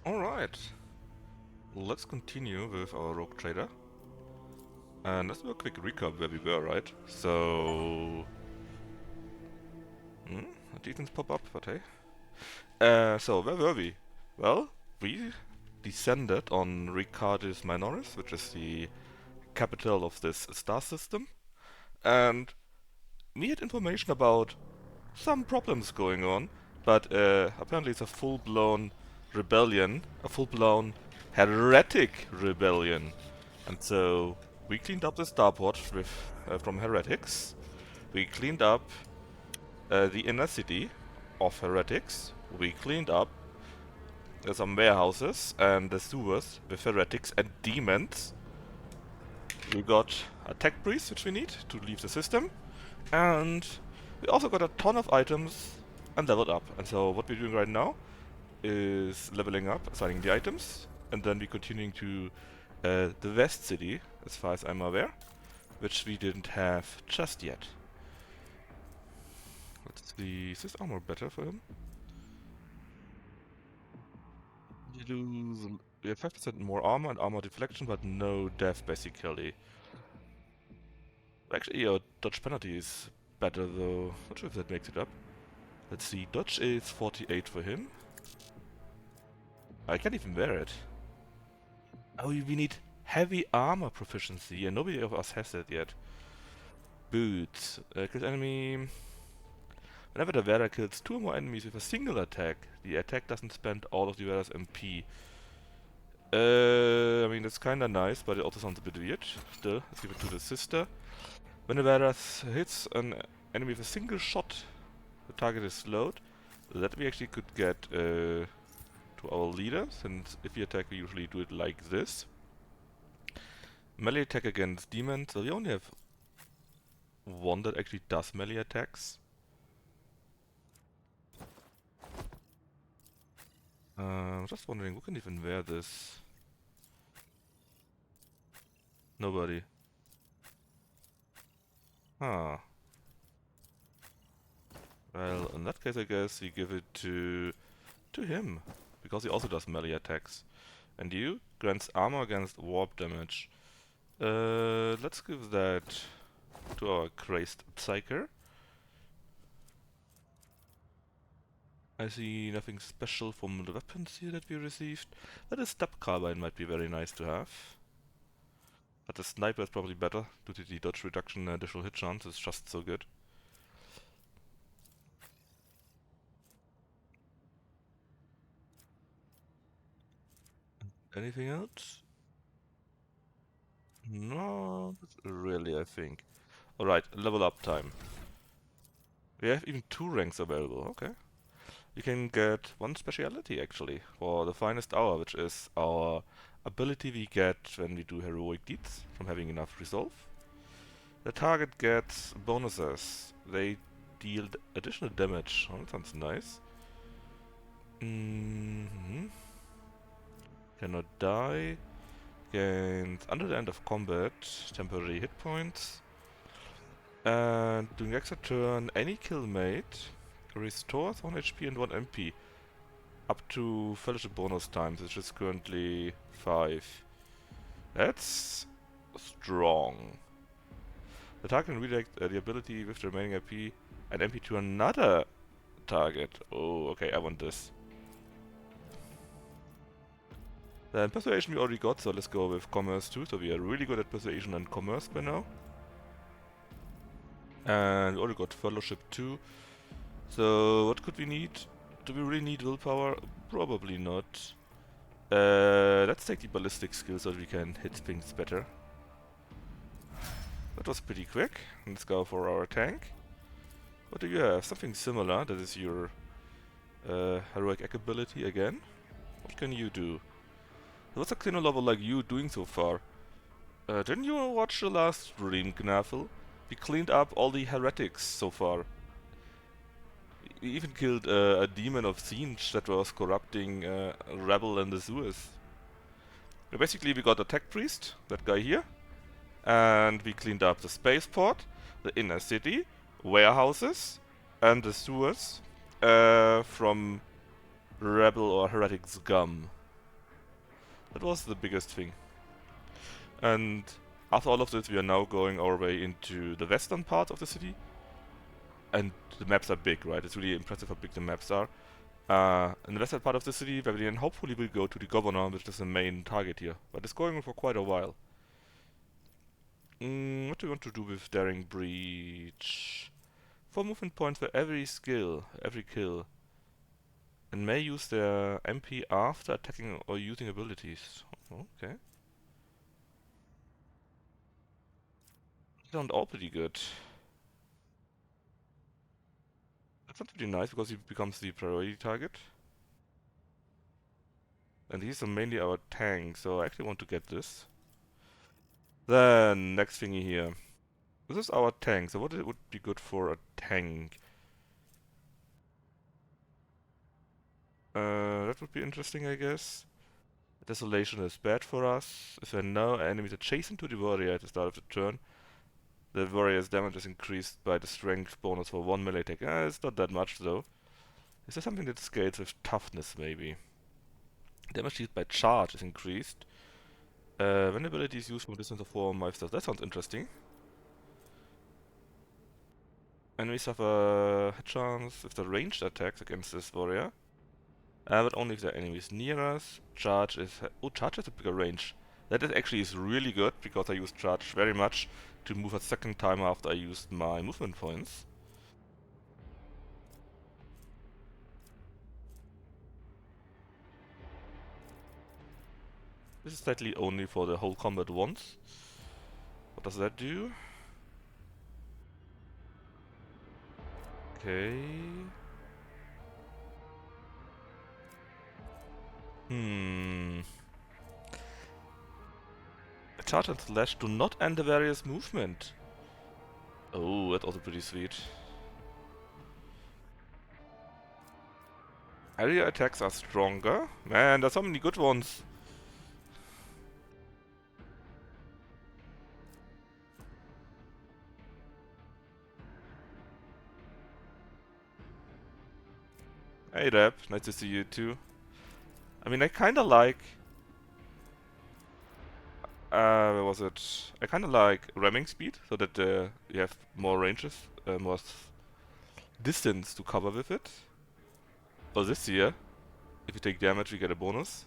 Alright, let's continue with our rogue trader. And let's do a quick recap where we were, right? So... Demons pop up, but hey. So where were we? Well, we descended on Ricardis Minoris, which is the capital of this star system, and we had information about some problems going on, but apparently it's a full-blown rebellion, a full-blown heretic rebellion. And so we cleaned up the starport with, from heretics. We cleaned up the inner city of heretics. We cleaned up some warehouses and the sewers with heretics and demons. We got a tech priest, which we need to leave the system. And we also got a ton of items and leveled up. And so what we're doing right now is leveling up, assigning the items, and then we're continuing to the West City, as far as I'm aware, which we didn't have just yet. Let's see, is this armor better for him? We have 5% more armor and armor deflection, but no death basically. Actually, your dodge penalty is better though. Not sure if that makes it up. Let's see, dodge is 48 for him. I can't even wear it. Oh, we need heavy armor proficiency, and nobody of us has that yet. Boots. Kills enemy. Whenever the wearer kills 2 or more enemies with a single attack, the attack doesn't spend all of the wearer's MP. I mean, that's kinda nice, but it also sounds a bit weird. Still, let's give it to the sister. When the wearer hits an enemy with a single shot, the target is slowed. That we actually could get to our leader, since if we attack, we usually do it like this. Melee attack against demons, so we only have one that actually does melee attacks. I'm just wondering, who can even wear this? Nobody. Huh. Well, in that case I guess we give it to him, because he also does melee attacks. And you? Grants armor against warp damage. Let's give that to our crazed psyker. I see nothing special from the weapons here that we received, but a step carbine might be very nice to have. But the sniper is probably better, due to the dodge reduction and additional hit chance is just so good. Anything else? Not really, I think. Alright, level up time. We have even 2 ranks available, okay. You can get one speciality actually, for the finest hour, which is our ability we get when we do heroic deeds, from having enough resolve. The target gets bonuses. They deal additional damage. Oh, that sounds nice. Cannot die. Gains under the end of combat temporary hit points. And during extra turn, any kill made restores 1 HP and 1 MP. Up to fellowship bonus times, which is currently 5. That's strong. The target can redirect the ability with the remaining MP and MP to another target. Oh, okay, I want this. Then persuasion we already got, so let's go with commerce too. So we are really good at persuasion and commerce by now. And we already got fellowship too. So what could we need? Do we really need willpower? Probably not. Let's take the ballistic skill so that we can hit things better. That was pretty quick. Let's go for our tank. What do you have? Something similar. That is your heroic egg ability again. What can you do? What's a cleaner level like you doing so far? Didn't you watch the last stream, Gnafel? We cleaned up all the heretics so far. We even killed a demon of Siege that was corrupting a rebel in the sewers. Basically, we got a tech priest, that guy here, and we cleaned up the spaceport, the inner city, warehouses, and the sewers from rebel or heretic scum. That was the biggest thing. And after all of this, we are now going our way into the western part of the city. And the maps are big, right? It's really impressive how big the maps are. In the western part of the city, where we then hopefully will go to the governor, which is the main target here. But it's going on for quite a while. What do we want to do with Daring Breach? 4 movement points for every skill, every kill. And may use their MP after attacking or using abilities. Okay. Sound all pretty good. That's not pretty nice because he becomes the priority target. And he's mainly our tank, so I actually want to get this. Then, next thingy here. This is our tank, so what would be good for a tank? That would be interesting, I guess. Desolation is bad for us. If there are no enemies adjacent to the warrior at the start of the turn, the warrior's damage is increased by the strength bonus for 1 melee attack. It's not that much though. Is there something that scales with toughness maybe? Damage dealt by charge is increased. When ability is used from a distance of 4 miles, that sounds interesting. Enemies have a hit chance with the ranged attacks against this warrior. But only if there are enemies near us. Charge is... charge has a bigger range. That is really good, because I used charge very much to move a second time after I used my movement points. This is slightly only for the whole combat once. What does that do? Okay. Charge and slash do not end the various movement. Oh, that's also pretty sweet. Area attacks are stronger. Man, there's so many good ones. Hey Deb, nice to see you too. I mean, I kinda like... where was it? I kinda like ramming speed, so that you have more ranges, more distance to cover with it. Or this here, if you take damage, we get a bonus.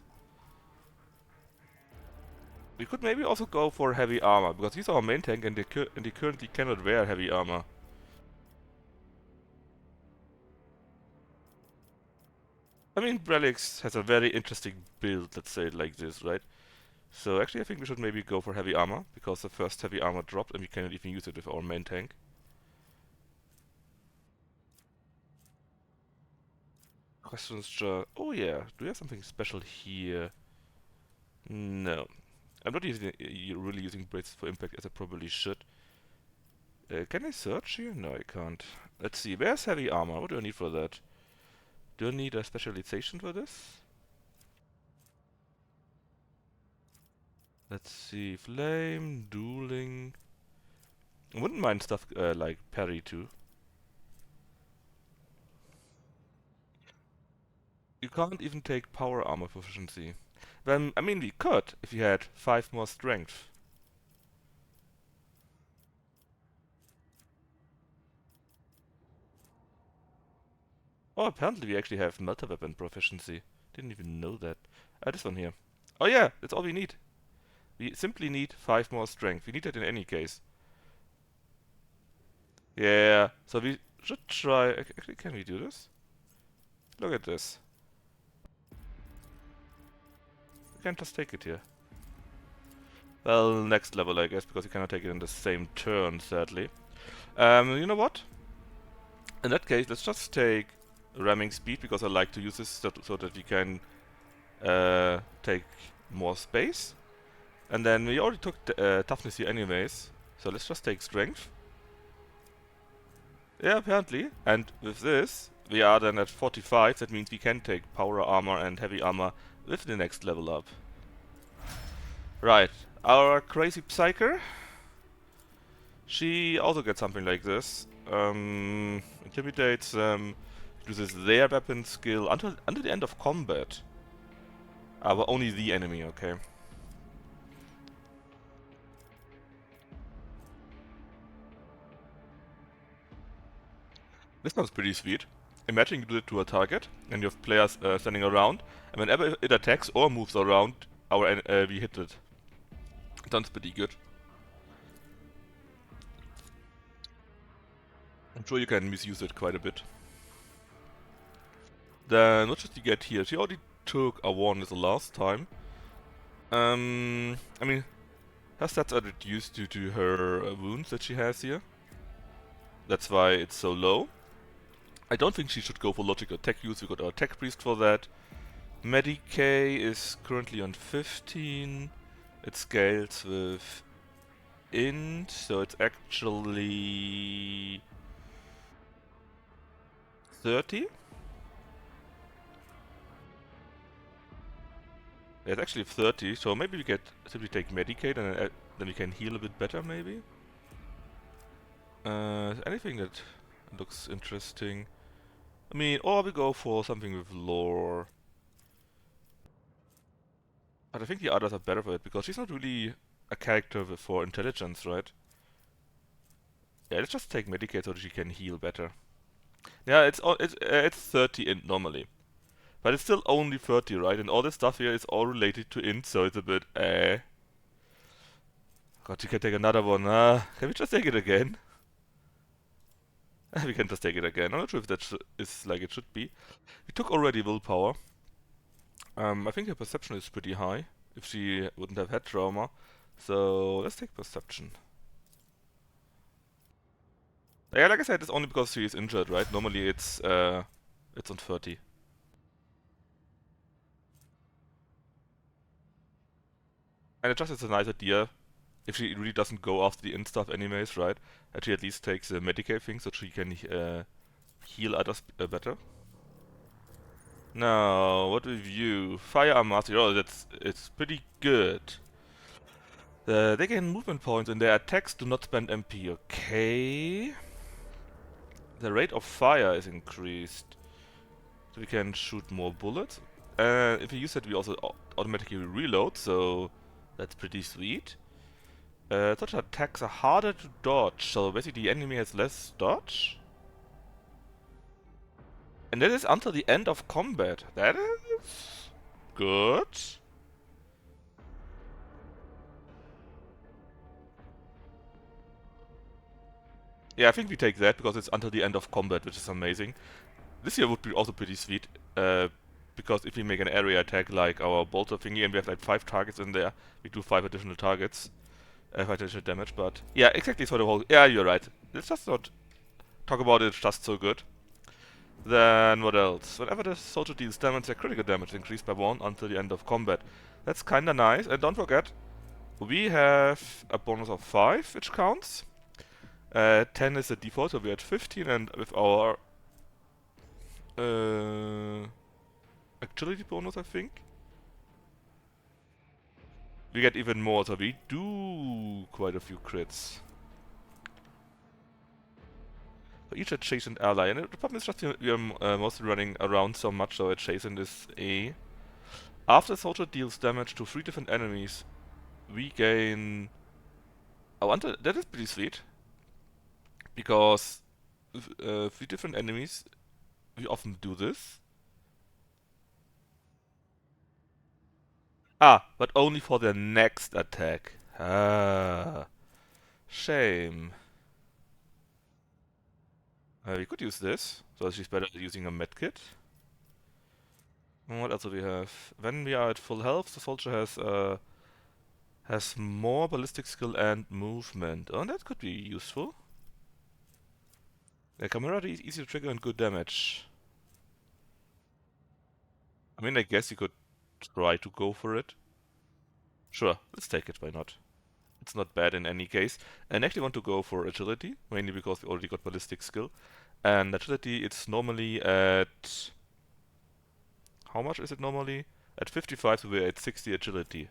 We could maybe also go for heavy armor, because he's our main tank and they currently cannot wear heavy armor. I mean, Brelix has a very interesting build, let's say it like this, right? So actually I think we should maybe go for heavy armor, because the first heavy armor dropped and we cannot even use it with our main tank. Questions just... Oh yeah, do we have something special here? No. I'm not really using Braces for Impact as I probably should. Can I search here? No, I can't. Let's see, where's heavy armor? What do I need for that? Do I need a specialization for this? Let's see, flame, dueling... I wouldn't mind stuff like parry too. You can't even take power armor proficiency. Then, I mean, we could if we had 5 more strength. Oh, apparently we actually have multi-weapon proficiency. Didn't even know that. This one here. Oh yeah, that's all we need. We simply need 5 more strength. We need that in any case. Yeah, so we should try... Actually, can we do this? Look at this. We can just take it here. Well, next level, I guess, because you cannot take it in the same turn, sadly. You know what? In that case, let's just take ramming speed, because I like to use this so that we can take more space. And then we already took toughness here anyways, so let's just take strength. Yeah, apparently. And with this, we are then at 45, that means we can take power armor and heavy armor with the next level up. Right, our crazy psyker, she also gets something like this. Intimidates them, uses their weapon skill until the end of combat. But only the enemy, okay. This sounds pretty sweet. Imagine you do it to a target, and you have players standing around, and whenever it attacks or moves around, we hit it. Sounds pretty good. I'm sure you can misuse it quite a bit. Then what should you get here? She already took a 1 as the last time. I mean, her stats are reduced due to her wounds that she has here. That's why it's so low. I don't think she should go for logical attack use. We got our tech priest for that. Medicae is currently on 15. It scales with int, so it's actually 30. Yeah, it's actually 30, so maybe we get simply take Medicaid and then we can heal a bit better, maybe. Anything that looks interesting. I mean, or we go for something with lore. But I think the others are better for it because she's not really a character for intelligence, right? Yeah, let's just take Medicaid so that she can heal better. Yeah, it's 30 int normally. But it's still only 30, right? And all this stuff here is all related to int, so it's a bit God, you can take another one. Can we just take it again? We can just take it again. I'm not sure if that is like it should be. We took already willpower. I think her perception is pretty high, if she wouldn't have had trauma. So let's take perception. Yeah, like I said, it's only because she is injured, right? Normally it's on 30. And it just is a nice idea, if she really doesn't go after the int stuff anyways, right? That she at least takes the Medicaid thing so she can heal others better. Now, what with you? Firearm master. Oh, it's pretty good. They gain movement points and their attacks do not spend MP. Okay. The rate of fire is increased, so we can shoot more bullets. If we use it, we also automatically reload, so that's pretty sweet. Such attacks are harder to dodge, so basically the enemy has less dodge. And that is until the end of combat. That is good. Yeah, I think we take that because it's until the end of combat, which is amazing. This here would be also pretty sweet, because if we make an area attack like our bolter thingy and we have like 5 targets in there, we do 5 additional targets, 5 additional damage, but yeah, exactly for the whole... Yeah, you're right. Let's just not talk about it, it's just so good. Then what else? Whenever the soldier deals damage, their critical damage is increased by 1 until the end of combat. That's kinda nice, and don't forget, we have a bonus of 5, which counts. 10 is the default, so we're at 15, and with our agility bonus, I think, we get even more, so we do quite a few crits. For each adjacent ally, and the problem is just we are mostly running around so much, so adjacent is A. After the soldier deals damage to 3 different enemies, we gain... Oh, and that is pretty sweet. Because 3 different enemies, we often do this. But only for the next attack. Shame. We could use this, so she's better at using a medkit. What else do we have? When we are at full health, the soldier has more ballistic skill and movement. Oh, that could be useful. The camaraderie is easy to trigger and good damage. I mean, I guess you could try to go for it. Sure, let's take it, why not? It's not bad in any case. I actually want to go for agility, mainly because we already got ballistic skill. And agility, it's normally at... How much is it normally? At 55, so we're at 60 agility.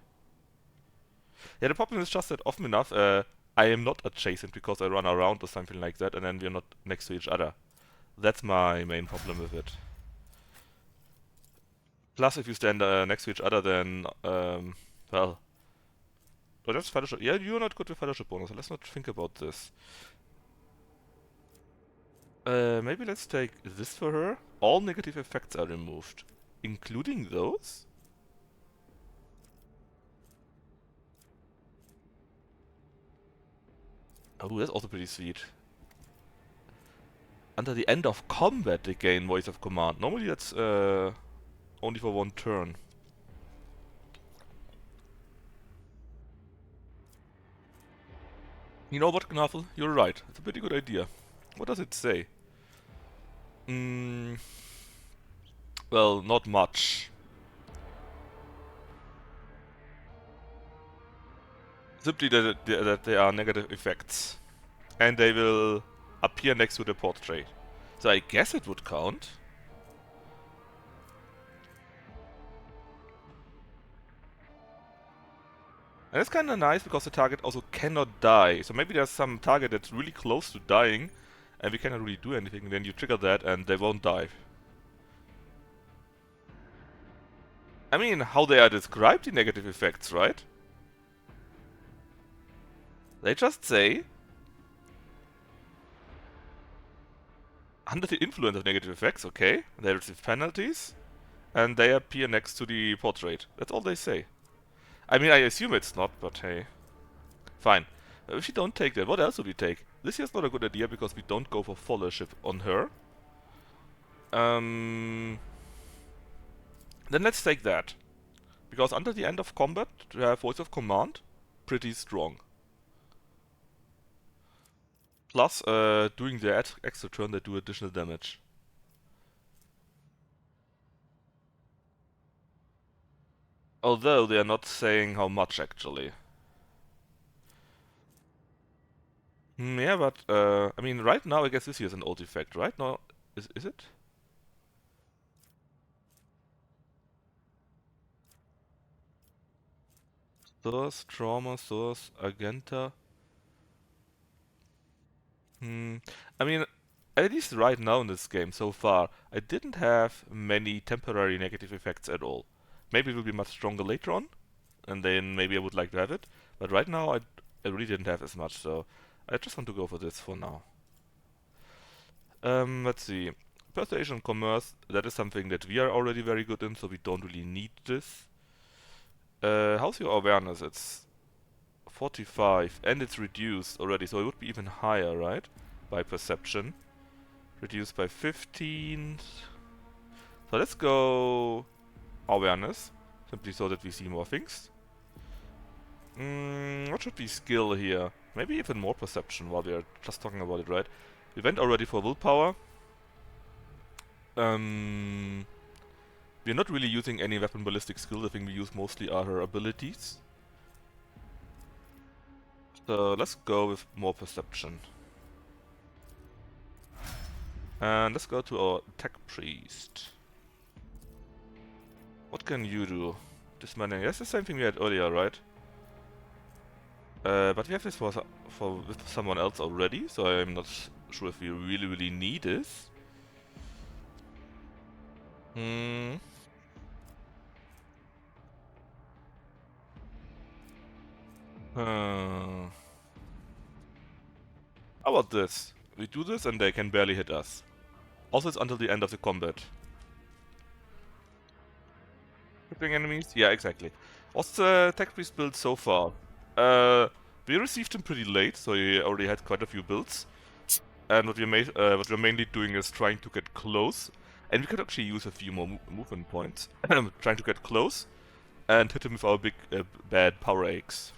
Yeah, the problem is just that often enough, I am not adjacent because I run around or something like that, and then we're not next to each other. That's my main problem with it. Plus, if you stand next to each other, then, well, oh, that's fellowship. Yeah, you're not good with fellowship bonus. Let's not think about this. Maybe let's take this for her. All negative effects are removed, including those. Oh, that's also pretty sweet. Until the end of combat, they gain voice of command. Normally, that's only for one turn. You know what, Knuffle? You're right. It's a pretty good idea. What does it say? Mm, well, not much. Simply that they are negative effects. And they will appear next to the portrait. So I guess it would count. And it's kinda nice because the target also cannot die. So maybe there's some target that's really close to dying and we cannot really do anything. Then you trigger that and they won't die. I mean, how they are described, the negative effects, right? They just say, under the influence of negative effects, okay, they receive penalties, and they appear next to the portrait. That's all they say. I mean, I assume it's not, but hey. Fine. If you don't take that, what else would we take? This here's not a good idea because we don't go for followership on her. Then let's take that. Because under the end of combat, to have voice of command, pretty strong. Plus, doing the extra turn, they do additional damage. Although they are not saying how much actually. Yeah, but I mean, right now I guess this here is an old effect, right? No, is it? Source, trauma, source, agenta. I mean, at least right now in this game so far, I didn't have many temporary negative effects at all. Maybe it will be much stronger later on, and then maybe I would like to have it. But right now I really didn't have as much, so I just want to go for this for now. Let's see. Persuasion and commerce, that is something that we are already very good in, so we don't really need this. How's your awareness? It's 45, and it's reduced already, so it would be even higher, right? By perception. Reduced by 15. So let's go awareness, simply so that we see more things. What should we skill here? Maybe even more perception while we are just talking about it, right? We went already for willpower. We're not really using any weapon ballistic skill. The thing we use mostly are her abilities. So let's go with more perception. And let's go to our tech priest. What can you do? Dismantling. That's the same thing we had earlier, right? But we have this for with someone else already, so I'm not sure if we really need this. How about this? We do this and they can barely hit us. Also, it's until the end of the combat. Crippling enemies? Yeah, exactly. What's the tech priest build so far? We received him pretty late, so he already had quite a few builds. And what we're mainly doing is trying to get close. And we could actually use a few more movement points. Trying to get close and hit him with our big bad power axe.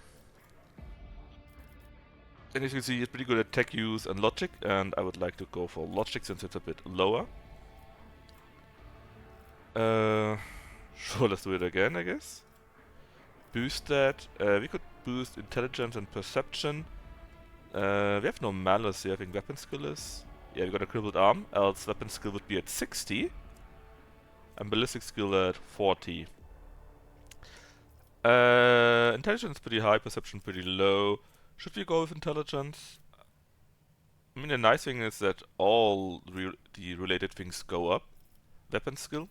And as you can see, he's pretty good at tech use and logic, and I would like to go for logic since it's a bit lower. Sure, let's do it again, I guess. Boost that. We could boost intelligence and perception. We have no malice here, I think weapon skill is. Yeah, we got a crippled arm, else weapon skill would be at 60. And ballistic skill at 40. Intelligence pretty high, perception pretty low. Should we go with intelligence? I mean, the nice thing is that all the related things go up. Weapon skill.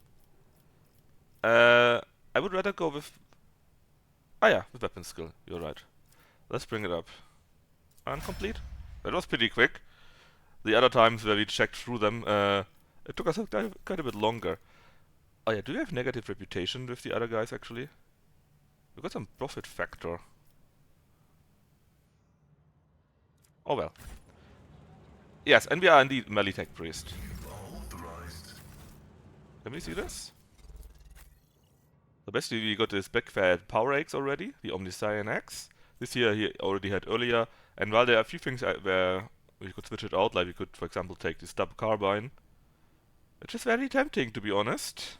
I would rather go with... Ah yeah, with weapon skill, you're right. Let's bring it up. And complete. That was pretty quick. The other times where we checked through them, it took us quite a bit longer. Oh yeah, do we have negative reputation with the other guys actually? We got some profit factor. Oh well. Yes, and we are indeed melee tech priest. Can we see this? So basically we got this backfed power axe already, the Omniscient axe. This here he already had earlier, and while there are a few things where we could switch it out, like we could for example take the stub carbine, which is very tempting to be honest.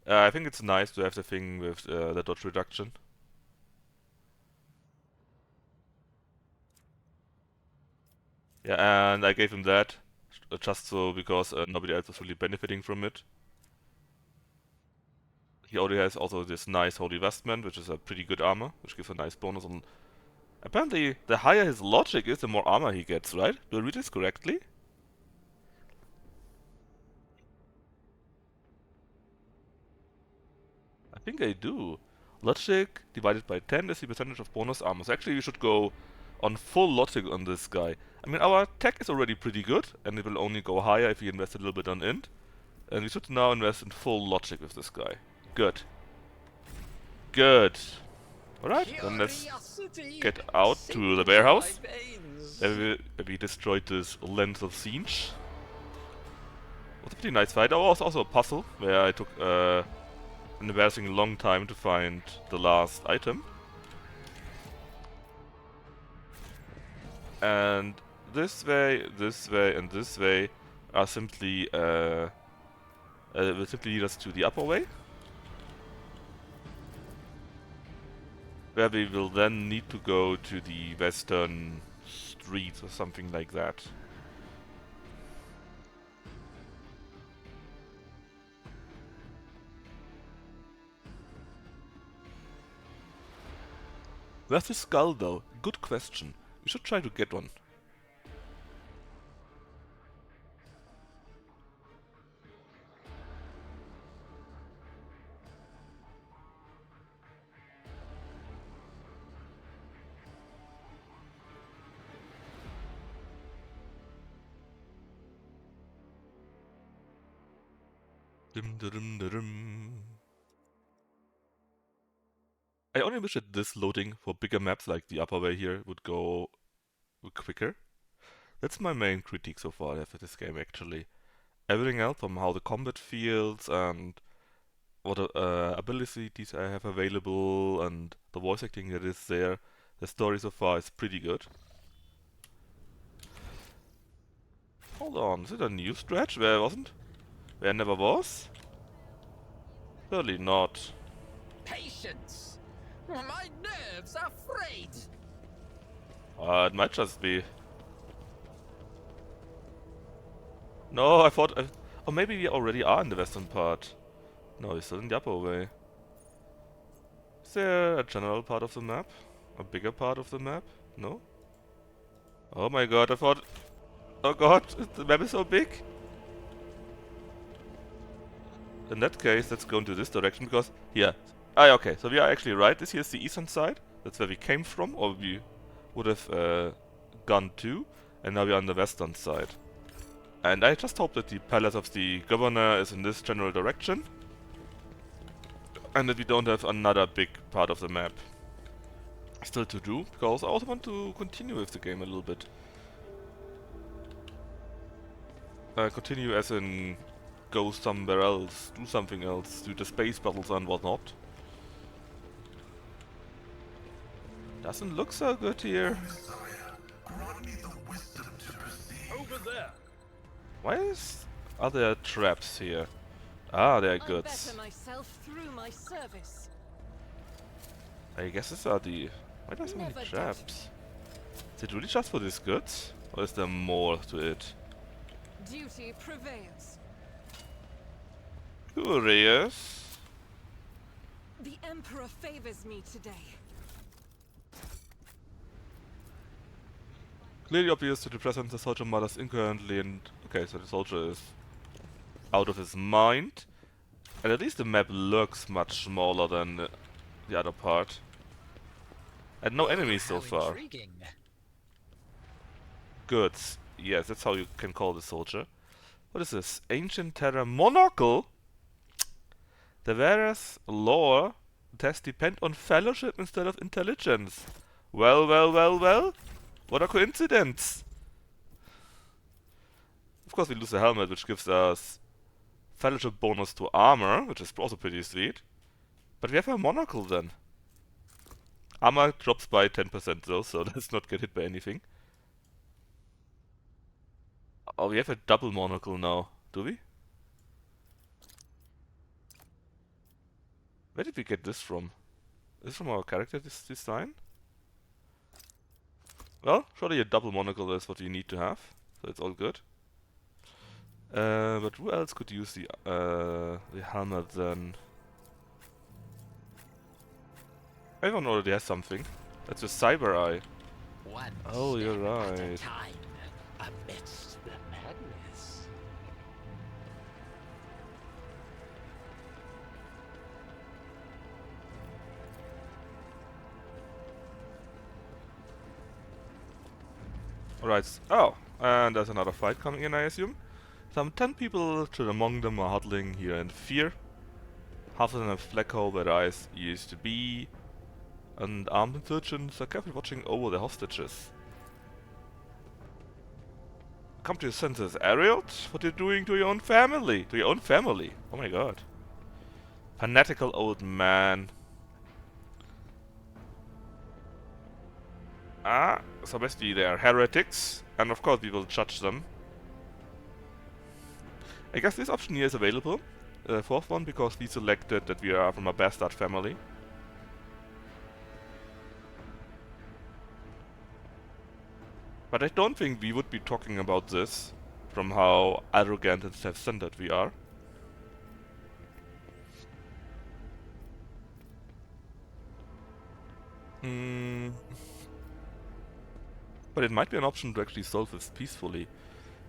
I think it's nice to have the thing with the dodge reduction. Yeah, and I gave him that just so because nobody else was really benefiting from it. He already has also this nice Holy Vestment, which is a pretty good armor, which gives a nice bonus on... Apparently, the higher his logic is, the more armor he gets, right? Do I read this correctly? I think I do. Logic divided by 10 is the percentage of bonus armor. So actually we should go on full logic on this guy. I mean, our tech is already pretty good, and it will only go higher if we invest a little bit on int. And we should now invest in full logic with this guy. Good. Good. Alright, then let's get out to the warehouse. Where we destroyed this lens of siege. It was a pretty nice fight. There was also a puzzle where I took an embarrassing long time to find the last item. And this way, and this way are simply will simply lead us to the upper way, where we will then need to go to the western streets or something like that. Where's the skull though? Good question. We should try to get one. Dum dum dum dum. I only wish that this loading for bigger maps like the upper way here would go quicker. That's my main critique so far for this game actually. Everything else from how the combat feels and what abilities I have available and the voice acting that is there, the story so far is pretty good. Hold on, is it a new stretch where I wasn't? Where I never was? Surely not. Patience! My nerves are frayed! It might just be. No, I thought... or maybe we already are in the western part. No, we're still in the upper way. Is there a general part of the map? A bigger part of the map? No? Oh my god, I thought... Oh god, the map is so big! In that case, let's go into this direction, because... Here. Ah, okay, so we are actually right. This here is the eastern side. That's where we came from, or we would have gone to. And now we are on the western side. And I just hope that the palace of the governor is in this general direction. And that we don't have another big part of the map still to do, because I also want to continue with the game a little bit. Continue as in go somewhere else, do something else, do the space battles and whatnot. Doesn't look so good here. Over there! Why are there traps here? Ah, there are I goods. better myself through my service. I guess these are the... Why are there so many Never traps? Is it really just for these goods? Or is there more to it? Duty prevails. Curious. The Emperor favors me today. Clearly obvious to the presence the soldier mutters incoherently and... Okay, so the soldier is out of his mind. And at least the map looks much smaller than the other part. And no enemies so How far. intriguing. Goods. Yes, that's how you can call the soldier. What is this? Ancient Terra Monocle? The various lore tests depend on fellowship instead of intelligence. Well, well, well, well. What a coincidence. Of course we lose the helmet, which gives us fellowship bonus to armor, which is also pretty sweet. But we have a monocle then. Armor drops by 10% though, so let's not get hit by anything. Oh, we have a double monocle now, do we? Where did we get this from? Is this from our character design? Well, surely a double monocle is what you need to have, so it's all good. But who else could use the helmet then? Everyone already has something. That's a cyber eye. One Oh, you're step at a right. time, amidst the madness. Alright. Oh, and there's another fight coming in, I assume. Some 10 people, to among them, are huddling here in fear. Half of them have black hole where their eyes used to be. And armed insurgents are carefully watching over the hostages. Come to your senses, Ariel? What are you doing to your own family? To your own family? Oh my god. Fanatical old man. Ah, so basically they are heretics, and of course we will judge them. I guess this option here is available, the fourth one, because we selected that we are from a bastard family. But I don't think we would be talking about this, from how arrogant and self-centered we are. But it might be an option to actually solve this peacefully,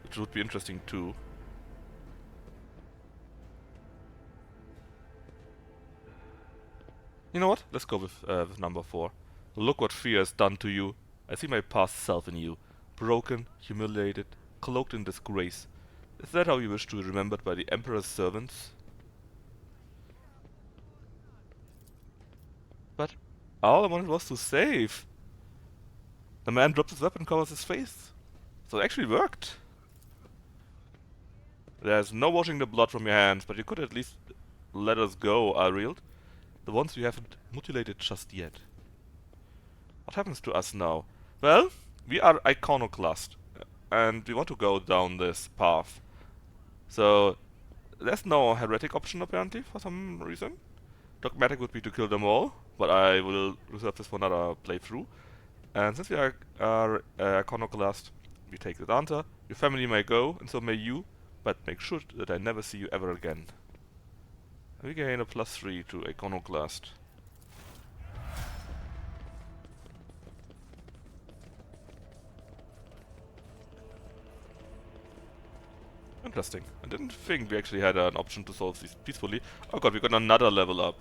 which would be interesting too. You know what? Let's go with number 4. Look what fear has done to you. I see my past self in you. Broken, humiliated, cloaked in disgrace. Is that how you wish to be remembered by the Emperor's servants? But all I wanted was to save. The man drops his weapon and covers his face. So it actually worked. There's no washing the blood from your hands, but you could at least let us go, Ariel. The ones you haven't mutilated just yet. What happens to us now? Well, we are iconoclast, and we want to go down this path. So, there's no heretic option apparently, for some reason. Dogmatic would be to kill them all, but I will reserve this for another playthrough. And since we are iconoclast, we take the answer. Your family may go, and so may you, but make sure that I never see you ever again. We gain a +3 to iconoclast. Interesting. I didn't think we actually had an option to solve these peacefully. Oh god, we got another level up.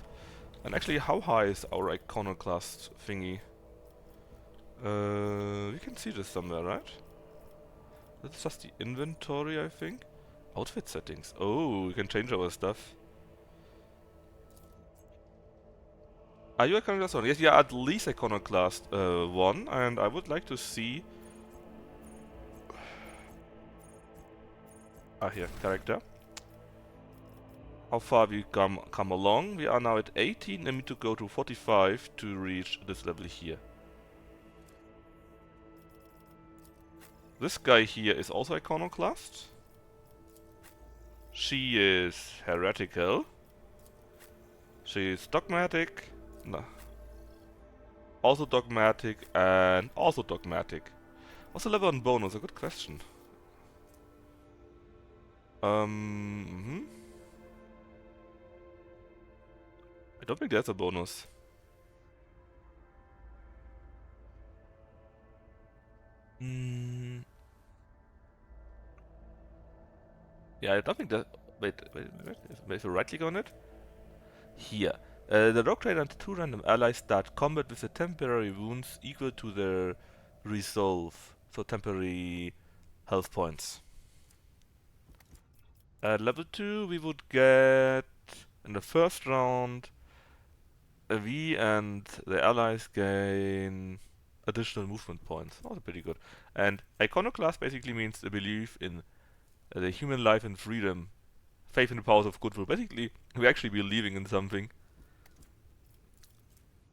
And actually, how high is our iconoclast thingy? We can see this somewhere, right? That's just the inventory, I think. Outfit settings. Oh, we can change our stuff. Are you iconoclast 1? Yes, you are at least iconoclast 1, and I would like to see... Ah, here, character. How far we come along. We are now at 18 and need to go to 45 to reach this level here. This guy here is also iconoclast. She is heretical. She is dogmatic. No. Also dogmatic and also dogmatic. What's the level on bonus? A good question. I don't think there's a bonus. Yeah, I don't think that... Wait. If you right click on it? Here. The rogue trader and 2 random allies start combat with the temporary wounds equal to their resolve. So temporary health points. At level 2 we would get in the first round we and the allies gain additional movement points. Also pretty good. And iconoclast basically means a belief in the human life and freedom. Faith in the powers of goodwill. Basically, we actually believing in something.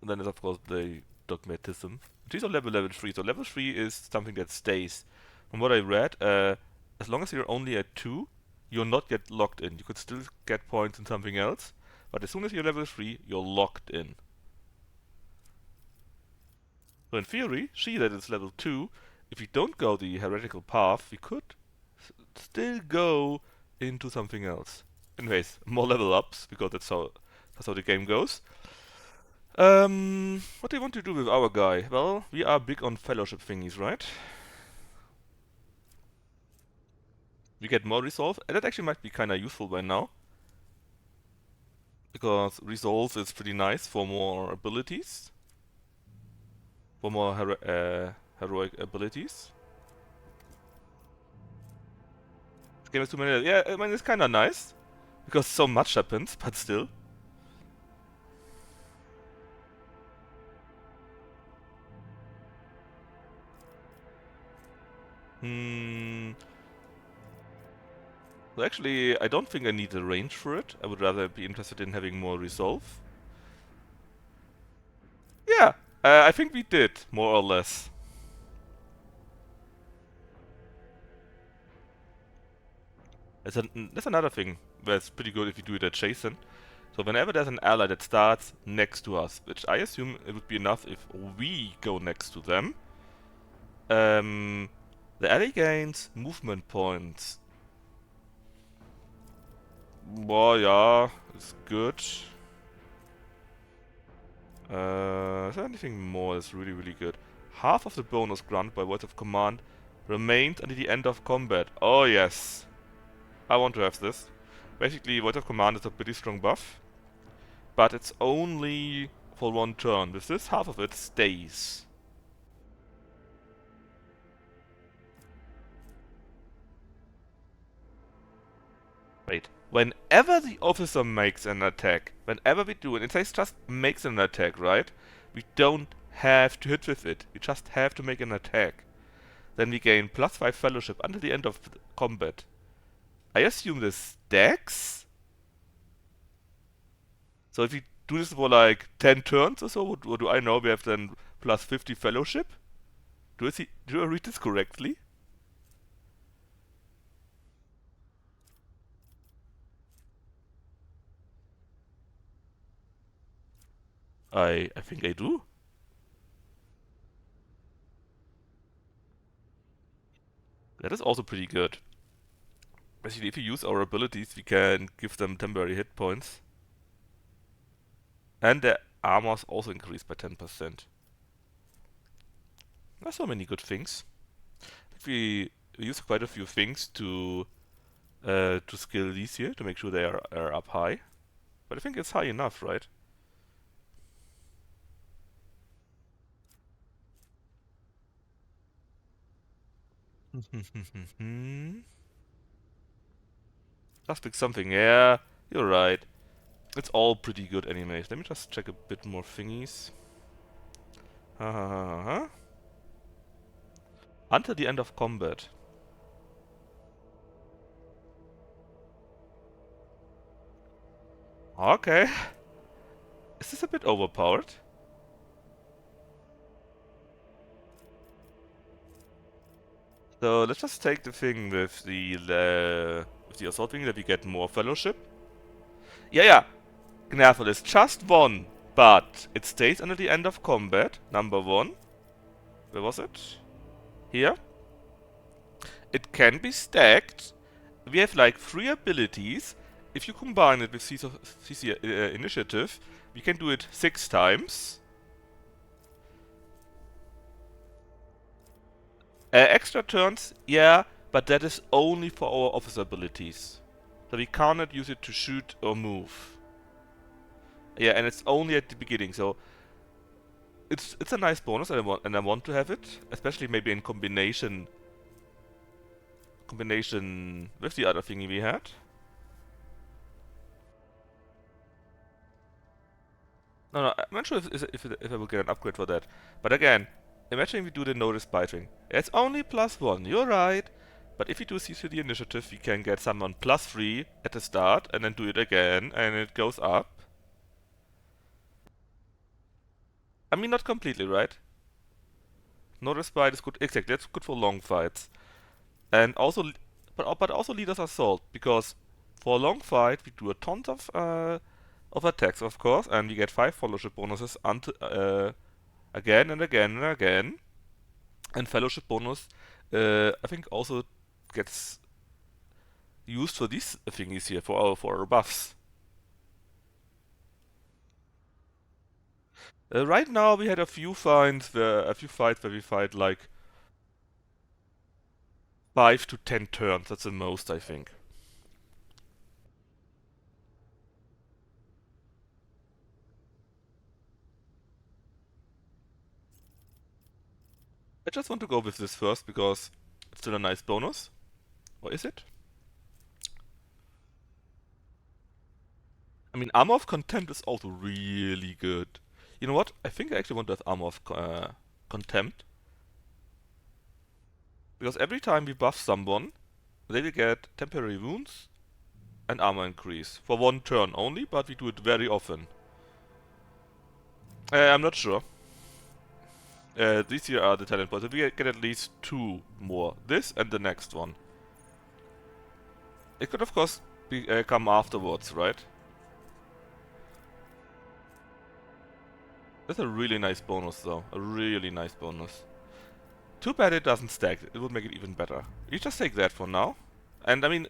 And then there's of course the dogmatism. These are level 3. So level 3 is something that stays. From what I read, as long as you're only at 2, you'll not get locked in. You could still get points in something else. But as soon as you're level 3, you're locked in. So in theory, she that is level 2, if we don't go the heretical path, we could still go into something else. Anyways, more level ups, because that's how the game goes. What do you want to do with our guy? Well, we are big on fellowship thingies, right? We get more resolve, and that actually might be kinda useful by now. Because resolve is pretty nice for more abilities. For more heroic abilities. This game has too many. Yeah, I mean, it's kinda nice. Because so much happens, but still. So actually, I don't think I need a range for it. I would rather be interested in having more resolve. Yeah, I think we did, more or less. That's another thing that's pretty good if you do it adjacent. So whenever there's an ally that starts next to us, which I assume it would be enough if we go next to them, the ally gains movement points. Well, yeah, it's good. Is there anything more that's really, really good? Half of the bonus granted by words of command remains until the end of combat. Oh yes. I want to have this. Basically, words of command is a pretty strong buff. But it's only for 1 turn. With this, half of it stays. Wait. Whenever the officer makes an attack, whenever we do it, it says just makes an attack, right? We don't have to hit with it. We just have to make an attack. Then we gain +5 fellowship until the end of combat. I assume this stacks? So if we do this for like 10 turns or so, what do I know? We have then +50 fellowship? Do I read this correctly? I think I do. That is also pretty good. Basically, if we use our abilities, we can give them temporary hit points. And their armors also increase by 10%. There's so many good things. We use quite a few things to skill these here, to make sure they are up high. But I think it's high enough, right? Just pick something, yeah, you're right. It's all pretty good anyways. Let me just check a bit more thingies. Until the end of combat. Okay. Is this a bit overpowered? So let's just take the thing with the assault wing that we get more fellowship. Yeah. Gnathel is just 1, but it stays until the end of combat. Number 1. Where was it? Here. It can be stacked. We have like 3 abilities. If you combine it with CC initiative, we can do it 6 times. Extra turns, yeah, but that is only for our officer abilities. So we cannot use it to shoot or move. Yeah, and it's only at the beginning, so it's a nice bonus, and I want to have it, especially maybe in combination with the other thingy we had. No, I'm not sure if I will get an upgrade for that. But again, imagine we do the notice biting. It's only +1, you're right. But if we do see through the initiative, we can get someone +3 at the start, and then do it again, and it goes up. I mean, not completely, right? Notice bite is good, exactly, that's good for long fights. And also, but also leaders assault, because for a long fight, we do a ton of attacks, of course, and we get 5 fellowship bonuses until, again and again and again. And fellowship bonus, I think also gets used for these thingies here, for our buffs. Right now we had a few fights where we fight like 5 to 10 turns. That's the most, I think. I just want to go with this first because it's still a nice bonus. Or is it? I mean, Armor of Contempt is also really good. You know what? I think I actually want to have Armor of Contempt. Because every time we buff someone, they will get temporary wounds and armor increase. For 1 turn only, but we do it very often. I'm not sure. These here are the talent points. We get at least 2 more. This and the next one. It could of course come afterwards, right? That's a really nice bonus though. A really nice bonus. Too bad it doesn't stack. It would make it even better. You just take that for now. And I mean,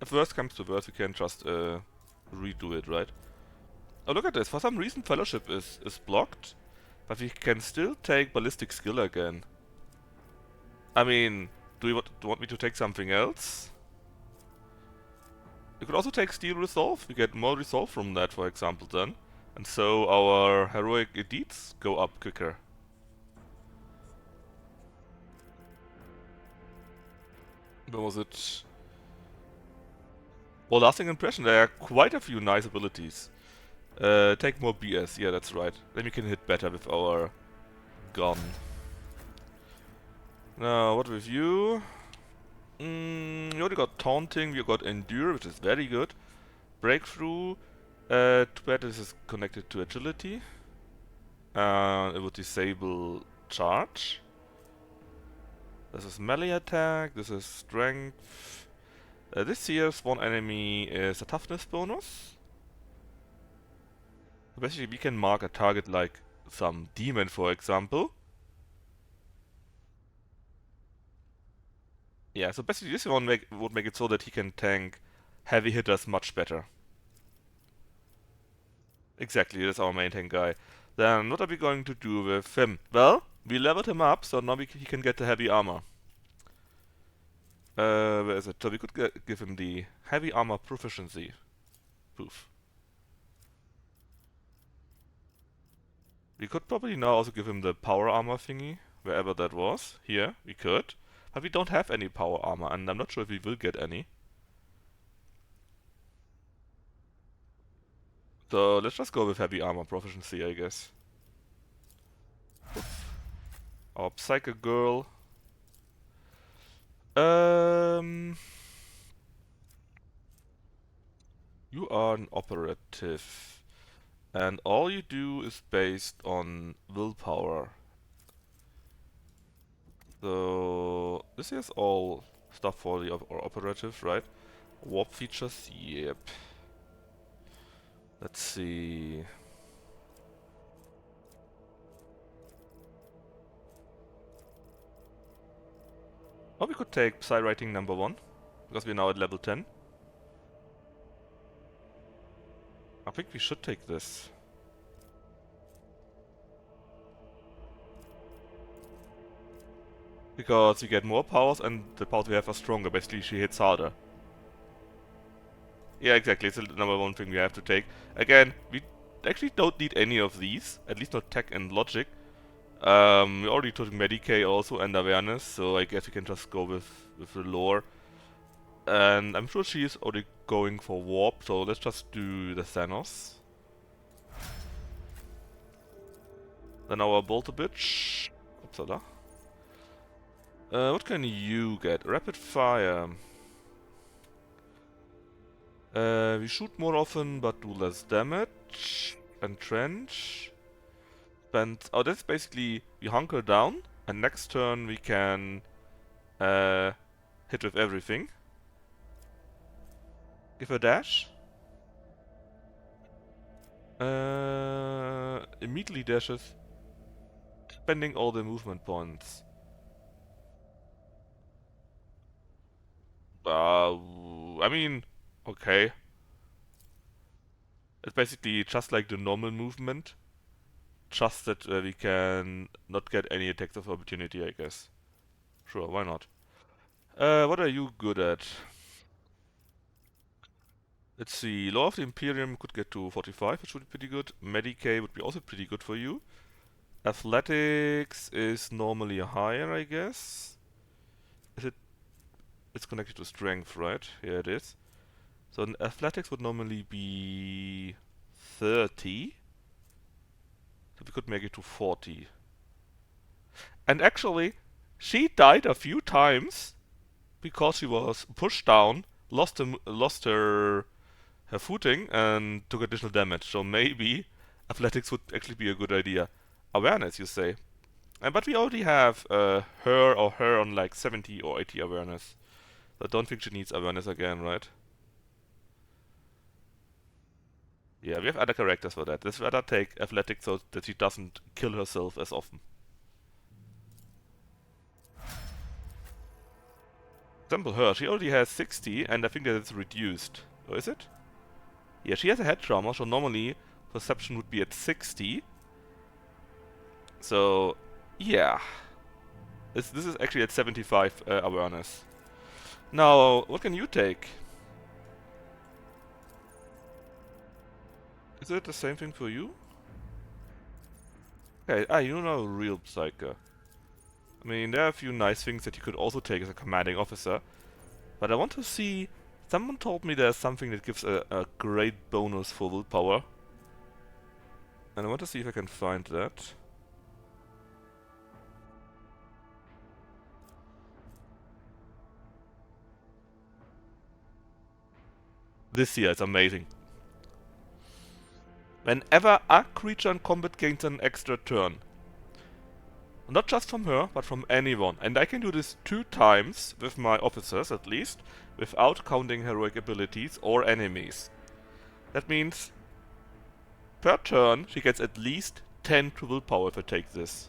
if worst comes to worst, we can just redo it, right? Oh, look at this. For some reason, Fellowship is blocked. But we can still take Ballistic Skill again. I mean, do you want me to take something else? You could also take Steel Resolve. We get more Resolve from that, for example, then. And so our heroic edits go up quicker. Where was it? Well, lasting impression. There are quite a few nice abilities. Take more BS. Yeah, that's right. Then we can hit better with our gun. Now, what with you? You already got Taunting, we got Endure, which is very good. Breakthrough, too bad this is connected to Agility. It would disable Charge. This is Melee Attack, this is Strength. This here's one enemy is a Toughness bonus. Basically, we can mark a target like some demon, for example. Yeah, so basically this one would make it so that he can tank heavy hitters much better. Exactly, that's our main tank guy. Then what are we going to do with him? Well, we leveled him up, so now he can get the heavy armor. Where is it? So we could give him the heavy armor proficiency. Poof. We could probably now also give him the power armor thingy, wherever that was. Here, we could. But we don't have any power armor, and I'm not sure if we will get any. So let's just go with heavy armor proficiency, I guess. Our Psychic Girl. You are an operative. And all you do is based on willpower. So this is all stuff for the operative, right? Warp features, yep. Let's see. Or we could take Psy Rating number 1, because we're now at level 10. I think we should take this. Because we get more powers and the powers we have are stronger. Basically, she hits harder. Yeah, exactly. It's the number one thing we have to take. Again, we actually don't need any of these, at least not tech and logic. We already took Medicae also and awareness, so I guess we can just go with the lore. And I'm sure she is already going for warp, so let's just do the Thanos. Then our Bolter bitch. Upsala. What can you get? Rapid fire. We shoot more often but do less damage. Entrench. Spend. Oh, that's basically we hunker down, and next turn we can hit with everything. Give a dash. Immediately dashes, spending all the movement points. I mean, okay. It's basically just like the normal movement. Just that we can not get any attacks of opportunity, I guess. Sure, why not? What are you good at? Let's see, Law of the Imperium could get to 45, which would be pretty good. Medicae would be also pretty good for you. Athletics is normally higher, I guess. Is it? It's connected to strength, right? Yeah, it is. So athletics would normally be 30. So we could make it to 40. And actually, she died a few times because she was pushed down, lost her footing, and took additional damage. So maybe athletics would actually be a good idea. Awareness, you say? But we already have her on like 70 or 80 awareness. So I don't think she needs awareness again, right? Yeah, we have other characters for that. Let's rather take athletics so that she doesn't kill herself as often. Example her, she already has 60 and I think that it's reduced. Or is it? Yeah, she has a head trauma, so normally perception would be at 60. So, yeah. This is actually at 75 awareness. Now, what can you take? Is it the same thing for you? Okay, you're not a real psyker. I mean, there are a few nice things that you could also take as a commanding officer. But I want to see... Someone told me there's something that gives a great bonus for willpower. And I want to see if I can find that. This here is amazing. Whenever a creature in combat gains an extra turn. Not just from her, but from anyone. And I can do this 2 times with my officers at least, without counting heroic abilities or enemies. That means per turn she gets at least 10 to willpower if I take this.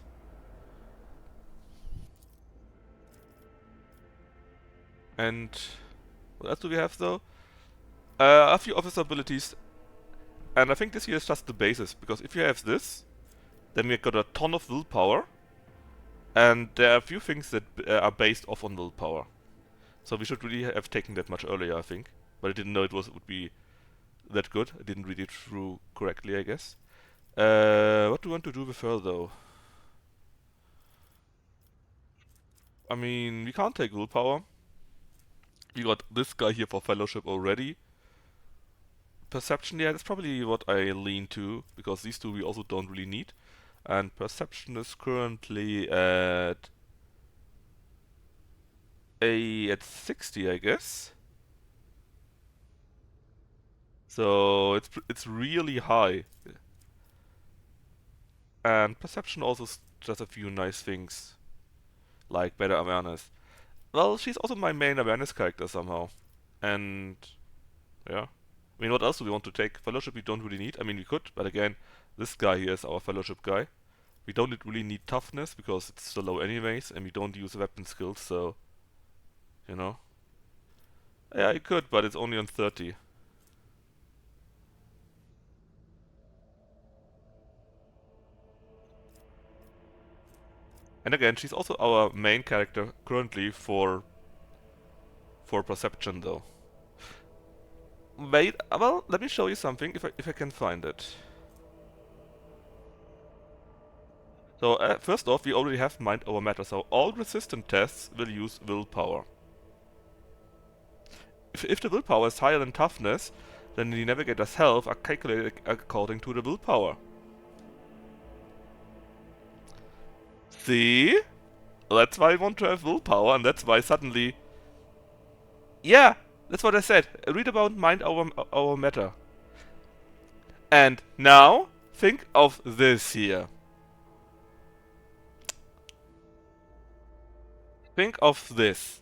And what else do we have though? A few officer abilities. And I think this here is just the basis, because if you have this, then we got a ton of willpower. And there are a few things that are based off on willpower. So we should really have taken that much earlier, I think. But I didn't know would be that good. I didn't read it through correctly, I guess. What do we want to do with her, though? I mean, we can't take willpower. We got this guy here for fellowship already. Perception, yeah, that's probably what I lean to, because these two we also don't really need. And perception is currently at 60, I guess. So it's really high. And perception also does a few nice things, like better awareness. Well, she's also my main awareness character somehow. And yeah. I mean, what else do we want to take? Fellowship we don't really need. I mean, we could, but again, this guy here is our fellowship guy. We don't really need toughness because it's so low anyways, and we don't use weapon skills, so you know. Yeah, I could, but it's only on 30. And again, she's also our main character currently for perception though. wait, well, let me show you something if I can find it. So first off, we already have mind over matter, so all resistant tests will use willpower. If the willpower is higher than toughness, then the navigator's health are calculated according to the willpower. See? That's why I want to have willpower, and that's why suddenly... Yeah, that's what I said. Read about mind over matter. And now, think of this here. Think of this.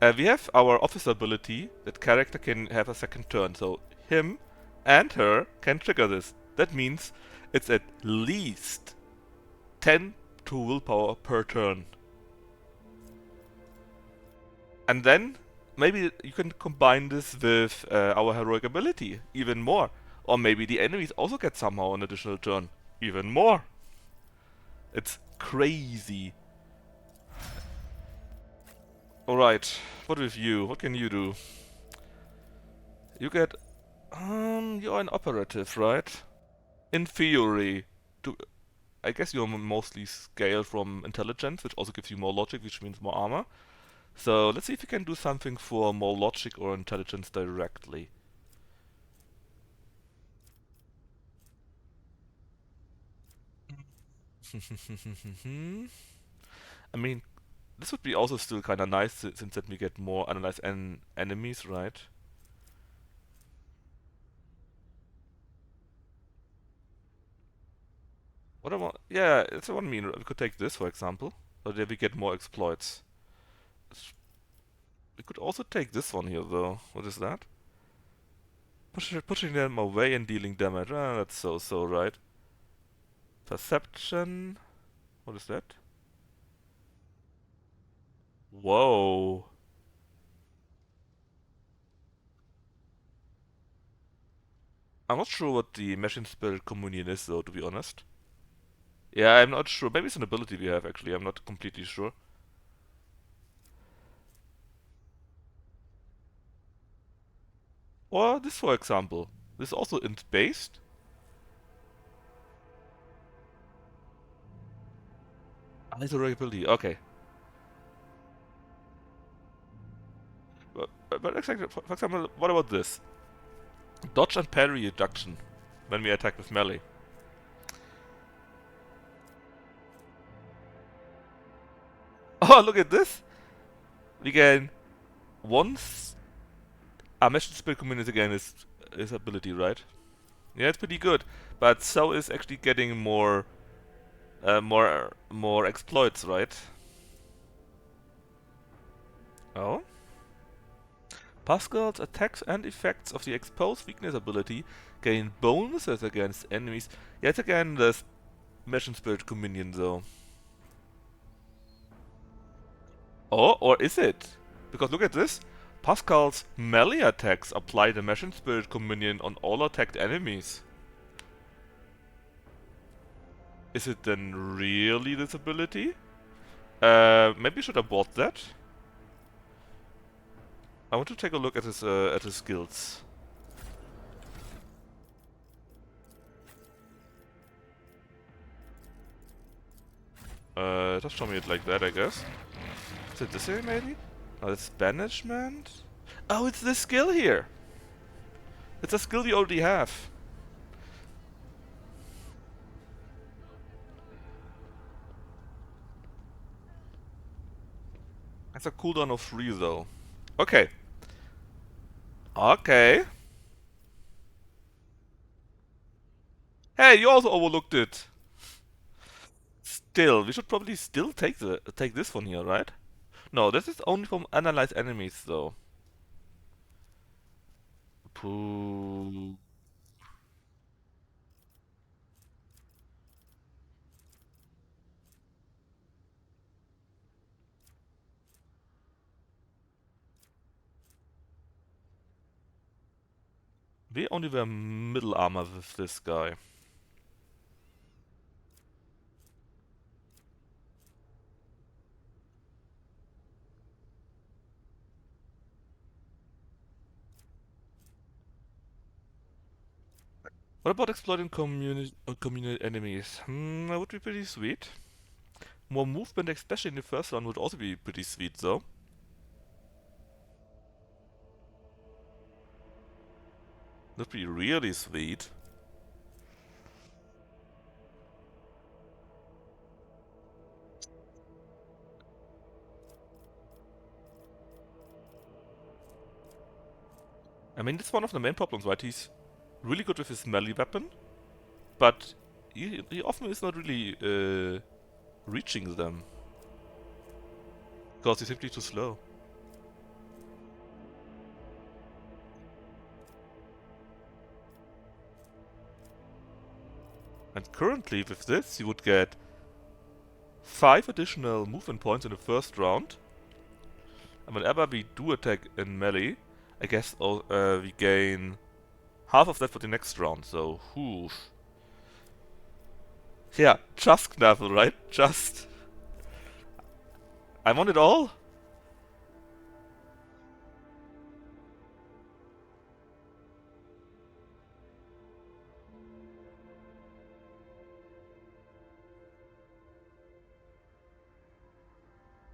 We have our officer ability, that character can have a second turn, so him and her can trigger this. That means it's at least 10 to willpower per turn. And then maybe you can combine this with our heroic ability even more. Or maybe the enemies also get somehow an additional turn. Even more. It's crazy. Alright, what with you? What can you do? You get... you're an operative, right? In theory. I guess you're mostly scaled from intelligence, which also gives you more logic, which means more armor. So let's see if you can do something for more logic or intelligence directly. I mean, this would be also still kind of nice since that we get more analyze enemies, right? What I want, yeah, that's what I mean. We could take this for example, so there we get more exploits. We could also take this one here though. What is that? Pushing them away and dealing damage. Ah, that's so right. Perception. What is that? Whoa. I'm not sure what the Machine Spirit Communion is though, to be honest. Yeah, I'm not sure. Maybe it's an ability we have actually. I'm not completely sure. Or this, for example. This is also int-based. Ability. Okay. But exactly, for example, what about this? Dodge and parry reduction when we attack with melee. Oh, look at this! We can once our Mission Spirit Communion again is ability, right? Yeah, it's pretty good. But so is actually getting more exploits, right? Oh? Pascal's attacks and effects of the exposed weakness ability gain bonuses against enemies. Yet again, this Mission Spirit Communion though. Oh, or is it? Because look at this. Pascal's melee attacks apply the Mission Spirit Communion on all attacked enemies. Is it then really this ability? Maybe you should abort that. I want to take a look at his skills. Just show me it like that, I guess. Is it this way, maybe? Oh, it's banishment? Oh, it's this skill here! It's a skill we already have. That's a cooldown of 3 though. Okay. Okay. Hey, you also overlooked it! Still, we should probably still take this one here, right? No, this is only from analyze enemies though. Pooh. We only wear middle armor with this guy. What about exploiting community enemies? That would be pretty sweet. More movement, especially in the first round, would also be pretty sweet, though. That'd be really sweet. I mean, that's one of the main problems, right? He's really good with his melee weapon, but he often is not really reaching them. Because he's simply too slow. And currently, with this, you would get 5 additional movement points in the first round. And whenever we do attack in melee, I guess we gain half of that for the next round, so whew. Yeah, just Knavel, right? Just. I want it all?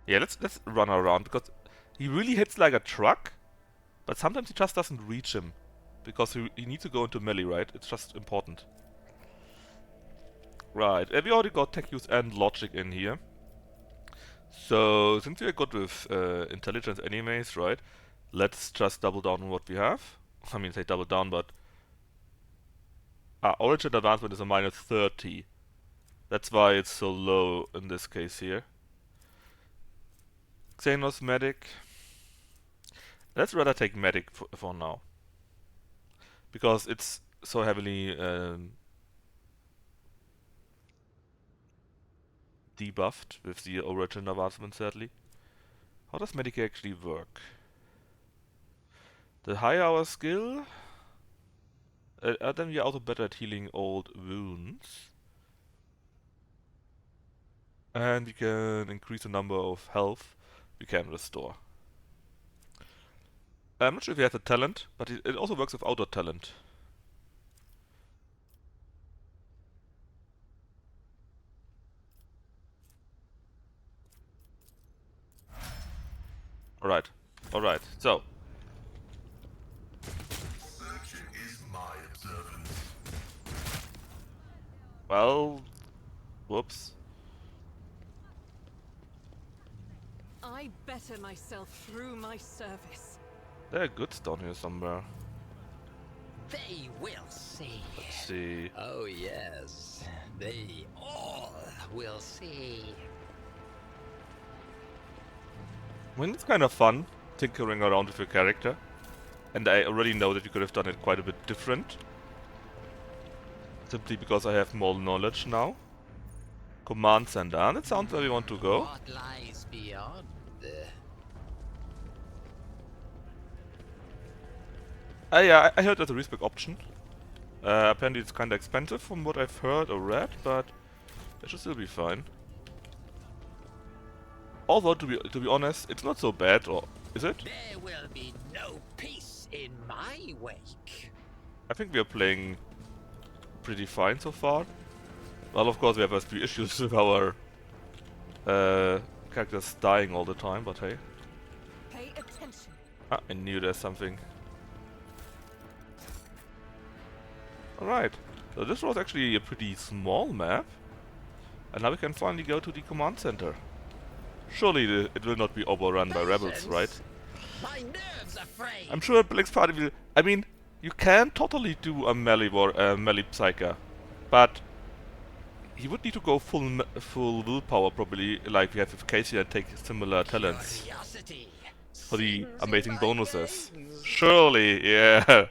Yeah, let's run around, because he really hits like a truck, but sometimes he just doesn't reach him. Because he needs to go into melee, right? It's just important. Right, and we already got tech use and logic in here. So, since we are good with intelligence anyways, right? Let's just double down on what we have. I mean, say double down, but... origin advancement is a minus 30. That's why it's so low in this case here. Xenos Medic. Let's rather take Medic for now. Because it's so heavily debuffed with the origin advancement, sadly. How does Medic actually work? The higher our skill, then we are also better at healing old wounds. And we can increase the number of health we can restore. I'm not sure if we have the talent, but it also works with outdoor talent. Alright, alright, so. Searching is my observance. Well, whoops. I better myself through my service. There are goods down here somewhere. They will see. Let's see. Oh yes, they all will see. I mean, it's kind of fun tinkering around with your character. And I already know that you could have done it quite a bit different. Simply because I have more knowledge now. Command center, and that sounds where we want to go. What lies beyond? Yeah, I heard there's a respec option. Apparently it's kinda expensive from what I've heard or read, but it should still be fine. Although, to be honest, it's not so bad, or is it? There will be no peace in my wake. I think we are playing pretty fine so far. Well, of course we have a few issues with our characters dying all the time, but hey. Pay attention. I knew there's something. Alright, so this was actually a pretty small map. And now we can finally go to the command center. Surely it will not be overrun by rebels, right? My nerves are frayed. I'm sure Black's party will... I mean, you can totally do a melee Psyker, but he would need to go full willpower probably, like we have with Casey, and take similar talents Curiosity for the sings in amazing my bonuses. veins. Surely, yeah.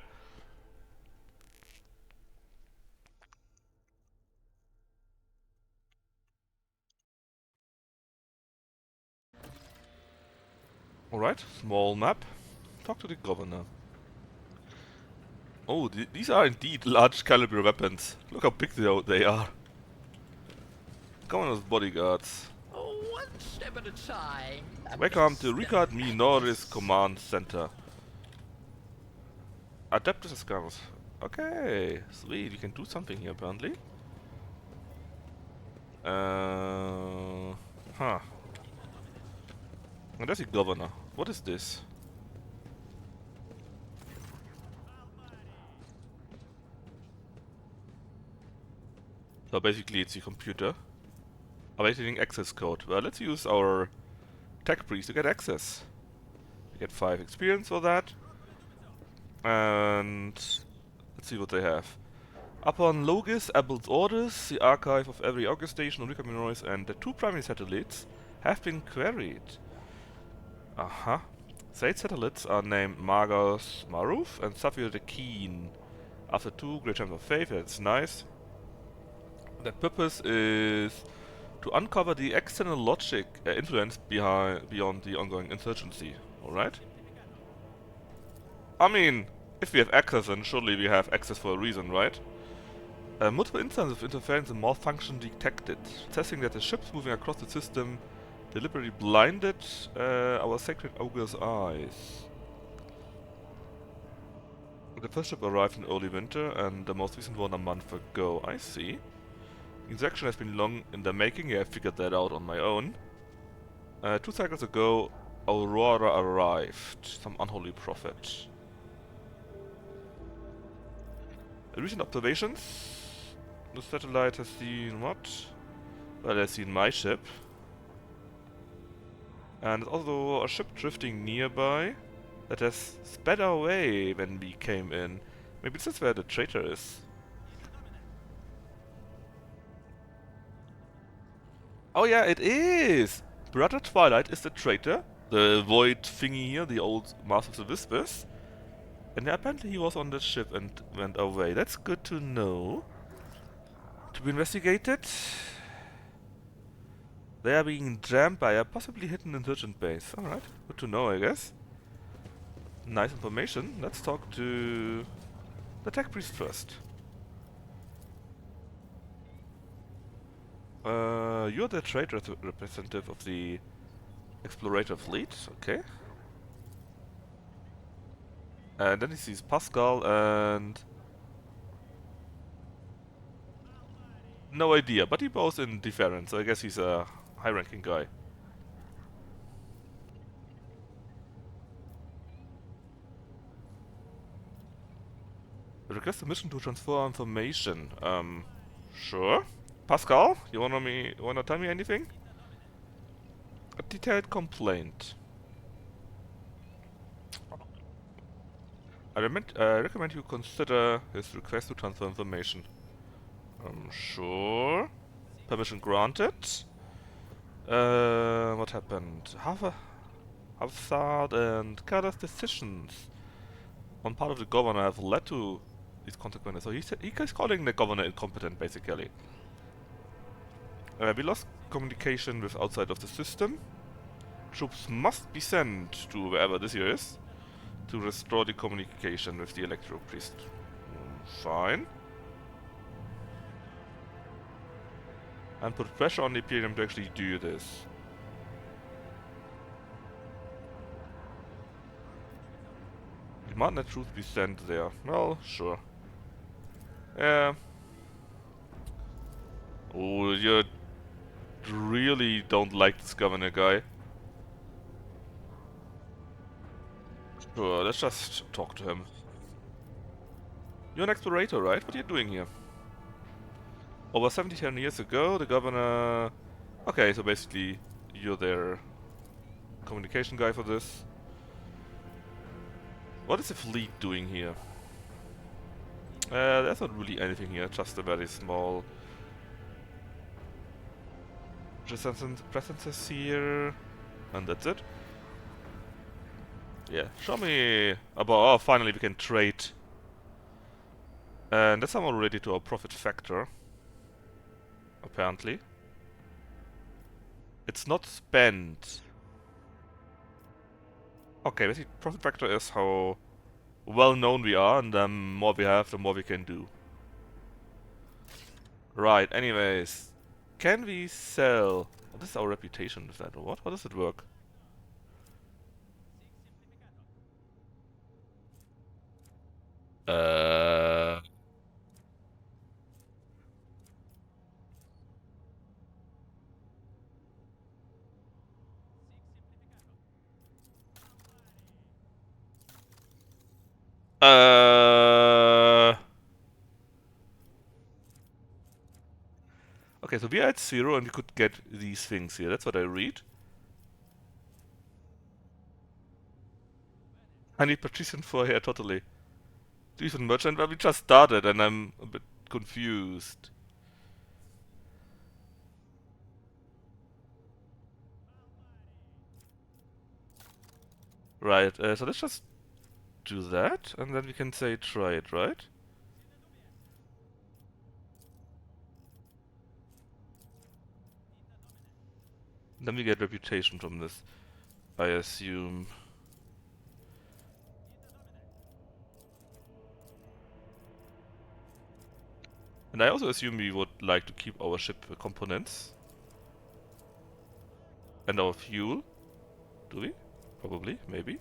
Alright, small map. Talk to the governor. Oh, these are indeed large caliber weapons. Look how big they are. Governor's bodyguards. Oh, one step at a time. Welcome to Ricard Minoris Command Center. Adeptus Escamus. Okay, sweet. We can do something here apparently. Huh. And there's the governor. What is this? So basically it's the computer awaiting access code. Well, let's use our tech priest to get access. We get 5 experience for that. And let's see what they have. Upon Logis, Apple's orders, the archive of every August station on Recon Noise and the 2 primary satellites have been queried. Aha. Said satellites are named Margos Maruf and Saphir the Keen. After 2 great gems of faith, that's nice. Their purpose is to uncover the external logic influence beyond the ongoing insurgency. Alright? I mean, if we have access, then surely we have access for a reason, right? Multiple instances of interference and malfunction detected, testing that the ships moving across the system deliberately blinded our sacred ogre's eyes. The first ship arrived in early winter, and the most recent one a month ago. I see. The insurrection has been long in the making. Yeah, I figured that out on my own. 2 cycles ago, Aurora arrived. Some unholy prophet. Recent observations. The satellite has seen what? Well, it has seen my ship. And there's also a ship drifting nearby that has sped away when we came in. Maybe this is where the traitor is. Oh yeah, it is! Brother Twilight is the traitor. The void thingy here, the old Master of the Whispers. And yeah, apparently he was on the ship and went away. That's good to know. To be investigated. They are being jammed by a possibly hidden insurgent base. Alright, good to know, I guess. Nice information. Let's talk to the tech priest first. You're the trade representative of the explorator fleet, okay. And then he sees Pascal and... no idea, but he bows in deference, so I guess he's a high-ranking guy. Request a mission to transfer information. Sure. Pascal, you wanna tell me anything? A detailed complaint. I recommend you consider his request to transfer information. Sure. Permission granted. What happened? Havthard and Kada's decisions on part of the governor have led to these consequences. So he's calling the governor incompetent, basically. We lost communication with outside of the system. Troops must be sent to wherever this here is to restore the communication with the electro priest. Fine. And put pressure on the Imperium to actually do this. Demand that troops be sent there. Well, sure. Yeah. Oh, you really don't like this governor guy. Sure, let's just talk to him. You're an explorator, right? What are you doing here? Over 70 years ago, the governor... Okay, so basically, you're their communication guy for this. What is the fleet doing here? There's not really anything here, just a very small presences here, and that's it. Yeah, show me about... oh, finally we can trade. And that's somehow related to our profit factor. Apparently. It's not spent. Okay, basically profit factor is how well known we are, and the more we have, the more we can do. Right, anyways. Can we sell... what is our reputation with that, or what? How does it work? Okay, so we are at 0 and we could get these things here. That's what I read. I need partition for here, totally. Decent merchant, but we just started and I'm a bit confused. Right, so let's just do that, and then we can say try it, right? Then we get reputation from this, I assume. And I also assume we would like to keep our ship components. And our fuel. Do we? Probably, maybe.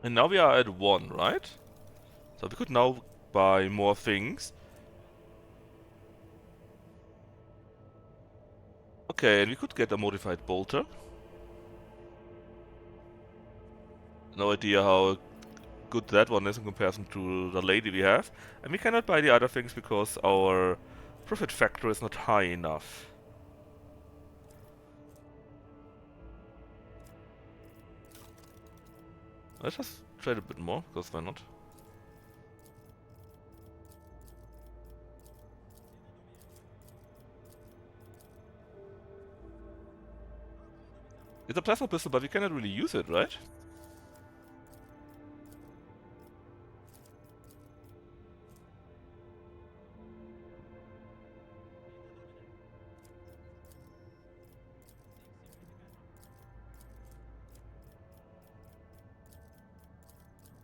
And now we are at 1, right? So we could now buy more things. Okay, and we could get a modified bolter. No idea how good that one is in comparison to the lady we have. And we cannot buy the other things because our profit factor is not high enough. Let's just trade a bit more, because why not? It's a plasma pistol, but we cannot really use it, right?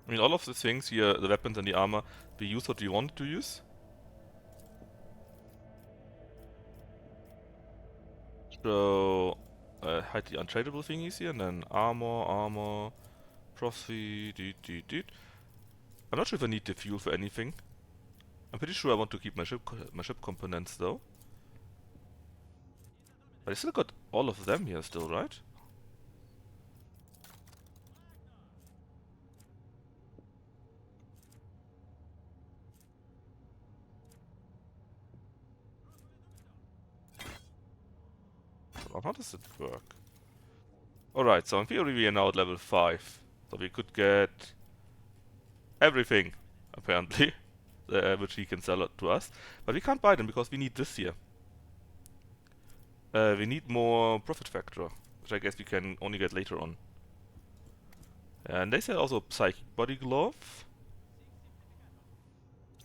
I mean, all of the things here, the weapons and the armor, we use what we want to use. So, hide the untradeable thingies here, and then armor, profit, I'm not sure if I need the fuel for anything. I'm pretty sure I want to keep my ship components though. But I still got all of them here still, right? So how does it work? Alright, so in theory we are now at level 5. So we could get everything, apparently, which he can sell it to us. But we can't buy them because we need this here. We need more profit factor, which I guess we can only get later on. And they sell also psychic body glove,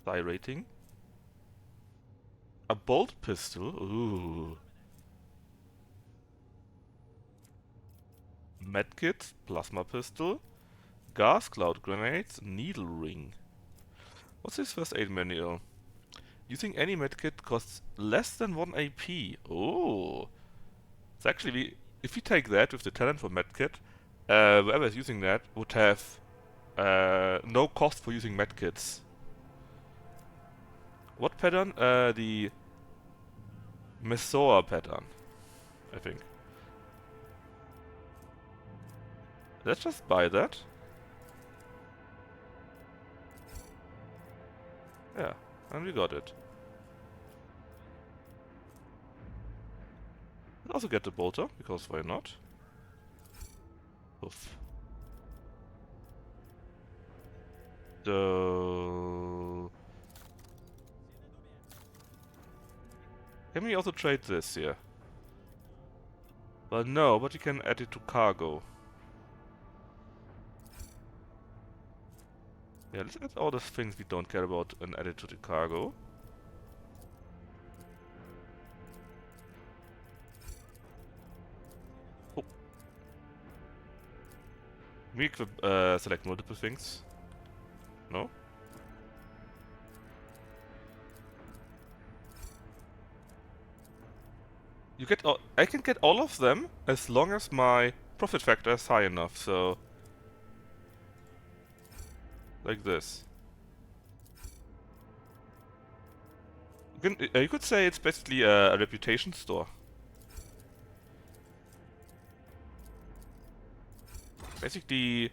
psi rating, a bolt pistol, ooh, medkit, plasma pistol, gas cloud grenades, needle ring. What's this first aid manual? Using any medkit costs less than 1 AP. Oh, so actually, if we take that with the talent for medkit, whoever is using that would have no cost for using medkits. What pattern? The Mesoa pattern, I think. Let's just buy that. Yeah, and we got it. We'll also get the bolter, because why not? Oof. So... Can we also trade this here? Well, no, but we can add it to cargo. Yeah, let's add all the things we don't care about and add it to the cargo. Oh. We equip, select multiple things. No? You get all, I can get all of them as long as my profit factor is high enough, so... Like this. You could say it's basically a reputation store. Basically...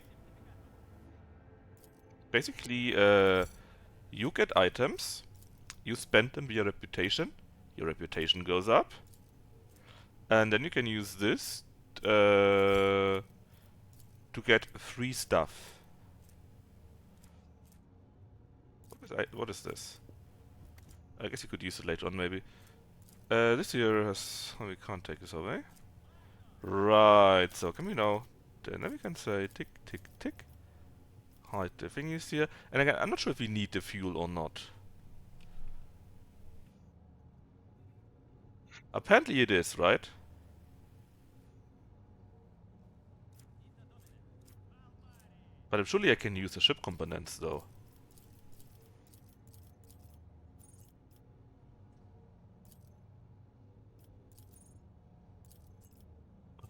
basically, you get items, you spend them via reputation, your reputation goes up, and then you can use this to get free stuff. What is this? I guess you could use it later on, maybe. This here has... Oh, we can't take this away. Right, so can we now... Then we can say tick, tick, tick. Hide the thingies here. And again, I'm not sure if we need the fuel or not. Apparently it is, right? But surely I can use the ship components, though.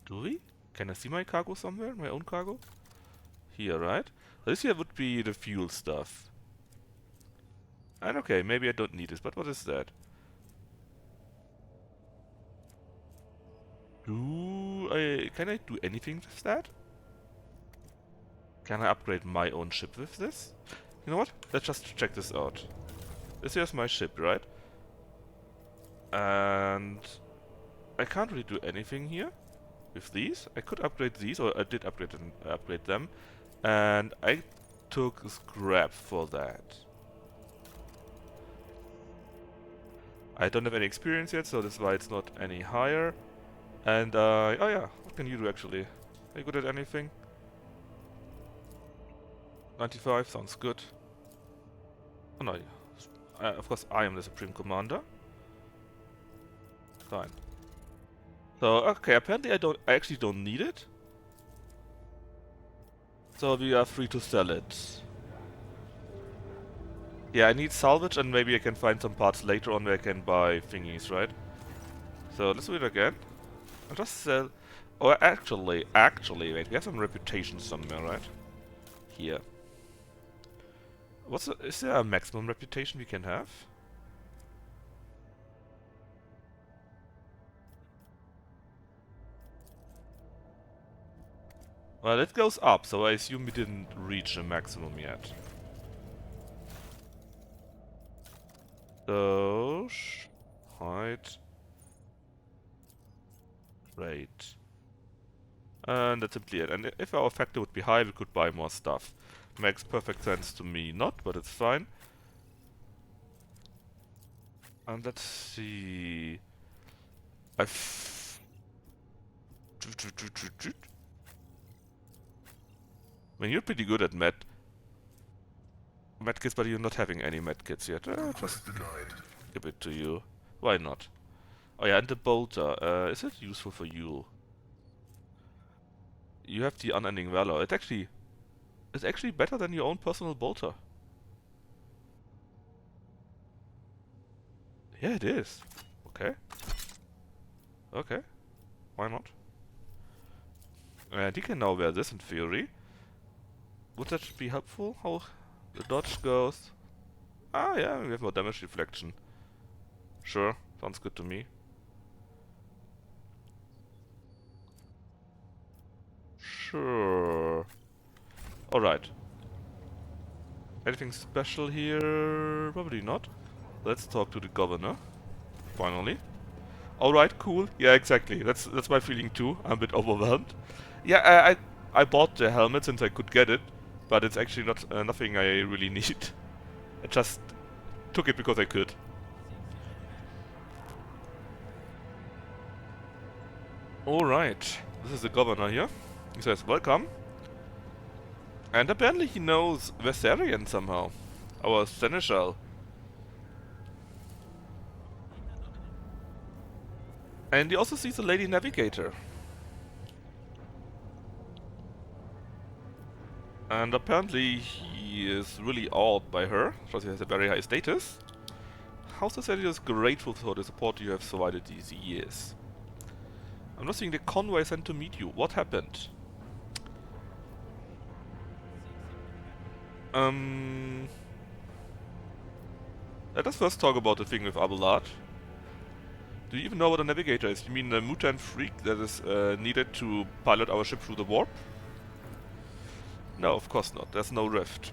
Do we? Can I see my cargo somewhere? My own cargo? Here, right? This here would be the fuel stuff. And okay, maybe I don't need this, but what is that? Can I do anything with that? Can I upgrade my own ship with this? You know what? Let's just check this out. This here's my ship, right? And I can't really do anything here with these. I could upgrade these, or I did upgrade them, and I took scrap for that. I don't have any experience yet, so that's why it's not any higher. And oh yeah, what can you do actually? Are you good at anything? 95 sounds good. Oh no, of course I am the Supreme Commander. Fine. So okay, apparently I actually don't need it. So we are free to sell it. Yeah, I need salvage, and maybe I can find some parts later on where I can buy thingies, right? So let's do it again. I'll just sell... Oh, actually, wait, we have some reputation somewhere, right? Here. Is there a maximum reputation we can have? Well, it goes up, so I assume we didn't reach the maximum yet. So... hide... Great. And that's simply it. And if our factor would be high, we could buy more stuff. Makes perfect sense to me. Not, but it's fine. And let's see... I mean, you're pretty good at medkits, but you're not having any medkits yet. Just give it to you. Why not? Oh yeah, and the bolter. Is it useful for you? You have the unending valor. It's actually better than your own personal bolter. Yeah, it is. Okay. Okay. Why not? And he can now wear this in theory. Would that be helpful? How the dodge goes? Ah, yeah, we have more damage deflection. Sure, sounds good to me. Sure. Alright. Anything special here? Probably not. Let's talk to the governor. Finally. Alright, cool. Yeah, exactly. That's my feeling too. I'm a bit overwhelmed. Yeah, I bought the helmet since I could get it, but it's actually not nothing I really need. I just took it because I could. Alright. This is the governor here. He says, welcome. And apparently he knows Vesarian somehow. Our seneschal. And he also sees a lady navigator. And apparently he is really awed by her, because he has a very high status. How Society is grateful for the support you have provided these years. I'm not seeing the convoy sent to meet you. What happened? Let us first talk about the thing with Abelard. Do you even know what a navigator is? You mean a mutant freak that is needed to pilot our ship through the warp? No, of course not. There's no rift.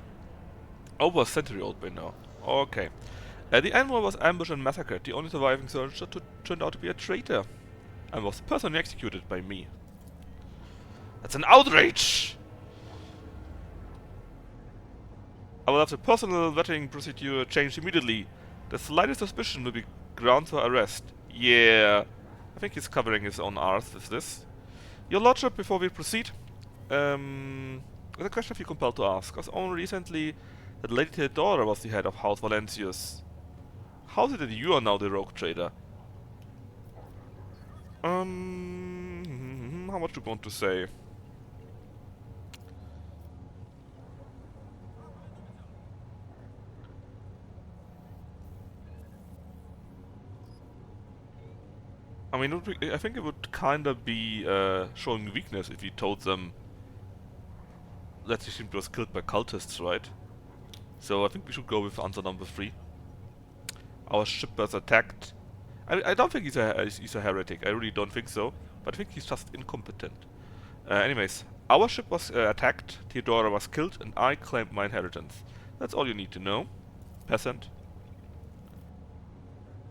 Over a century old by now. Okay. The animal was ambushed and massacred. The only surviving soldier turned out to be a traitor and was personally executed by me. That's an outrage! I will have the personal vetting procedure changed immediately. The slightest suspicion will be grounds for arrest. Yeah. I think he's covering his own arse with this. Your Lordship, before we proceed, there's a question I feel compelled to ask. Because only recently, that Lady Theodora was the head of House Valencius. How is it that you are now the rogue trader? How much do you want to say? I mean, I think it would kinda be showing weakness if you told them that he simply was killed by cultists, right? So I think we should go with answer number 3. Our ship was attacked. I don't think he's a heretic. I really don't think so. But I think he's just incompetent. Anyways, our ship was attacked, Theodora was killed, and I claimed my inheritance. That's all you need to know. Peasant.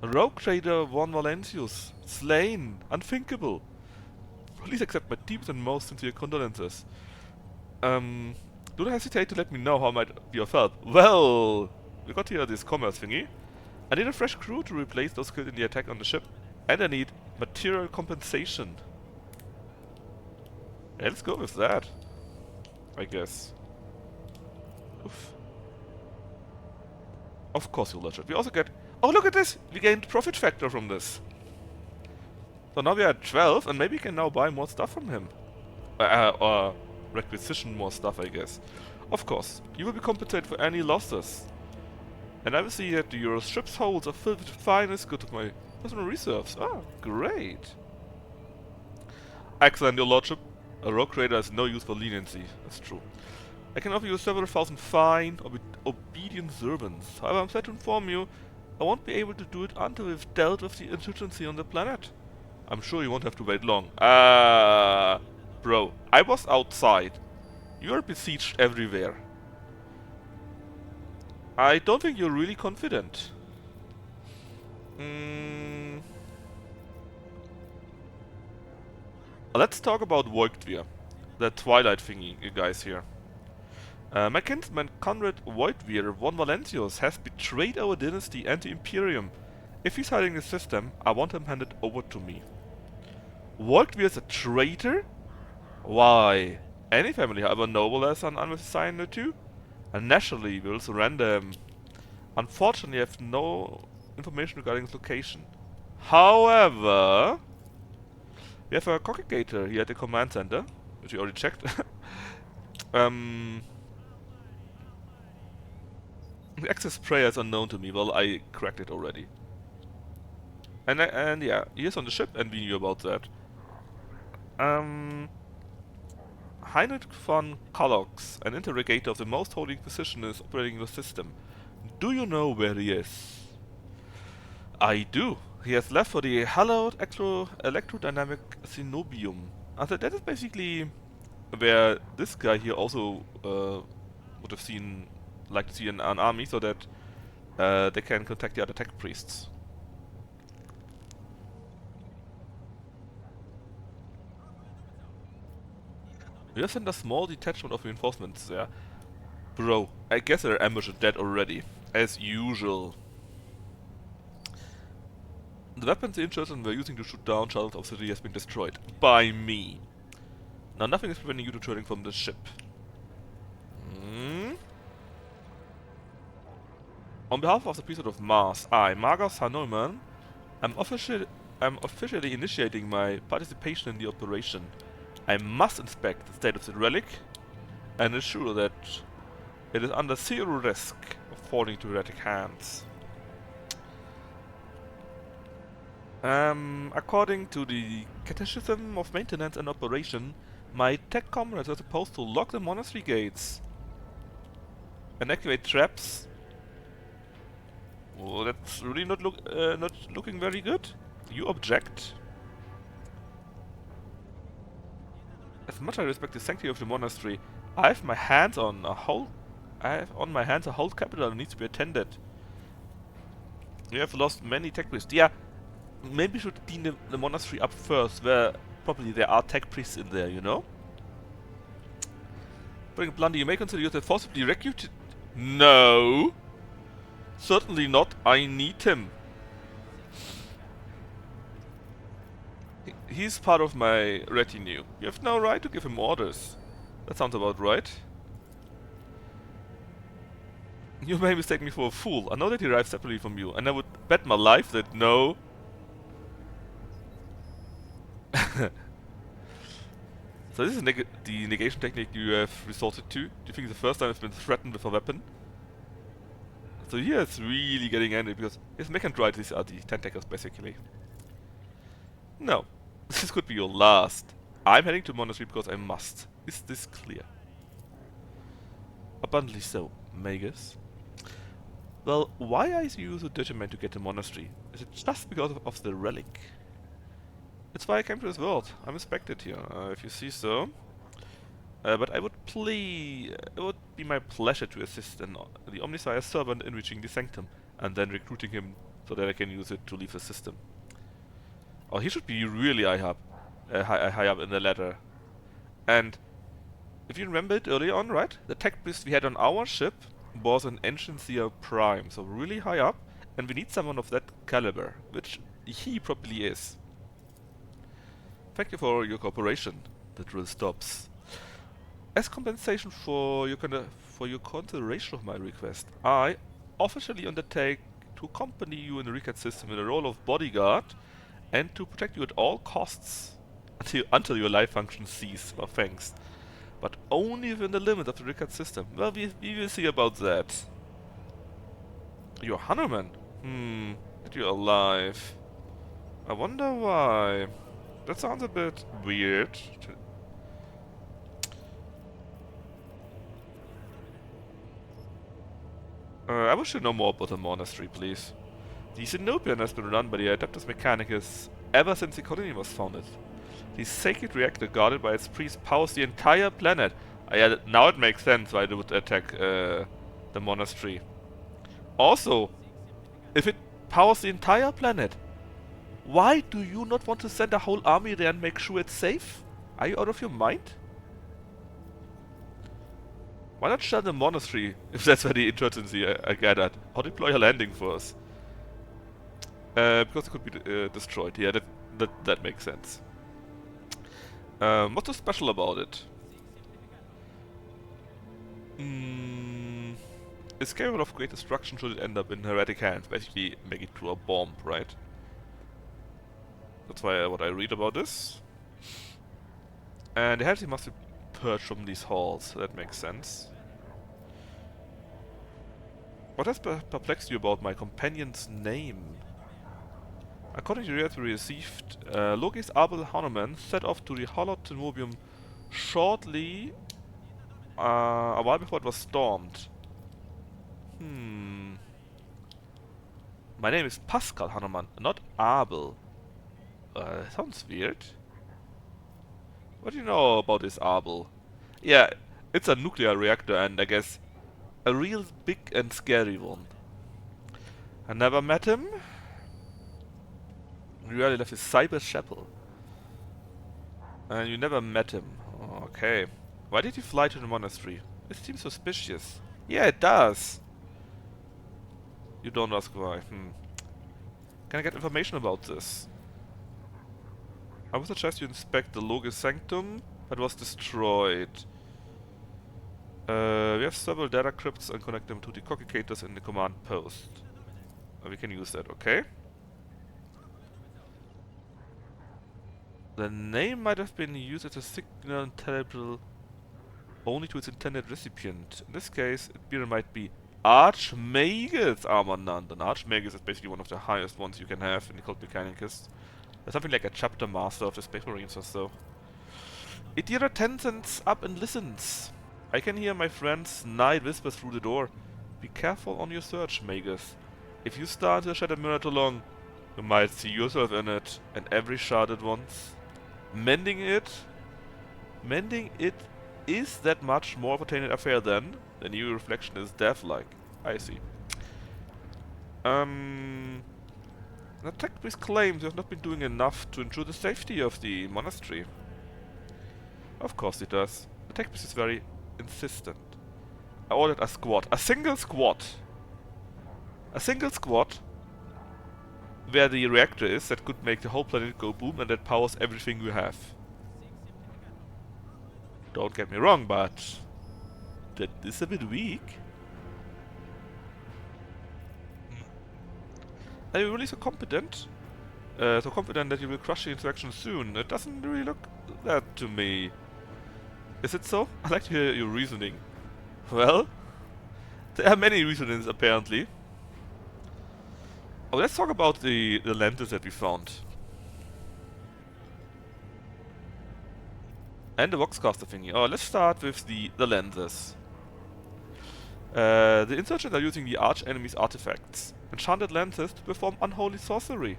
Rogue trader Von Valencius. Slain. Unthinkable. Please accept my deepest and most sincere condolences. Do not hesitate to let me know how I might be of help. Well, we got here this commerce thingy. I need a fresh crew to replace those killed in the attack on the ship. And I need material compensation. Yeah, let's go with that, I guess. Oof. Of course, Your Lordship. We also get... Oh, look at this! We gained profit factor from this. So now we are at 12, and maybe we can now buy more stuff from him. Or requisition more stuff, I guess. Of course, you will be compensated for any losses. And I will see that your ship's holds are filled with the finest goods of my personal reserves. Ah, great. Excellent, Your Lordship. A rogue trader has no use for leniency. That's true. I can offer you several thousand fine, obedient servants. However, I'm sad to inform you, I won't be able to do it until we've dealt with the insurgency on the planet. I'm sure you won't have to wait long. Bro, I was outside. You are besieged everywhere. I don't think you're really confident. Let's talk about Voigtwir, the Twilight thingy, you guys here. My kinsman Conrad Voigtwir von Valencius has betrayed our dynasty and the Imperium. If he's hiding the system, I want him handed over to me. Voigtwir is a traitor? Why? Any family, however noble, has an unwitting sign too, and naturally will surrender him. Unfortunately, I have no information regarding his location. However, we have a congregator here at the command center, which we already checked. The access prayer is unknown to me. Well, I cracked it already. And yeah, he is on the ship, and we knew about that. Heinrich von Kalox, an interrogator of the Most Holy Inquisition, is operating the system. Do you know where he is? I do. He has left for the hallowed electrodynamic Cenobium. So that is basically where this guy here also would have liked to see an army, so that they can contact the other tech priests. We have sent a small detachment of reinforcements there. Bro, I guess they're ambushed dead already, as usual. The weapons the insurgents were using to shoot down shuttles of the city has been destroyed. By me. Now nothing is preventing you returning from the ship. On behalf of the priesthood of Mars, I, Magus Hanuman, am officially initiating my participation in the operation. I must inspect the state of the relic and ensure that it is under zero risk of falling into heretic hands. According to the Catechism of Maintenance and Operation, my tech comrades are supposed to lock the monastery gates and activate traps. Oh, that's really not looking very good. You object? As much as I respect the sanctity of the monastery, I have my hands on a I have on my hands a whole capital that needs to be attended. We have lost many tech priests. Yeah, maybe we should clean the monastery up first, where probably there are tech priests in there, you know? Putting it bluntly, you may consider yourself forcibly recruited. No! Certainly not. I need him. He's part of my retinue. You have no right to give him orders. That sounds about right. You may mistake me for a fool. I know that he arrived separately from you, and I would bet my life that no. So this is the negation technique you have resorted to. Do you think it's the first time I've been threatened with a weapon? So here it's really getting angry because his mechandrites are the tentacles basically. No. This could be your last. I'm heading to monastery because I must. Is this clear? Abundantly so, Magus. Well, why are you so determined to get the monastery? Is it just because of the relic? It's why I came to this world. I'm respected here, if you see so. But I would it would be my pleasure to assist the Omnisire servant in reaching the sanctum, and then recruiting him so that I can use it to leave the system. Oh, he should be really high up in the ladder. And if you remember it earlier on, right? The tech priest we had on our ship was an Ancientia Prime, so really high up, and we need someone of that caliber, which he probably is. Thank you for your cooperation. The drill stops. As compensation for your consideration of my request, I officially undertake to accompany you in the recad system in the role of bodyguard and to protect you at all costs until your life function cease. Well, thanks. But only within the limits of the recad system. Well, we will see about that. You're Hanuman? That you're alive. I wonder why. That sounds a bit weird. I wish to know more about the monastery, please. The Zenobian has been run by the Adeptus Mechanicus ever since the colony was founded. The sacred reactor guarded by its priest powers the entire planet. Yeah, now it makes sense why they would attack the monastery. Also, if it powers the entire planet, why do you not want to send a whole army there and make sure it's safe? Are you out of your mind? Why not shut the monastery, if that's where the insurgency are gathered? Or deploy a landing force? Because it could be destroyed. Yeah, that makes sense. What's so special about it? It's capable of great destruction should it end up in heretic hands. Basically, make it to a bomb, right? That's why what I read about this. And the heretic must be purged from these halls. So that makes sense. What has perplexed you about my companion's name? According to the records we received, Loki's Abel Hanuman set off to the Hollow Tenobium shortly a while before it was stormed. My name is Pascal Hanuman, not Abel. Sounds weird. What do you know about this Abel? Yeah, it's a nuclear reactor and I guess a real big and scary one. I never met him. You really left his cyber chapel. And you never met him. Oh, okay. Why did you fly to the monastery? It seems suspicious. Yeah, it does. You don't ask why. Can I get information about this? I would suggest you inspect the Logis Sanctum that was destroyed. We have several data crypts and connect them to the cogicators in the command post. We can use that, okay? The name might have been used as a signal intelligible only to its intended recipient. In this case, it might be Archmagus Armanand. An Archmagus is basically one of the highest ones you can have in the Cult Mechanicus. Something like a chapter master of the Space Marines or so. Idira tenses up and listens. I can hear my friend's night whisper through the door. Be careful on your search, Magus. If you start to shed a mirror too long, you might see yourself in it, and every shard at once. Mending it is that much more of a tainted affair then. The new reflection is death-like. I see. The tech priest claims you have not been doing enough to ensure the safety of the monastery. Of course he does. The tech priest is very insistent. I ordered a squad. A single squad! A single squad where the reactor is that could make the whole planet go boom and that powers everything we have. Don't get me wrong, but that is a bit weak. Are you really so competent? So confident that you will crush the interaction soon? It doesn't really look that to me. Is it so? I'd like to hear your reasoning. Well, there are many reasonings apparently. Oh, let's talk about the lenses that we found. And the Voxcaster thingy. Oh, let's start with the lenses. The insurgents are using the arch enemy's artifacts. Enchanted lenses to perform unholy sorcery.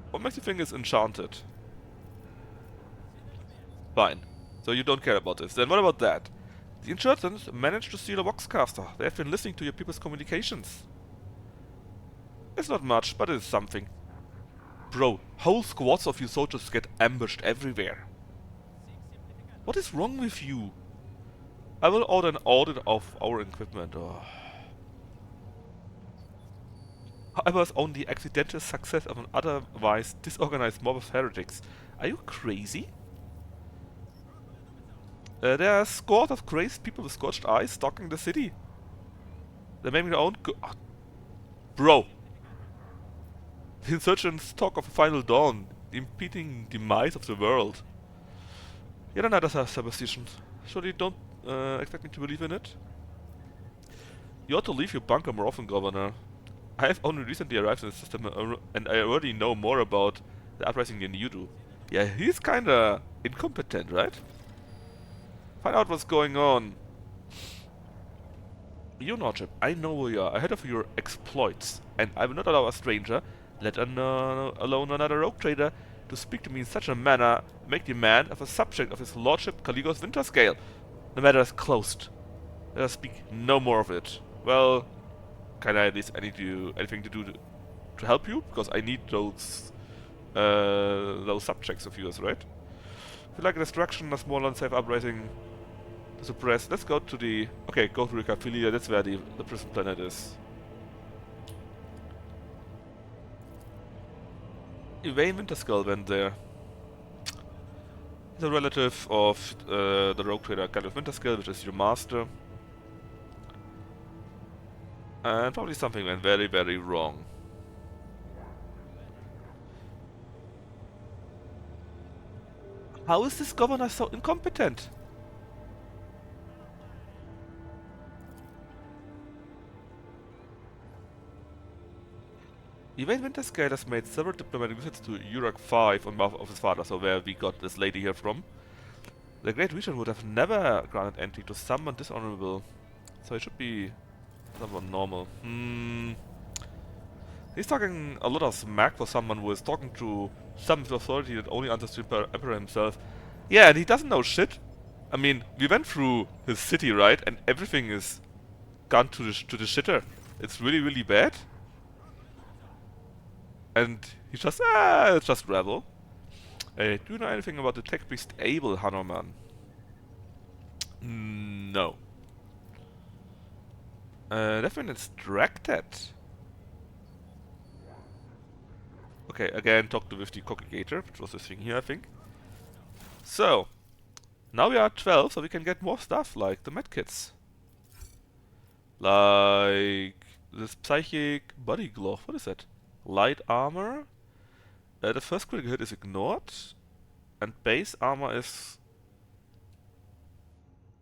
What makes you think it's enchanted? Fine. So you don't care about this. Then what about that? The insurgents managed to steal a Voxcaster. They have been listening to your people's communications. It's not much, but it's something. Bro, whole squads of you soldiers get ambushed everywhere. What is wrong with you? I will order an audit of our equipment. Oh. However, it's only accidental success of an otherwise disorganized mob of heretics. Are you crazy? There are scores of crazed people with scorched eyes stalking the city. They're making their own Bro! The insurgents talk of a final dawn, the impending demise of the world. Yet another superstition. Surely you don't expect me to believe in it? You ought to leave your bunker more often, Governor. I have only recently arrived in the system and I already know more about the uprising than you do. Yeah, he's kinda incompetent, right? Find out what's going on. Your Lordship, I know who you are, ahead of your exploits, and I will not allow a stranger, let alone another rogue trader, to speak to me in such a manner, make demand of a subject of his Lordship Caligos Winterscale. The matter is closed. Let us speak no more of it. Well, can I at least anything to do to help you? Because I need those subjects of yours, right? If you like destruction, a small unsafe uprising to suppress. Let's go to the... Okay, go to Recaphilia, that's where the prison planet is. Yvain Winterskull went there. He's a relative of the rogue trader Caligos Winterskull, which is your master. And probably something went very, very wrong. How is this governor so incompetent? Yvain Winterscale has made several diplomatic visits to Uruk 5 on behalf of his father, so where we got this lady here from. The Great Regent would have never granted entry to someone dishonorable, so it should be someone normal. He's talking a lot of smack for someone who is talking to some authority that only answers to the Emperor himself. Yeah, and he doesn't know shit. I mean, we went through his city, right? And everything is gone to the shitter. It's really, really bad. And he's just, it's just rebel. Do you know anything about the tech priest Abel, Hanuman? No. They've been distracted. Okay, again, talk to with the congregator, which was this thing here, I think. So, now we are at 12, so we can get more stuff, like the medkits. Like this psychic body glove, what is that? Light armor. The first critical hit is ignored. And base armor is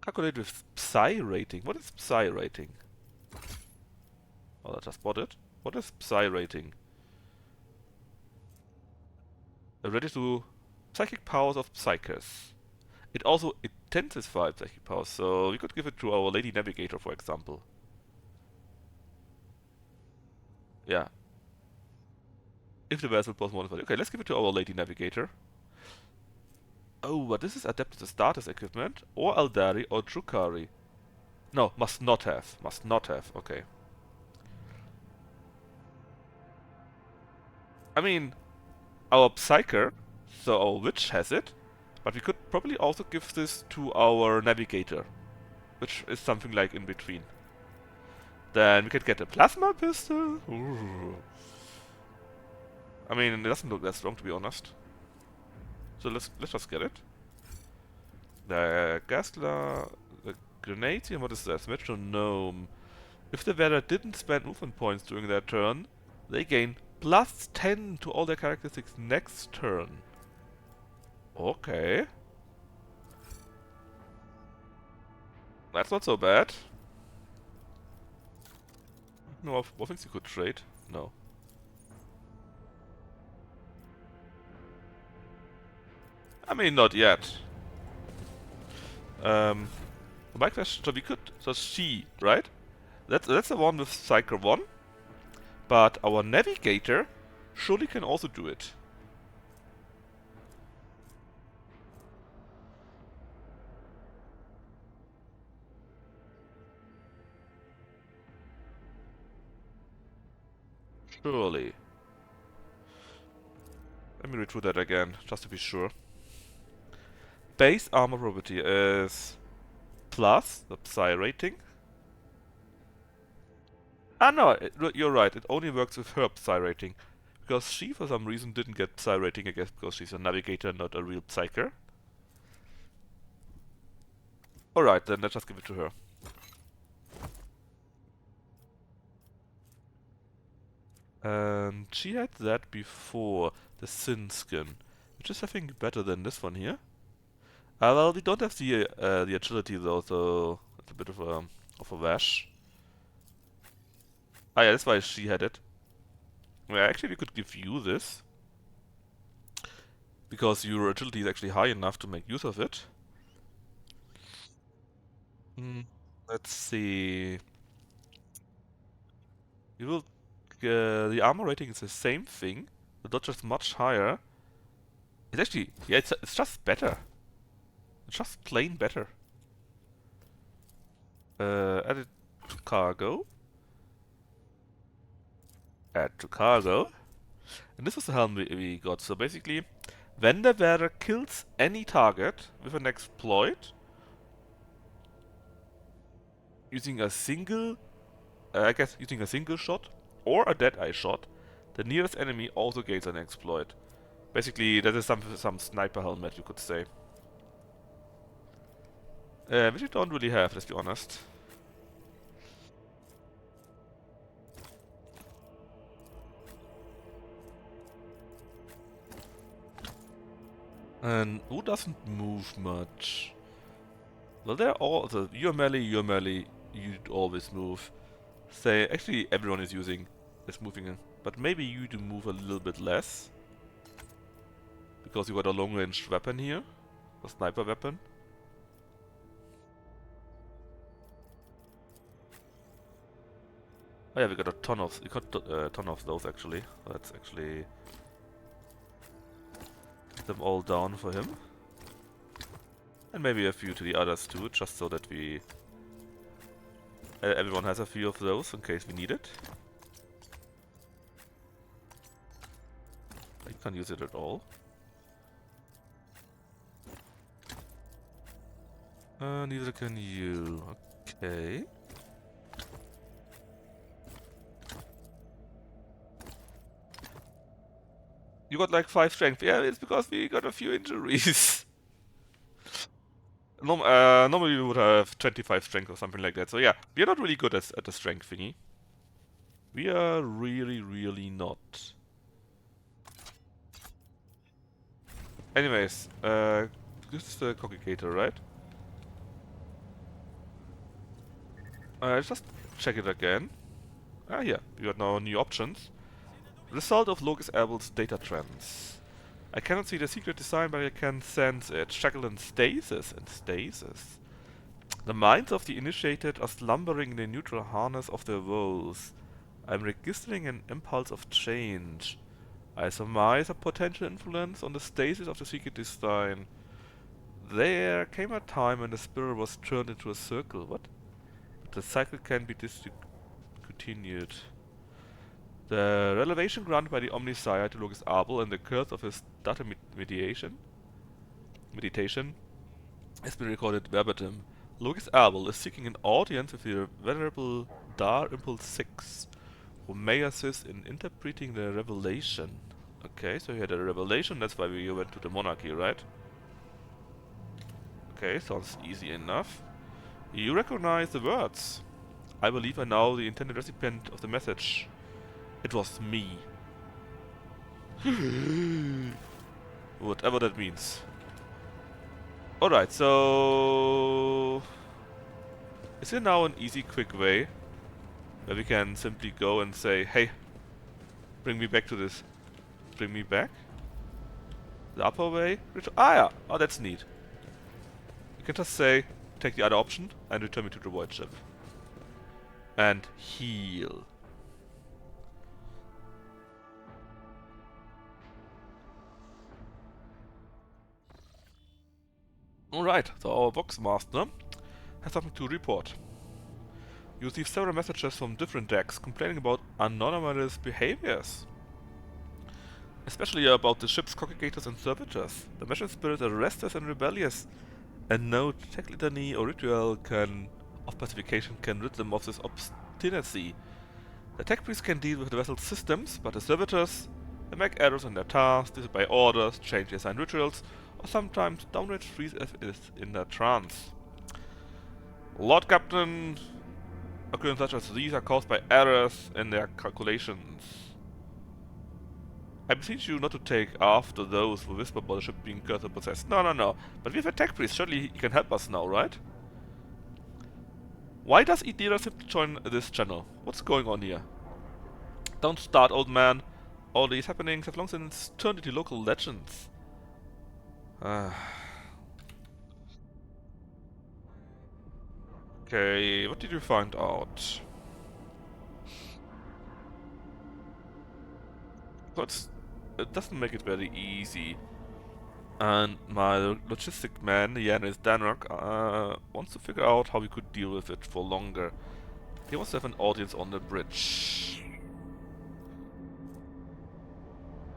calculated with Psi rating. What is Psi rating? Oh, I just bought it. What is Psi rating? Ready to psychic powers of Psychers. It also intensifies psychic powers, so we could give it to our Lady Navigator, for example. Yeah. If the vessel was modified. Okay, let's give it to our Lady Navigator. Oh, but this is adapted to status equipment, or Aldari, or Drukari. No, must not have. Must not have, okay. I mean, our Psyker, so our Witch has it, but we could probably also give this to our Navigator, which is something like in between. Then we could get a Plasma Pistol. Ooh. I mean, it doesn't look that strong, to be honest. So let's just get it. The Gasla, the Grenadier, what is that? Metronome. If the wearer didn't spend movement points during their turn, they gain plus 10 to all their characteristics next turn. Okay. That's not so bad. No, more things you could trade? No. I mean, not yet. My question, so we could, so she, right? That's the one with Psyker 1. But our Navigator surely can also do it. Surely. Let me read through that again, just to be sure. Base armor property is plus the Psy rating. Ah no, you're right, it only works with her Psy rating. Because she, for some reason, didn't get Psy rating, I guess because she's a Navigator, not a real Psyker. Alright, then let's just give it to her. And she had that before, the Sin Skin, which is I think better than this one here. Well, we don't have the agility though, so it's a bit of a wash. Ah yeah, that's why she had it. Well, actually we could give you this. Because your agility is actually high enough to make use of it. Let's see. You will. The armor rating is the same thing, the dodge is much higher. It's actually, yeah, it's just better. It's just plain better. Add it to cargo. Add to cargo. And this is the helm we got. So basically, when the wearer kills any target with an exploit, using a single, using a single shot or a dead eye shot, the nearest enemy also gains an exploit. Basically, that is some sniper helmet, you could say. Which we don't really have, let's be honest. And who doesn't move much? Well, they're all, so you're melee, you'd always move. Say, actually everyone is moving, but maybe you do move a little bit less. Because you got a long range weapon here, a sniper weapon. Oh yeah, we got a ton of those actually. Let's actually get them all down for him. And maybe a few to the others too, just so that we... everyone has a few of those in case we need it. I can't use it at all. Neither can you. Okay. You got like 5 strength. Yeah, it's because we got a few injuries. Normally we would have 25 strength or something like that. So yeah, we are not really good at the strength thingy. We are really not. Anyways, this is the congregator, right? Let's just check it again. Ah, yeah, we got now new options. Result of Locus Abel's data trends. I cannot see the secret design, but I can sense it. Shackle and stasis. The minds of the initiated are slumbering in the neutral harness of their woes. I'm registering an impulse of change. I surmise a potential influence on the stasis of the secret design. There came a time when the spiral was turned into a circle. What? The cycle can be discontinued. The revelation granted by the Omnisire to Lucas Abel and the curse of his data meditation has been recorded verbatim. Lucas Abel is seeking an audience with the Venerable Dar Impulse 6, who may assist in interpreting the revelation. Okay, so he had a revelation, that's why we went to the monarchy, right? Okay, sounds easy enough. You recognize the words. I believe I know the intended recipient of the message. It was me. Whatever that means. Alright, so... is there now an easy, quick way where we can simply go and say, hey, bring me back to this. Bring me back? The upper way? Ah yeah, oh that's neat. You can just say, take the other option and return me to the void ship. And heal. Alright, so our Vox Master has something to report. You receive several messages from different decks complaining about anomalous behaviors. Especially about the ship's congregators and servitors. The mission spirits are restless and rebellious, and no tech litany or ritual of pacification can rid them of this obstinacy. The tech priests can deal with the vessel's systems, but the servitors, they make errors in their tasks, disobey orders, change assigned rituals, or sometimes downright freeze as is in their trance. Lord Captain, occurrences such as these are caused by errors in their calculations. I beseech you not to take after those who whisper about the ship being cursed or possessed. No. But we have a tech priest, surely he can help us now, right? Why does Idira simply join this channel? What's going on here? Don't start, old man. All these happenings have long since turned into local legends. Okay, what did you find out? It doesn't make it very easy. And my logistic man, Yanis Danrock, wants to figure out how we could deal with it for longer. He wants to have an audience on the bridge.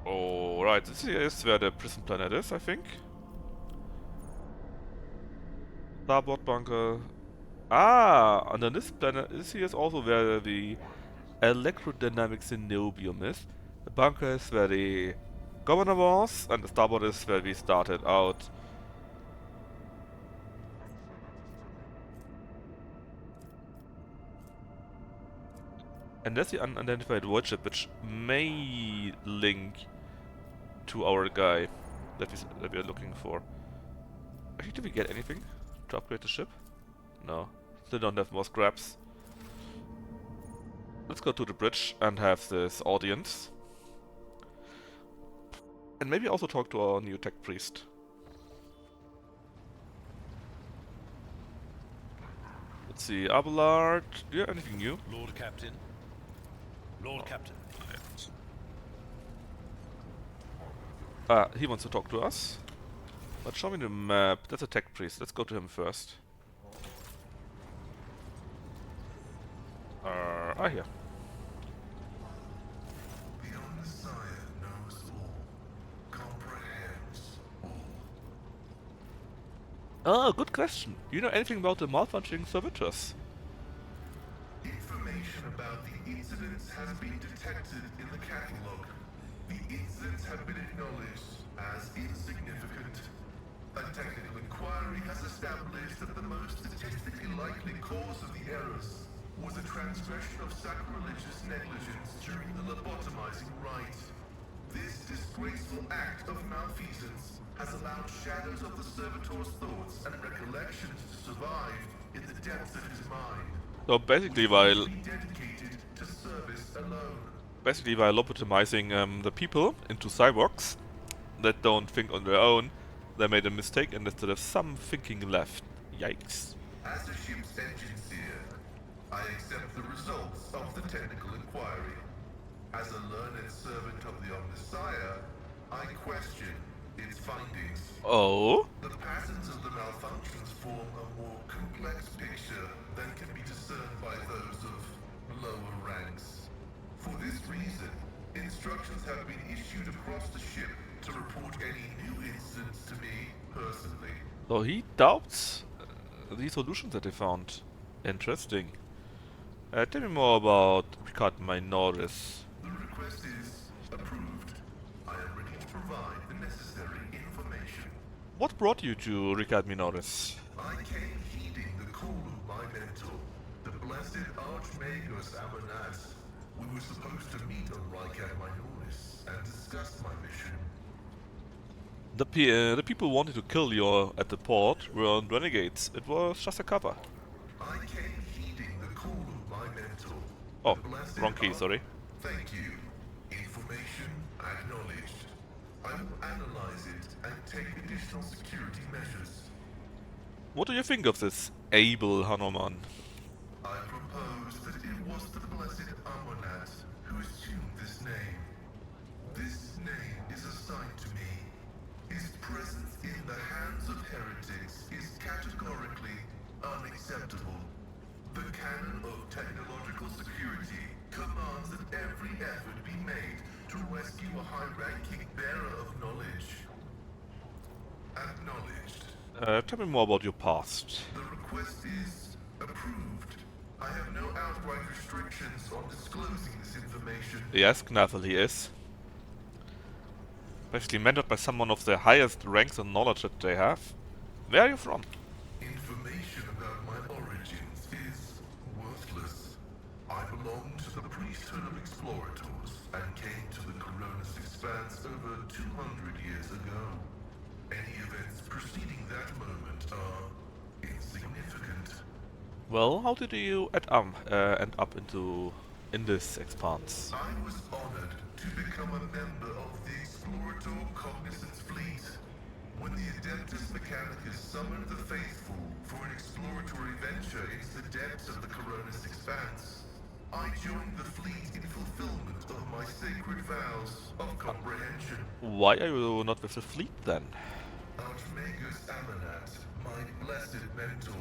Alright, this is where the prison planet is, I think. Starboard bunker. Ah, and then this planet, this here is also where the electrodynamic Cenobium is. The bunker is where the governor was, and the starboard is where we started out. And there's the unidentified void ship, which may link to our guy that we are looking for. Actually, did we get anything to upgrade the ship? No. Still don't have more scraps. Let's go to the bridge and have this audience. And maybe also talk to our new tech priest. Let's see, Abelard, do you have anything new? Lord Captain. Lord Captain. He wants to talk to us. But show me the map. That's a tech priest. Let's go to him first. Here. The Omniscient knows all, comprehends all. Oh, good question. Do you know anything about the malfunctioning servitors? Information about the incidents has been detected in the catalog. The incidents have been acknowledged as insignificant. A technical inquiry has established that the most statistically likely cause of the errors was a transgression of sacrilegious negligence during the lobotomizing rite. This disgraceful act of malfeasance has allowed shadows of the servitor's thoughts and recollections to survive in the depths of his mind. So basically, while Dedicated to service alone. lobotomizing the people into cyborgs that don't think on their own, they made a mistake and they still have some thinking left. Yikes. As a ship's engine seer, I accept the results of the technical inquiry. As a learned servant of the Omniscire, I question its findings. Oh? The patterns of the malfunctions form a more complex picture than can be discerned by those of lower ranks. For this reason, instructions have been issued across the ship to report any new incidents to me personally. So he doubts the solutions that they found. Interesting. Tell me more about Picard Minoris. The request is approved. I am ready to provide the necessary information. What brought you to Ricard Minoris? I came heeding the call of my mentor, the blessed Archmagus Amonat. We were supposed to meet on Ricard Minoris and discuss my mission. The people wanted to kill you at the port were renegades. It was just a cover. I came heeding the call of my mentor, Oh, the blessed wrong key, sorry. Thank you. Information acknowledged. I will analyze it and take additional security measures. What do you think of this able Hanuman? I propose that it was the blessed Amonat who assumed this name. This name is assigned to me. His presence in the hands of heretics is categorically unacceptable. The canon of technological security commands that every effort be made to rescue a high-ranking bearer of knowledge. Acknowledged. Tell me more about your past. The request is approved. I have no outright restrictions on disclosing this information. Yes, Knathel he is. Basically mentored by someone of the highest ranks and knowledge that they have. Where are you from? Information about my origins is worthless. I belong to the priesthood of explorators and came to the Coronis Expanse over 200 years ago. Any events preceding that moment are insignificant. Well, how did you end up in this expanse? I was honored to become a member of the Explorator Cognizance Fleet. When the Adeptus Mechanicus summoned the faithful for an exploratory venture into the depths of the Coronis Expanse, I joined the fleet in fulfillment of my sacred vows of comprehension. Why are you not with the fleet then? Archmagus Amonat, my blessed mentor,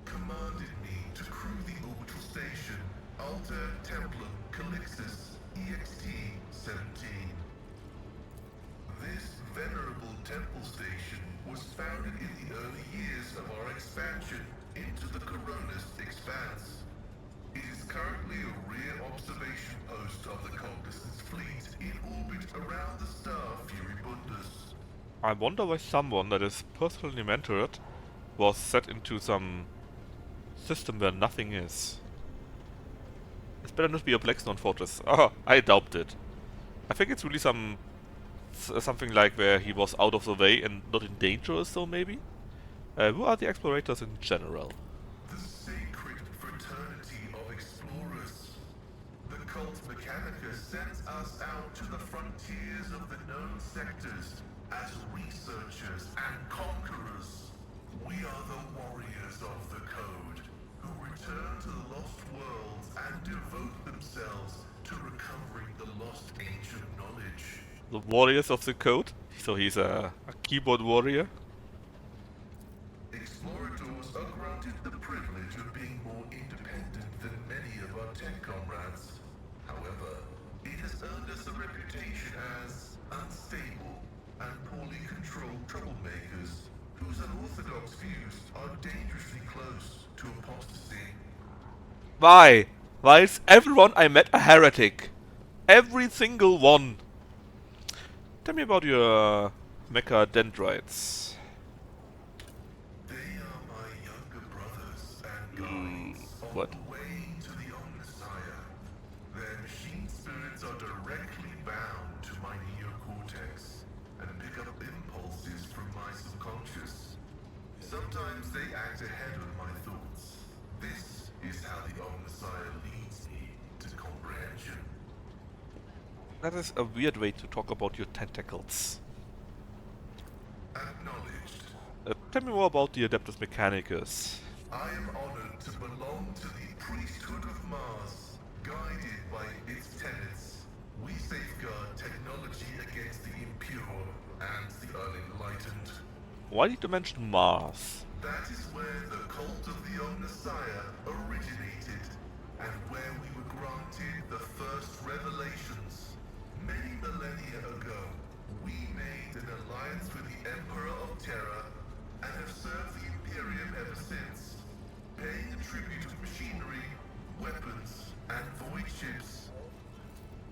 commanded me to crew the orbital station Alter Templum Calixtus EXT-17. This venerable temple station was founded in the early years of our expansion into the Coronis Expanse. It is currently a rear observation post of the Cognizance Fleet in orbit around the star Furibundus. I wonder why someone that is personally mentored was set into some system where nothing is. It's better not to be a Blackstone Fortress. Oh, I doubt it. I think it's really something like where he was out of the way and not in danger or so, maybe? Who are the explorators in general? The sacred fraternity of explorers. The cult Mechanica sends us out to the frontiers of the known sectors as researchers and conquerors. We are the warriors of the code, who return to the lost worlds and devote themselves to recovering the lost ancient knowledge. The warriors of the code? So he's a keyboard warrior? Explorators are granted the privilege of being more independent than many of our tech comrades. However, it has earned us a reputation as unstable and poorly controlled troublemakers whose unorthodox views are dangerously close to apostasy. Why? Why is everyone I met a heretic? Every single one! Tell me about your mecha dendrites. They are my younger brothers and guides on what? the way to the Omnissiah. Their machine spirits are directly bound to my neocortex and pick up impulses from my subconscious. Sometimes they act ahead of my thoughts. This is how the Omnissiah leads me to comprehension. That is a weird way to talk about your tentacles. Acknowledged. Tell me more about the Adeptus Mechanicus. I am honored to belong to the priesthood of Mars, guided by its tenets. We safeguard technology against the impure and the unenlightened. Why did you mention Mars? That is where the cult of the Omnissiah originated, and where we were granted the first revelations. Many millennia ago, we made an alliance with the Emperor of Terra, and have served the Imperium ever since, paying a tribute of machinery, weapons, and void ships.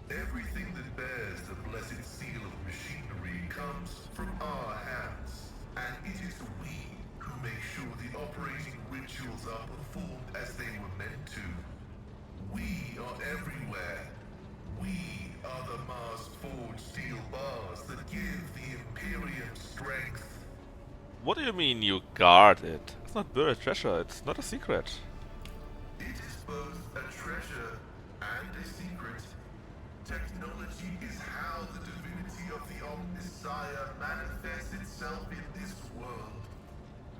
Everything that bears the blessed seal of machinery comes from our hands, and it is we who make sure the operating rituals are performed as they were meant to. We are everywhere. We are the Mars-forged steel bars that give the Imperium strength. What do you mean you guard it? It's not buried treasure, it's not a secret. It is both a treasure and a secret. Technology is how the divinity of the Omnissiah manifests itself in this world.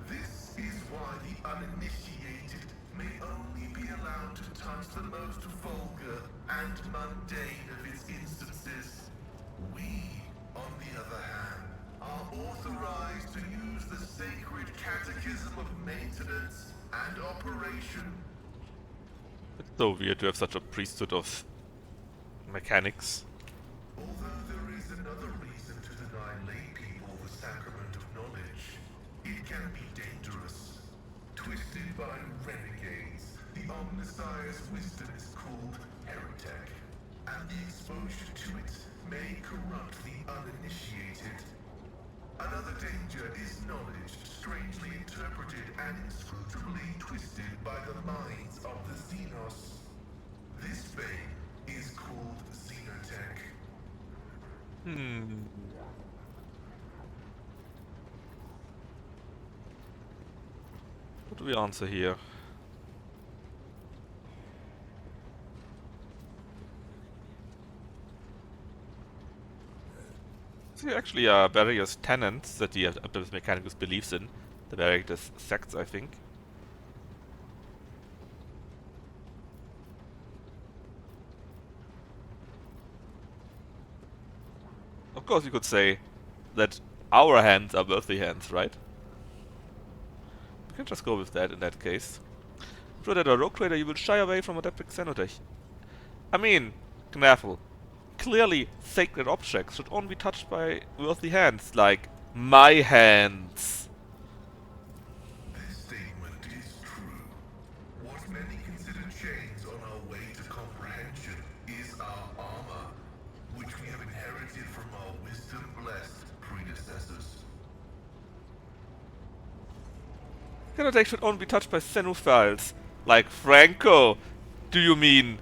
This is why the uninitiated may only be allowed to touch the most vulgar and mundane of its instances. We, on the other hand, are authorized to use the sacred catechism of maintenance and operation. It's so weird to have such a priesthood of mechanics. Although there is another reason to deny lay people the sacrament of knowledge, it can be dangerous. Twisted by renegades, the Omnissiah's wisdom is called heretic, and the exposure to it may corrupt the uninitiated. Another danger is knowledge strangely interpreted and inscrutably twisted by the minds of the Xenos. This bane is called xenotech. What do we answer here? There actually are various tenets that the Adeptus Mechanicus believes in. The various sects, I think. Of course you could say that our hands are worthy hands, right? We can just go with that in that case. I'm sure that a rogue trader you will shy away from adeptic xenotech. I mean, careful. Clearly, sacred objects should only be touched by worthy hands, like my hands. This statement is true. What many consider chains on our way to comprehension is our armor, which we have inherited from our wisdom-blessed predecessors. Xenotech should only be touched by xenophiles, like Franco. Do you mean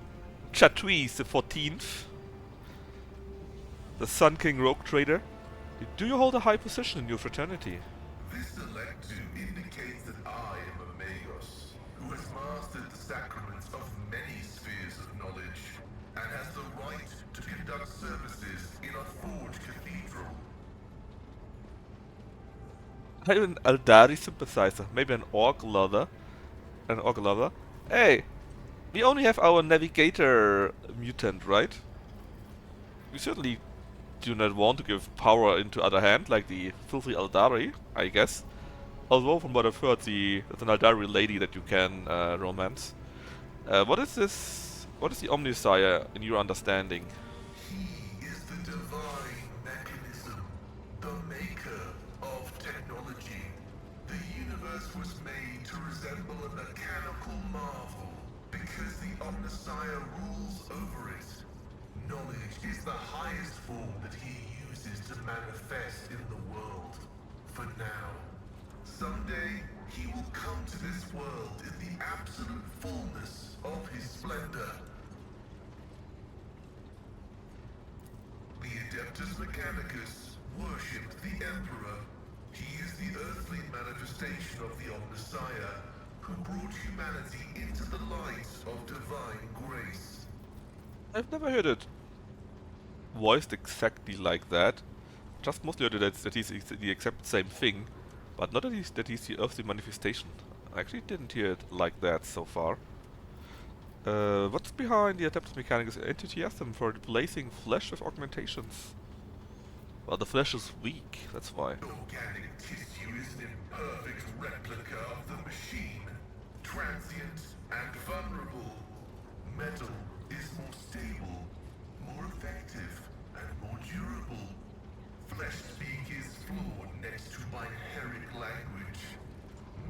Chatouise the 14th? The Sun King rogue trader? Do you hold a high position in your fraternity? This electu indicates that I am a Magos, who has mastered the sacraments of many spheres of knowledge, and has the right to conduct services in a forged cathedral. I'm an Aldari sympathizer, maybe an orc lover. An orc lover? Hey! We only have our navigator mutant, right? We certainly do not want to give power into other hand, like the filthy Aldari, I guess. Although from what I've heard, there's an Aldari lady that you can romance. What is this? What is the Omnissiah in your understanding? He is the divine mechanism, the maker of technology. The universe was made to resemble a mechanical marvel, because the Omnissiah rules over it. Knowledge is the highest form that he uses to manifest in the world. For now. Someday, he will come to this world in the absolute fullness of his splendor. The Adeptus Mechanicus worshipped the Emperor. He is the earthly manifestation of the Omnissiah, who brought humanity into the light of divine grace. I've never heard it voiced exactly like that. Just mostly heard that he's the exact same thing, but not that he's the earthly manifestation. I actually didn't hear it like that so far. What's behind the Adeptus Mechanicus enthusiasm for replacing flesh with augmentations? Well, the flesh is weak, that's why. Organic tissue is an imperfect replica of the machine. Transient and vulnerable. Metal is more stable, more effective, and more durable. Flesh speak is flawed next to my heretic language.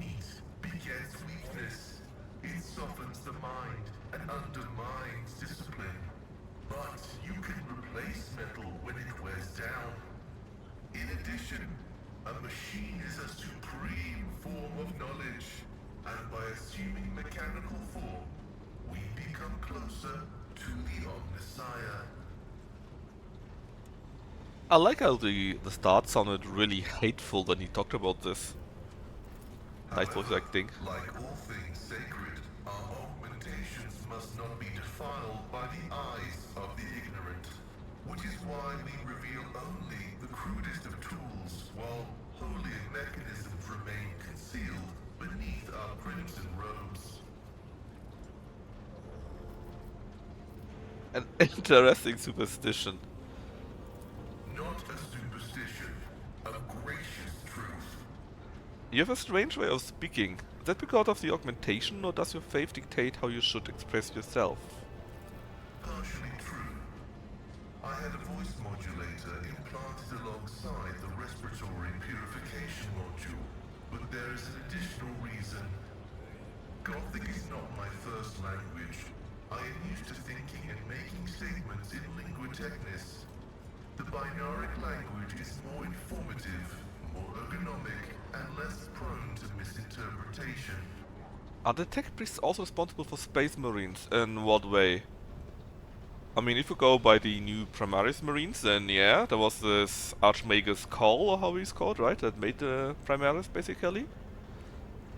Meat begets weakness. It softens the mind and undermines discipline. But you can replace metal when it wears down. In addition, a machine is a supreme form of knowledge, and by assuming mechanical form, we become closer to the Omnissiah. I like how the start sounded really hateful when he talked about this. Nice voice acting. Like all things sacred, our augmentations must not be defiled by the eyes of the ignorant. Which is why we reveal only the crudest of tools, while holier mechanisms remain concealed beneath our crimson robes. An interesting superstition. Not a superstition, a gracious truth. You have a strange way of speaking. Is that because of the augmentation, or does your faith dictate how you should express yourself? Partially true. I had a voice modulator implanted alongside the respiratory purification module, but there is an additional reason. Gothic is not my first language. I am used to thinking and making statements in lingua technis. The binaric language is more informative, more ergonomic, and less prone to misinterpretation. Are the tech priests also responsible for space marines? In what way? I mean, if you go by the new Primaris marines, then yeah, there was this Archmagus Call, or how he's called, right? That made the Primaris, basically.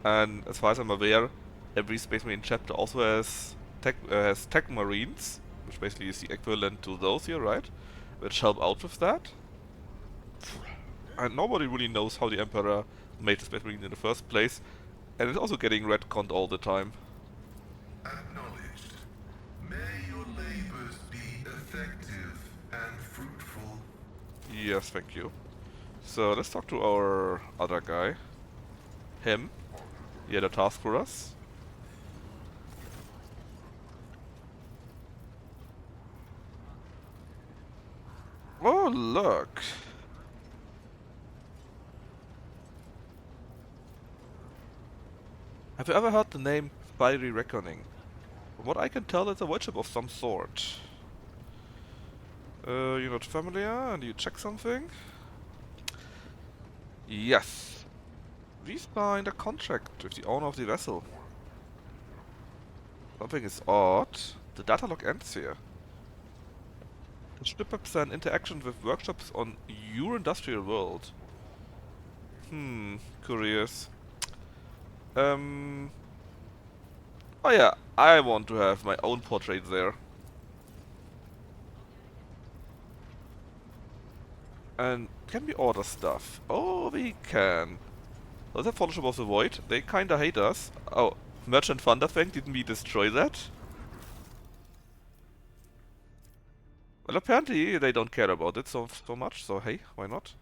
And as far as I'm aware, every space marine chapter also has tech marines, which basically is the equivalent to those here, right? Which help out with that. And nobody really knows how the Emperor made the space marine in the first place, and it's also getting retconned all the time. Acknowledged. May your labors be effective and fruitful. Yes, thank you. So let's talk to our other guy. Him. He had a task for us. Oh, look. Have you ever heard the name Fiery Reckoning? From what I can tell, it's a worship of some sort. You're not familiar, and you check something? Yes. We signed a contract with the owner of the vessel. Something is odd. The data log ends here. The ship represents interaction with workshops on your industrial world. Curious. Oh yeah, I want to have my own portrait there. And can we order stuff? Oh, we can. Was that Fellowship of the Void? They kinda hate us. Oh, Merchant Thunderfang, didn't we destroy that? Well, apparently they don't care about it so much, so hey, why not?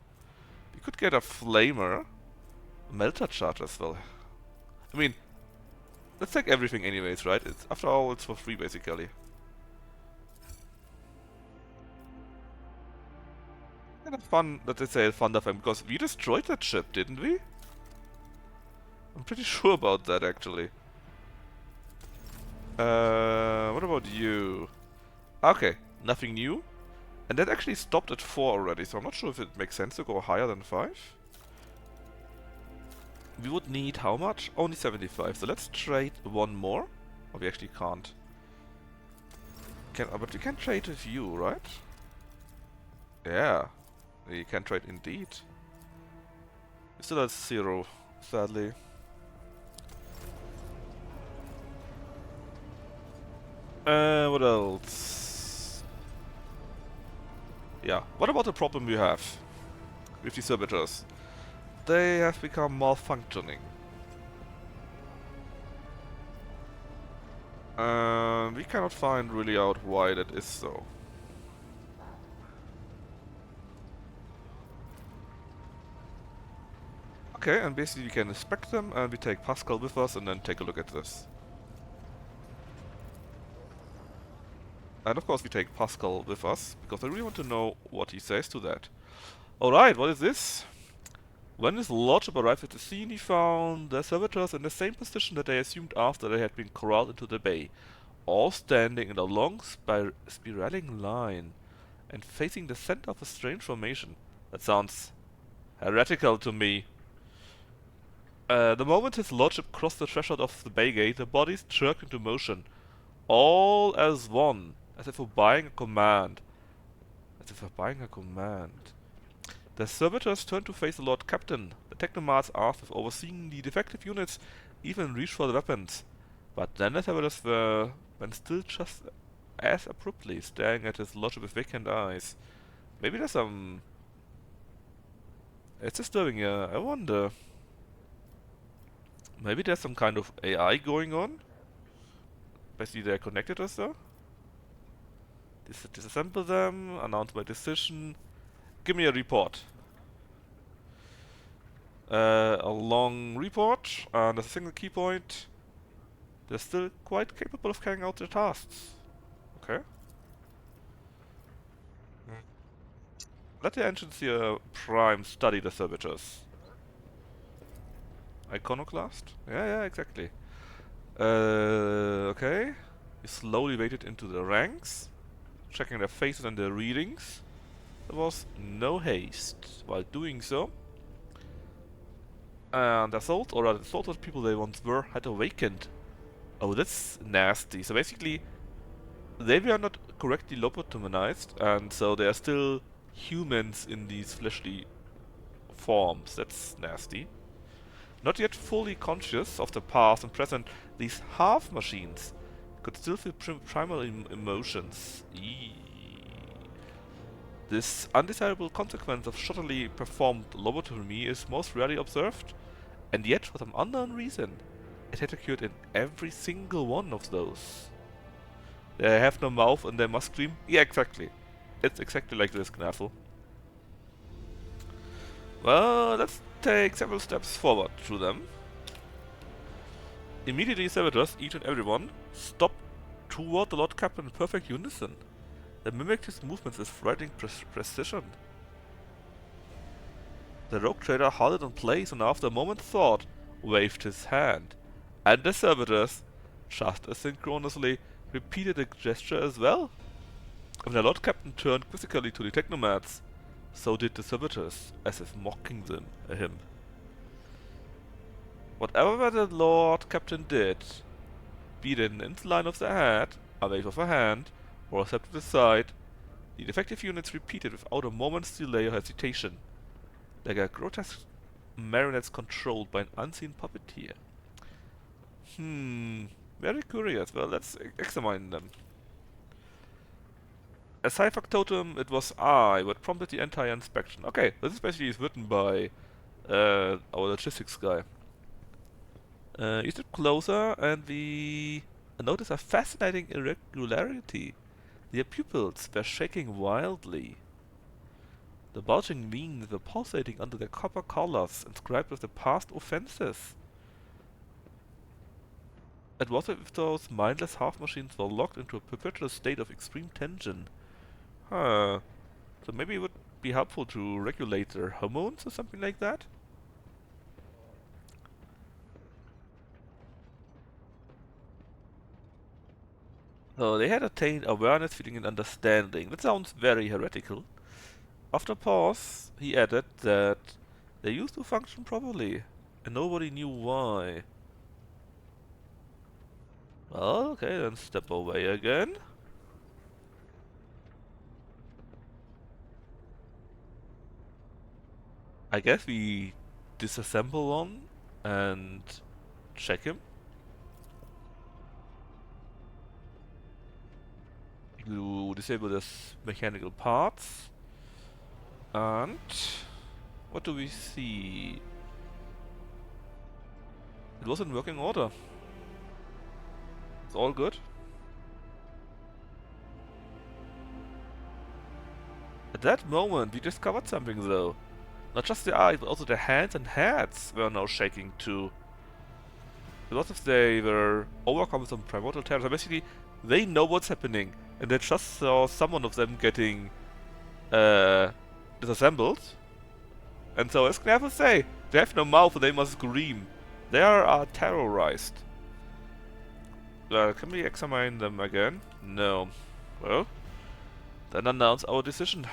We could get a Flamer. Melter charge as well. I mean, let's take everything anyways, right? It's, after all, it's for free, basically. Kind of fun that they say Thunderfang, because we destroyed that ship, didn't we? I'm pretty sure about that, actually. What about you? Okay, nothing new. And that actually stopped at 4 already, so I'm not sure if it makes sense to go higher than 5. We would need how much? Only 75, so let's trade one more. Oh, we actually can't. But we can trade with you, right? Yeah, we can trade indeed. We still have 0, sadly. What else? Yeah, what about the problem we have with the servitors? They have become malfunctioning. We cannot find really out why that is so. Okay, and basically we can inspect them, and we take Pascal with us, and then take a look at this. And of course we take Pascal with us, because I really want to know what he says to that. Alright, what is this? When his lordship arrived at the scene, he found the servitors in the same position that they assumed after they had been corralled into the bay, all standing in a long spiraling line, and facing the center of a strange formation. That sounds heretical to me. The moment his lordship crossed the threshold of the bay gate, the bodies jerked into motion, all as one, as if obeying a command. As if obeying a command. The servitors turned to face the Lord Captain. The technomats asked if overseeing the defective units even reached for the weapons. But then the servitors went still just as abruptly, staring at his lordship with vacant eyes. Maybe there's some... It's disturbing here, I wonder. Maybe there's some kind of AI going on? Basically they're connected or so? Disassemble them, announce my decision. Give me a report. A long report, and as a single key point, they're still quite capable of carrying out their tasks. Okay. Let the ancients here prime study the servitors. Iconoclast? Yeah, exactly. Okay. You slowly waded into the ranks, checking their faces and their readings. There was no haste while doing so. And the assault, or rather the assaulted people they once were, had awakened. Oh, that's nasty. So basically, they were not correctly lobotomized, and so they are still humans in these fleshly forms. That's nasty. Not yet fully conscious of the past and present, these half-machines could still feel primal emotions. Eee. This undesirable consequence of shoddily performed lobotomy is most rarely observed, and yet, for some unknown reason, it had occurred in every single one of those. They have no mouth and they must scream? Yeah, exactly. It's exactly like this, Knaffel. Well, let's take several steps forward through them. Immediately, servitors, each and every one, stopped toward the Lord Captain in perfect unison. They mimicked his movements with frightening precision. The rogue trader halted in place and after a moment's thought, waved his hand. And the servitors, just as synchronously, repeated the gesture as well. When the Lord Captain turned quizzically to the technomats, so did the servitors, as if mocking him. Whatever the Lord Captain did, be it an incline of the head, a wave of a hand, or a step to the side, the defective units repeated without a moment's delay or hesitation, like a grotesque marionettes controlled by an unseen puppeteer. Very curious. Well, let's examine them. As high factotum, it was I what prompted the entire inspection. Okay, this is basically written by our logistics guy. You step closer and we notice a fascinating irregularity. Their pupils were shaking wildly. The bulging veins were pulsating under their copper collars inscribed with the past offenses. It was as if those mindless half-machines were locked into a perpetual state of extreme tension. Huh. So maybe it would be helpful to regulate their hormones or something like that? So they had attained awareness, feeling, and understanding. That sounds very heretical. After a pause, he added that they used to function properly, and nobody knew why. Well, okay, then step away again. I guess we disassemble one and check him. You disable this mechanical parts. And what do we see? It was in working order. It's all good. At that moment, we discovered something though. Not just their eyes, but also their hands and heads were now shaking too. A lot of they were overcome with some primordial terror. So basically, they know what's happening, and they just saw someone of them getting disassembled. And so, as can I have to say, they have no mouth and they must scream. They are terrorized. Can we examine them again? No. Well, then announce our decision.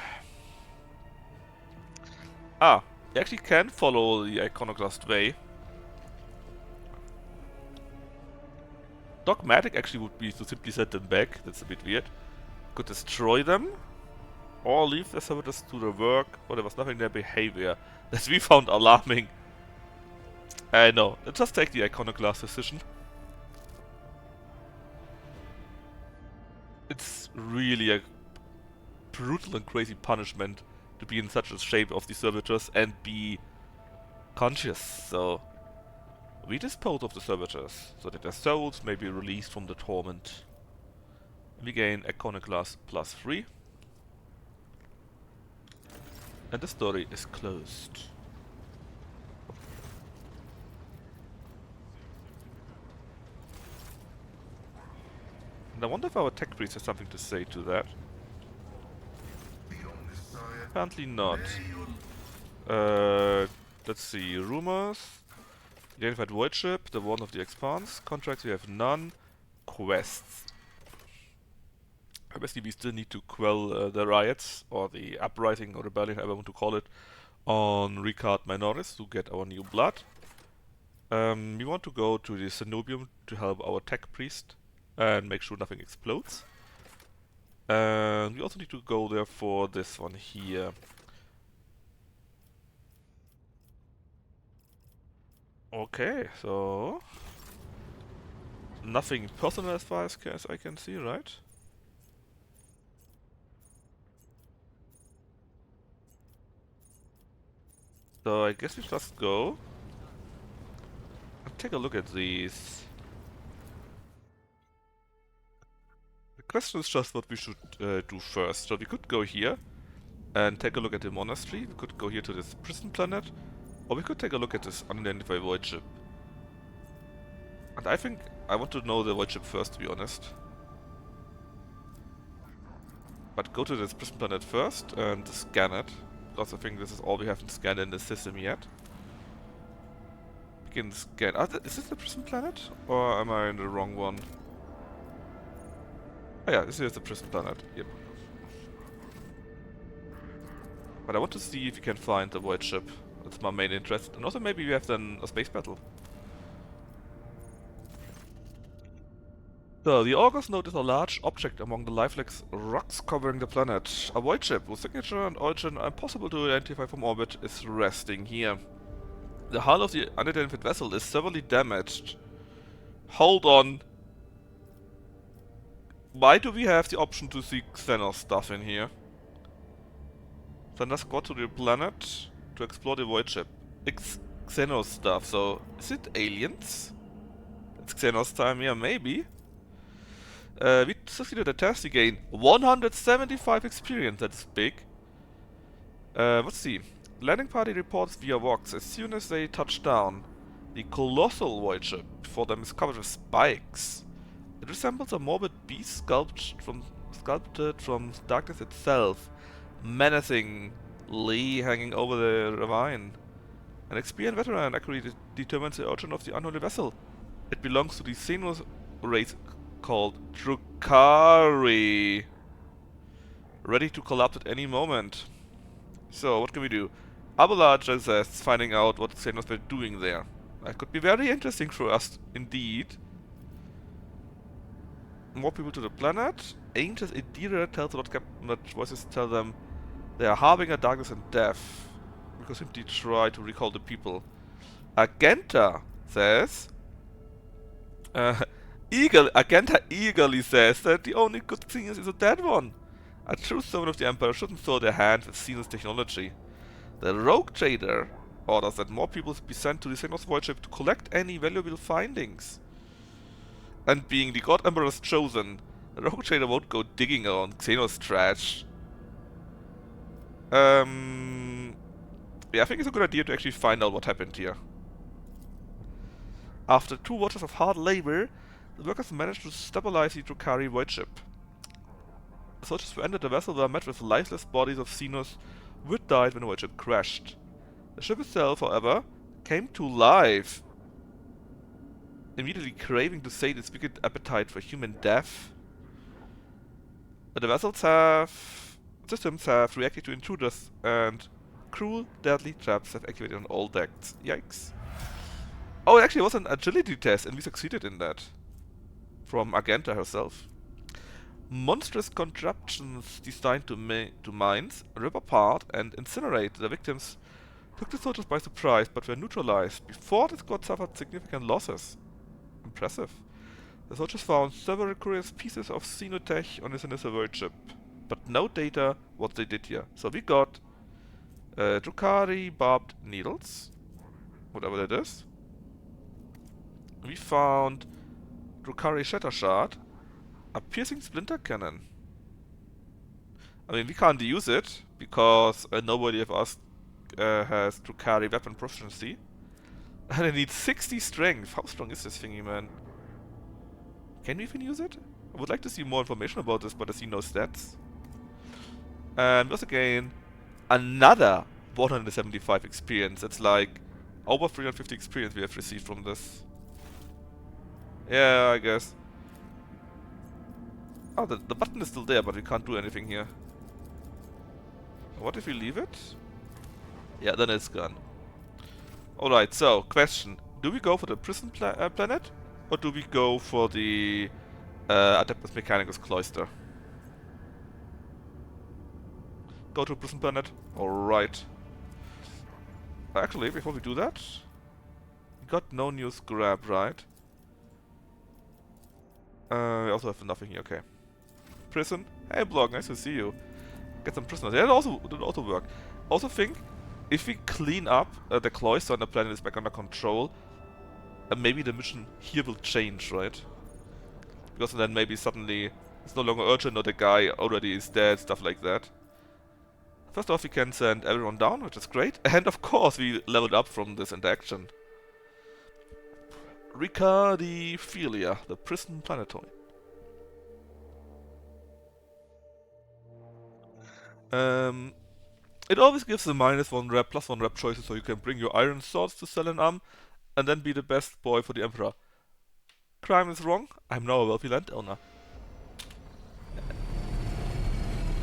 Ah, you actually can follow the iconoclast way. Dogmatic actually would be to simply send them back. That's a bit weird. Could destroy them, or leave their servitors to their work, or there was nothing in their behavior that we found alarming. No, let's just take the iconoclast decision. It's really a brutal and crazy punishment to be in such a shape of the servitors and be conscious, so we dispose of the servitors so that their souls may be released from the torment. We gain Iconoclast +3. And the story is closed. And I wonder if our tech priest has something to say to that. Apparently not. Let's see. Rumors. Identified void ship, the one of the expanse. Contracts we have none. Quests. Obviously we still need to quell the riots, or the uprising or rebellion, however I want to call it, on Ricard Minoris to get our new blood. We want to go to the Cenobium to help our tech priest and make sure nothing explodes. And we also need to go there for this one here. Okay, so nothing personal as far as I can see, right? So I guess we just go and take a look at these. The question is just what we should do first. So we could go here and take a look at the monastery. We could go here to this prison planet, or we could take a look at this unidentified void ship. And I think I want to know the void ship first, to be honest. But go to this prison planet first and scan it. Because I think this is all we haven't scanned in the system yet. Begin scan. Is this the prison planet? Or am I in the wrong one? Oh yeah, this is the prison planet. Yep. But I want to see if we can find the void ship. That's my main interest. And also maybe we have then a space battle. So, the August note is a large object among the lifeless rocks covering the planet. A void ship whose signature and origin are impossible to identify from orbit is resting here. The hull of the unidentified vessel is severely damaged. Hold on. Why do we have the option to see Xenos stuff in here? Send a squad to the planet to explore the void ship. Xenos stuff, so is it aliens? It's Xenos time, yeah, maybe. We succeeded a test, we gain 175 experience, that's big. Let's see. Landing party reports via Vox as soon as they touch down. The colossal void ship before them is covered with spikes. It resembles a morbid beast sculpted from darkness itself, menacingly hanging over the ravine. An experienced veteran accurately determines the origin of the unholy vessel. It belongs to the Xenos race called Drukhari, ready to collapse at any moment. So, what can we do? Abelard suggests finding out what Xenos were doing there. That could be very interesting for us, indeed. More people to the planet. Ancient Idira tells a lot of voices tell them they are harbinger darkness and death. We could simply try to recall the people. Agenta says Agenta eagerly says that the only good thing is a dead one. A true servant of the Emperor shouldn't throw their hand with Xenos technology. The rogue trader orders that more people be sent to the Xenos void ship to collect any valuable findings. And being the God Emperor's chosen, the rogue trader won't go digging around Xenos trash. yeah, I think it's a good idea to actually find out what happened here. After 2 watches of hard labor, the workers managed to stabilize the Drukhari void ship. The soldiers who entered the vessel were met with lifeless bodies of Xenos who had died when the void ship crashed. The ship itself, however, came to life, immediately craving to sate its wicked appetite for human death. The systems have reacted to intruders, and cruel, deadly traps have activated on all decks. Yikes. Oh, it actually was an agility test, and we succeeded in that. From Argenta herself. Monstrous contraptions designed to mines, rip apart, and incinerate the victims took the soldiers by surprise, but were neutralized before the squad suffered significant losses. Impressive. The soldiers found several curious pieces of xenotech on the sinister void ship, but no data what they did here. So we got Drukhari barbed needles, whatever that is. We found Drukhari shatter shard, a piercing splinter cannon. I mean, we can't use it because nobody of us has Drukhari weapon proficiency. And it needs 60 strength. How strong is this thingy, man? Can we even use it? I would like to see more information about this, but I see no stats. And once again, another 175 experience. It's like over 350 experience we have received from this. Yeah, I guess. Oh, the button is still there, but we can't do anything here. What if we leave it? Yeah, then it's gone. Alright, so, question. Do we go for the prison planet? Or do we go for the Adeptus Mechanicus cloister? Go to prison planet? Alright. Actually, before we do that, we got no new scrap, right? We also have nothing here, okay. Prison? Hey Blog, nice to see you. Get some prisoners. Yeah, that also work. Also think, if we clean up the cloister and the planet is back under control, maybe the mission here will change, right? Because then maybe suddenly it's no longer urgent or the guy already is dead, stuff like that. First off, we can send everyone down, which is great. And of course, we leveled up from this interaction. Ricardiphilia, the prison planetoid. It always gives a -1 rep, +1 rep choices, so you can bring your iron swords to Selenam and then be the best boy for the Emperor. Crime is wrong, I'm now a wealthy landowner.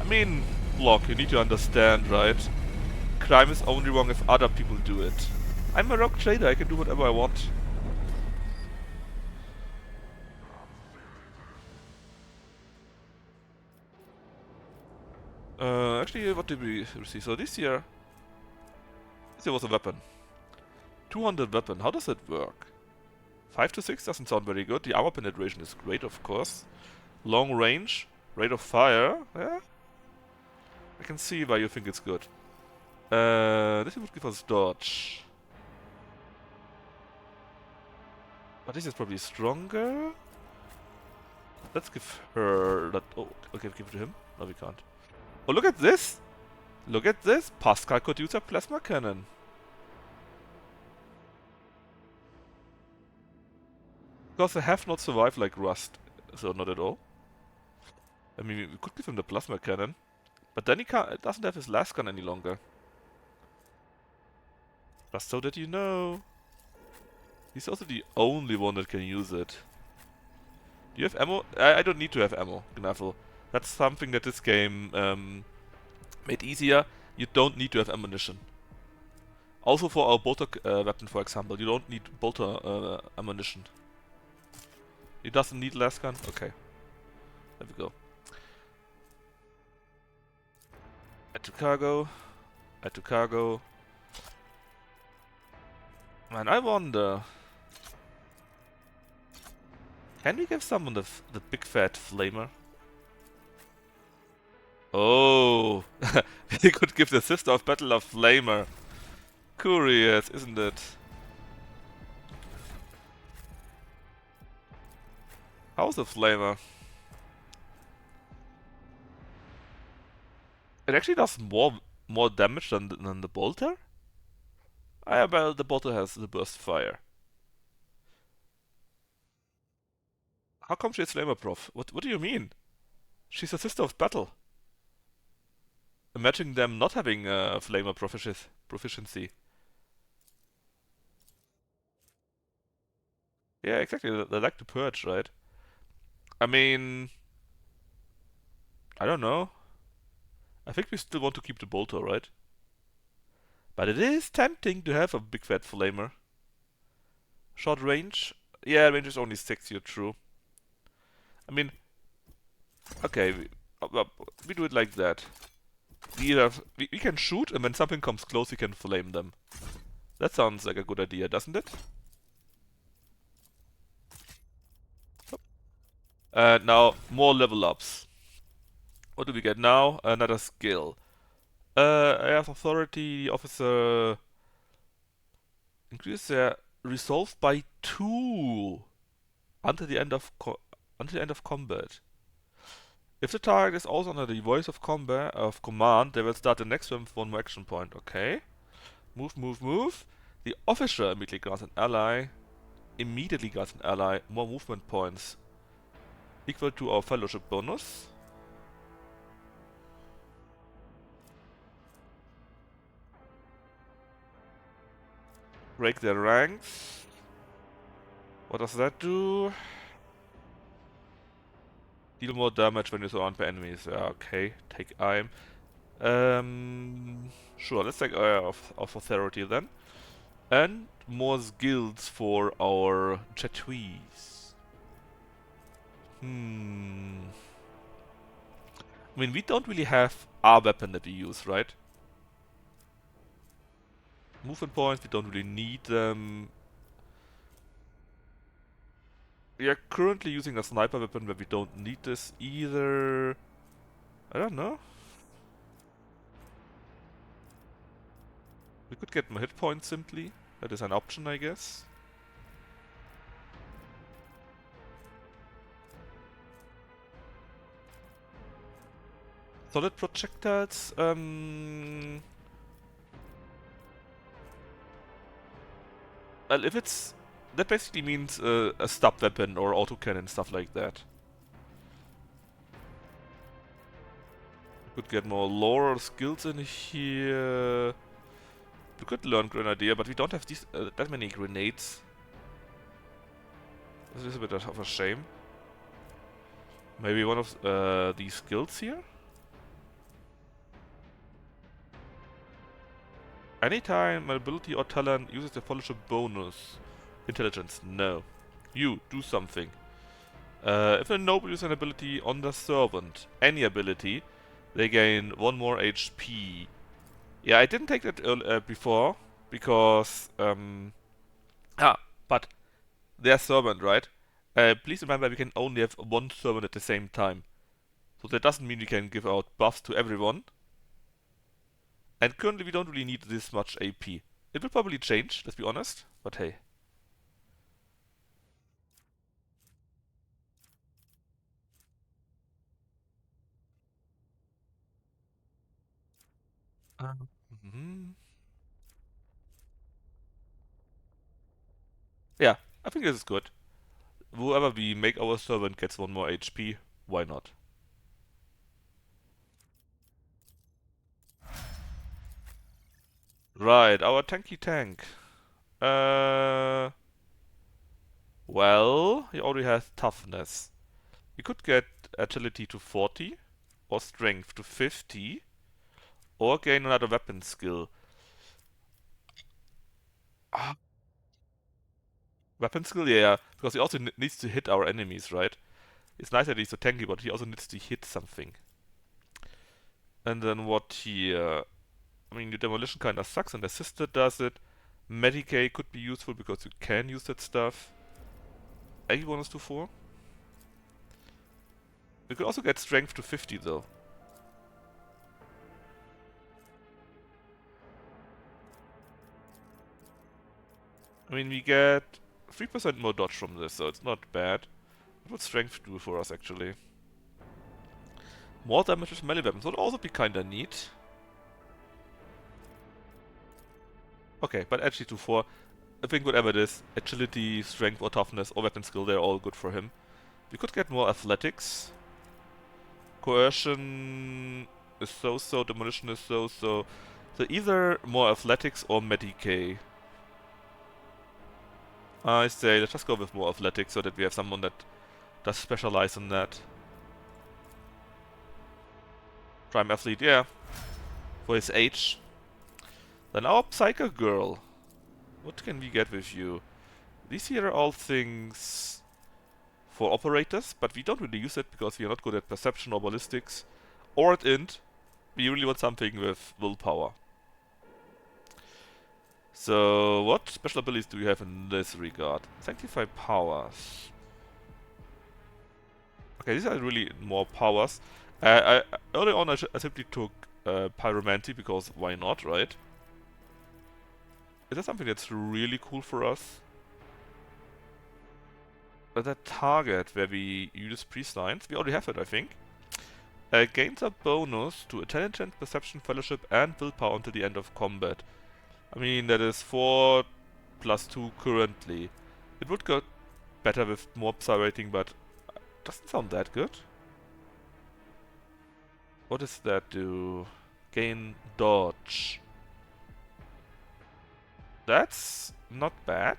I mean, Block, you need to understand, right? Crime is only wrong if other people do it. I'm a rogue trader, I can do whatever I want. Actually, what did we receive? So this here was a weapon. 200 weapon, how does it work? 5 to 6 doesn't sound very good. The armor penetration is great, of course. Long range, rate of fire, yeah? I can see why you think it's good. This would give us dodge. But this is probably stronger. Let's give her that. Oh, okay, give it to him. No, we can't. Oh, look at this! Look at this! Pascal could use a plasma cannon. Because they have not survived like Rust, so not at all. I mean, we could give him the plasma cannon, but then he doesn't have his last gun any longer. Just so that you know. He's also the only one that can use it. Do you have ammo? I don't need to have ammo, Gnaffle. That's something that this game made easier. You don't need to have ammunition. Also for our bolter weapon, for example, you don't need bolter ammunition. He doesn't need last gun? Okay. There we go. Add to cargo. Add to cargo. Man, I wonder... Can we give someone the big fat flamer? Oh! We could give the Sister of Battle a flamer. Curious, isn't it? How's the flamer? It actually does more damage than the bolter? Ah, well, the bottle has the burst fire. How come she has flamer prof? What do you mean? She's a sister of battle. Imagine them not having flamer proficiency. Yeah, exactly. They like to purge, right? I mean, I don't know. I think we still want to keep the bolter, right? But it is tempting to have a big fat flamer. Short range? Yeah, range is only 6, you're true. I mean, okay, we do it like that. We can shoot, and when something comes close, we can flame them. That sounds like a good idea, doesn't it? Now, more level ups. What do we get now? Another skill. I have authority, officer. Increase their resolve by 2 until the end of combat. If the target is also under the voice of combat of command, they will start the next one with 1 more action point. Okay. Move, move, move. The officer immediately grants an ally more movement points equal to our fellowship bonus. Break their ranks. What does that do? Deal more damage when you're surrounded by enemies. Yeah, okay. Take aim. Sure, let's take of authority then. And more skills for our Chatouis. I mean, we don't really have our weapon that we use, right? Movement points, we don't really need them. We are currently using a sniper weapon where we don't need this either. I don't know. We could get more hit points simply. That is an option, I guess. Solid projectiles. Well, if it's... That basically means a stub weapon or autocannon, stuff like that. We could get more lore or skills in here. We could learn Grenadier, but we don't have these that many grenades. This is a bit of a shame. Maybe one of these skills here? Anytime an ability or talent uses the fellowship bonus. Intelligence, no. You, do something. If a noble uses an ability on the servant, any ability, they gain 1 more HP. Yeah, I didn't take that before, because... but they're servant, right? Please remember we can only have 1 servant at the same time. So that doesn't mean we can give out buffs to everyone. And currently we don't really need this much AP. It will probably change, let's be honest, but hey. Yeah, I think this is good. Whoever we make our servant gets 1 more HP, why not? Right, our tanky tank. Well, he already has toughness. We could get agility to 40, or strength to 50, or gain another weapon skill. Ah, weapon skill? Yeah, because he also needs to hit our enemies, right? It's nice that he's so tanky, but he also needs to hit something. And then what here? I mean, the demolition kinda sucks, and the sister does it. Medicae could be useful because you can use that stuff. Aggie bonus to 4. We could also get strength to 50 though. I mean, we get 3% more dodge from this, so it's not bad. What would strength do for us actually? More damage with melee weapons would also be kinda neat. Okay, but edgy to 4. I think whatever it is, agility, strength or toughness or weapon skill, they're all good for him. We could get more athletics. Coercion is so-so, demolition is so-so. So either more athletics or Medicae. I say let's just go with more athletics so that we have someone that does specialize in that. Prime athlete, yeah. For his age. Then our Psycho Girl. What can we get with you? These here are all things for operators, but we don't really use it because we are not good at perception or ballistics. Or at int. We really want something with willpower. So, what special abilities do we have in this regard? Sanctify powers. Okay, these are really more powers. Early on, I simply took Pyromancy because why not, right? Is that something that's really cool for us? But that target where we use priest lines, we already have it, I think. Gains a bonus to intelligence, perception, fellowship, and willpower until the end of combat. I mean, that is 4 plus 2 currently. It would go better with more psi rating, but doesn't sound that good. What does that do? Gain dodge. That's not bad.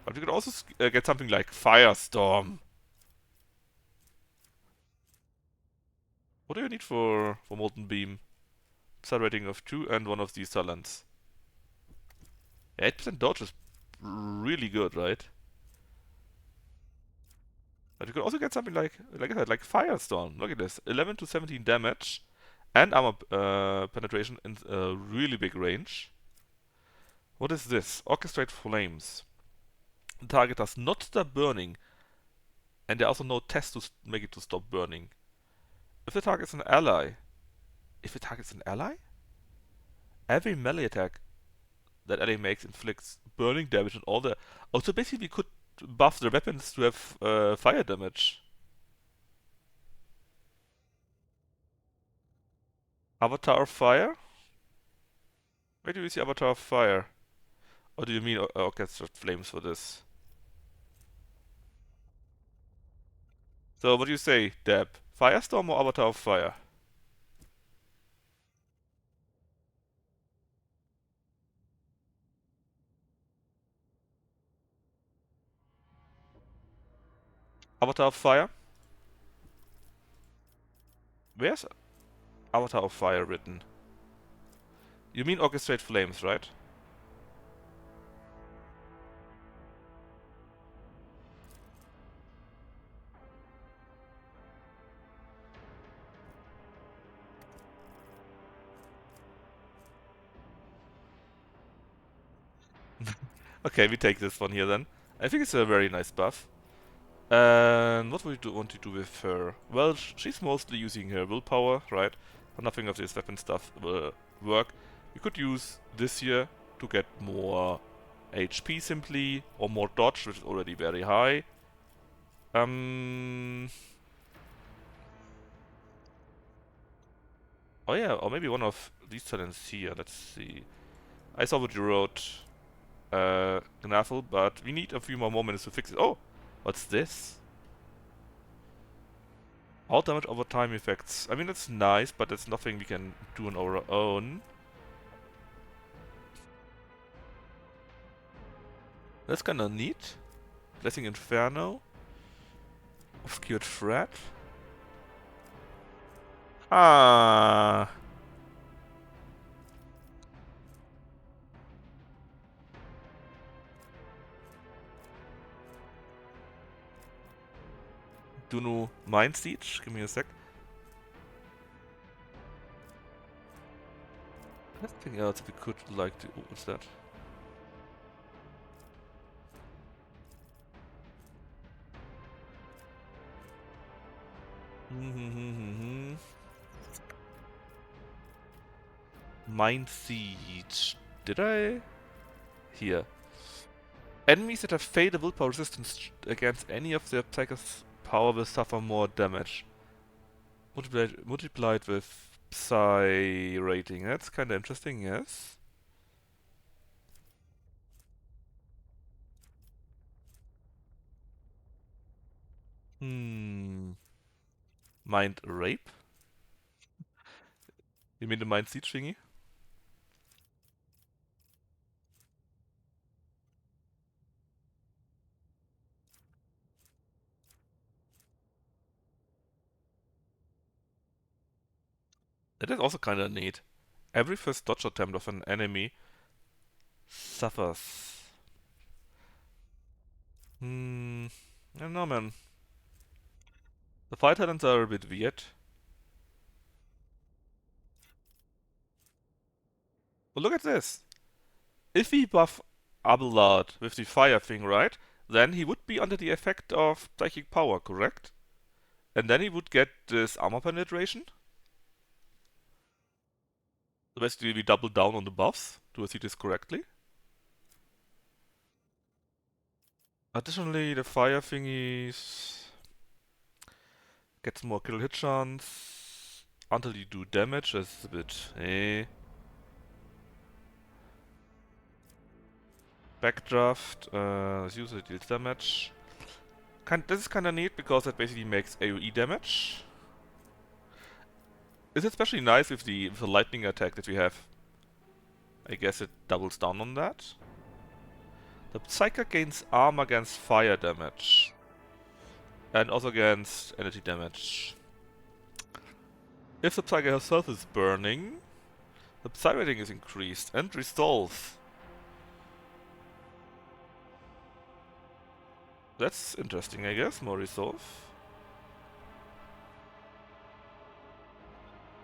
But we could also get something like Firestorm. What do you need for Molten Beam? Psi rating of 2 and one of these talents. 8% dodge is really good, right? But you could also get something like I said, like Firestorm. Look at this. 11 to 17 damage and armor penetration in a really big range. What is this? Orchestrate flames. The target does not stop burning, and there are also no tests to make it to stop burning. If the target is an ally, every melee attack that ally makes inflicts burning damage on all the. Oh, so basically we could buff the weapons to have fire damage. Avatar of Fire? Where do you see Avatar of Fire? Or do you mean Orchestrate Flames for this? So what do you say, Deb? Firestorm or Avatar of Fire? Avatar of Fire? Where's Avatar of Fire written? You mean Orchestrate Flames, right? Okay, we take this one here then. I think it's a very nice buff. And what would you want to do with her? Well, she's mostly using her willpower, right? Nothing of this weapon stuff will work. We could use this here to get more HP simply, or more dodge, which is already very high. Oh yeah, or maybe one of these talents here. Let's see. I saw what you wrote, Gnafel, but we need a few more moments to fix it. Oh, what's this? All damage over time effects. I mean, that's nice, but that's nothing we can do on our own. That's kinda neat. Blessing Inferno. Obscured Threat. Ah. Dunu Mind Siege. Give me a sec. Anything else we could like to. What's that? Mind Siege. Did I? Here. Enemies that have failed willpower resistance against any of their Psycho's power will suffer more damage. Multiplied with Psi rating. That's kind of interesting, yes. Hmm. Mind rape? You mean the mind siege thingy? That is also kind of neat. Every first dodge attempt of an enemy suffers. I don't know, man. The fire talents are a bit weird. But look at this. If we buff Abelard with the fire thing, right? Then he would be under the effect of psychic power, correct? And then he would get this armor penetration. So basically we double down on the buffs. Do I see this correctly? Additionally, the fire thingies gets more kill hit chance until you do damage. That's a bit Backdraft, user deals damage. This is kinda neat because that basically makes AoE damage. It's especially nice with the lightning attack that we have. I guess it doubles down on that. The Psyker gains armor against fire damage. And also against energy damage. If the Psyker herself is burning, the Psy rating is increased and resolve. That's interesting, I guess. More resolve.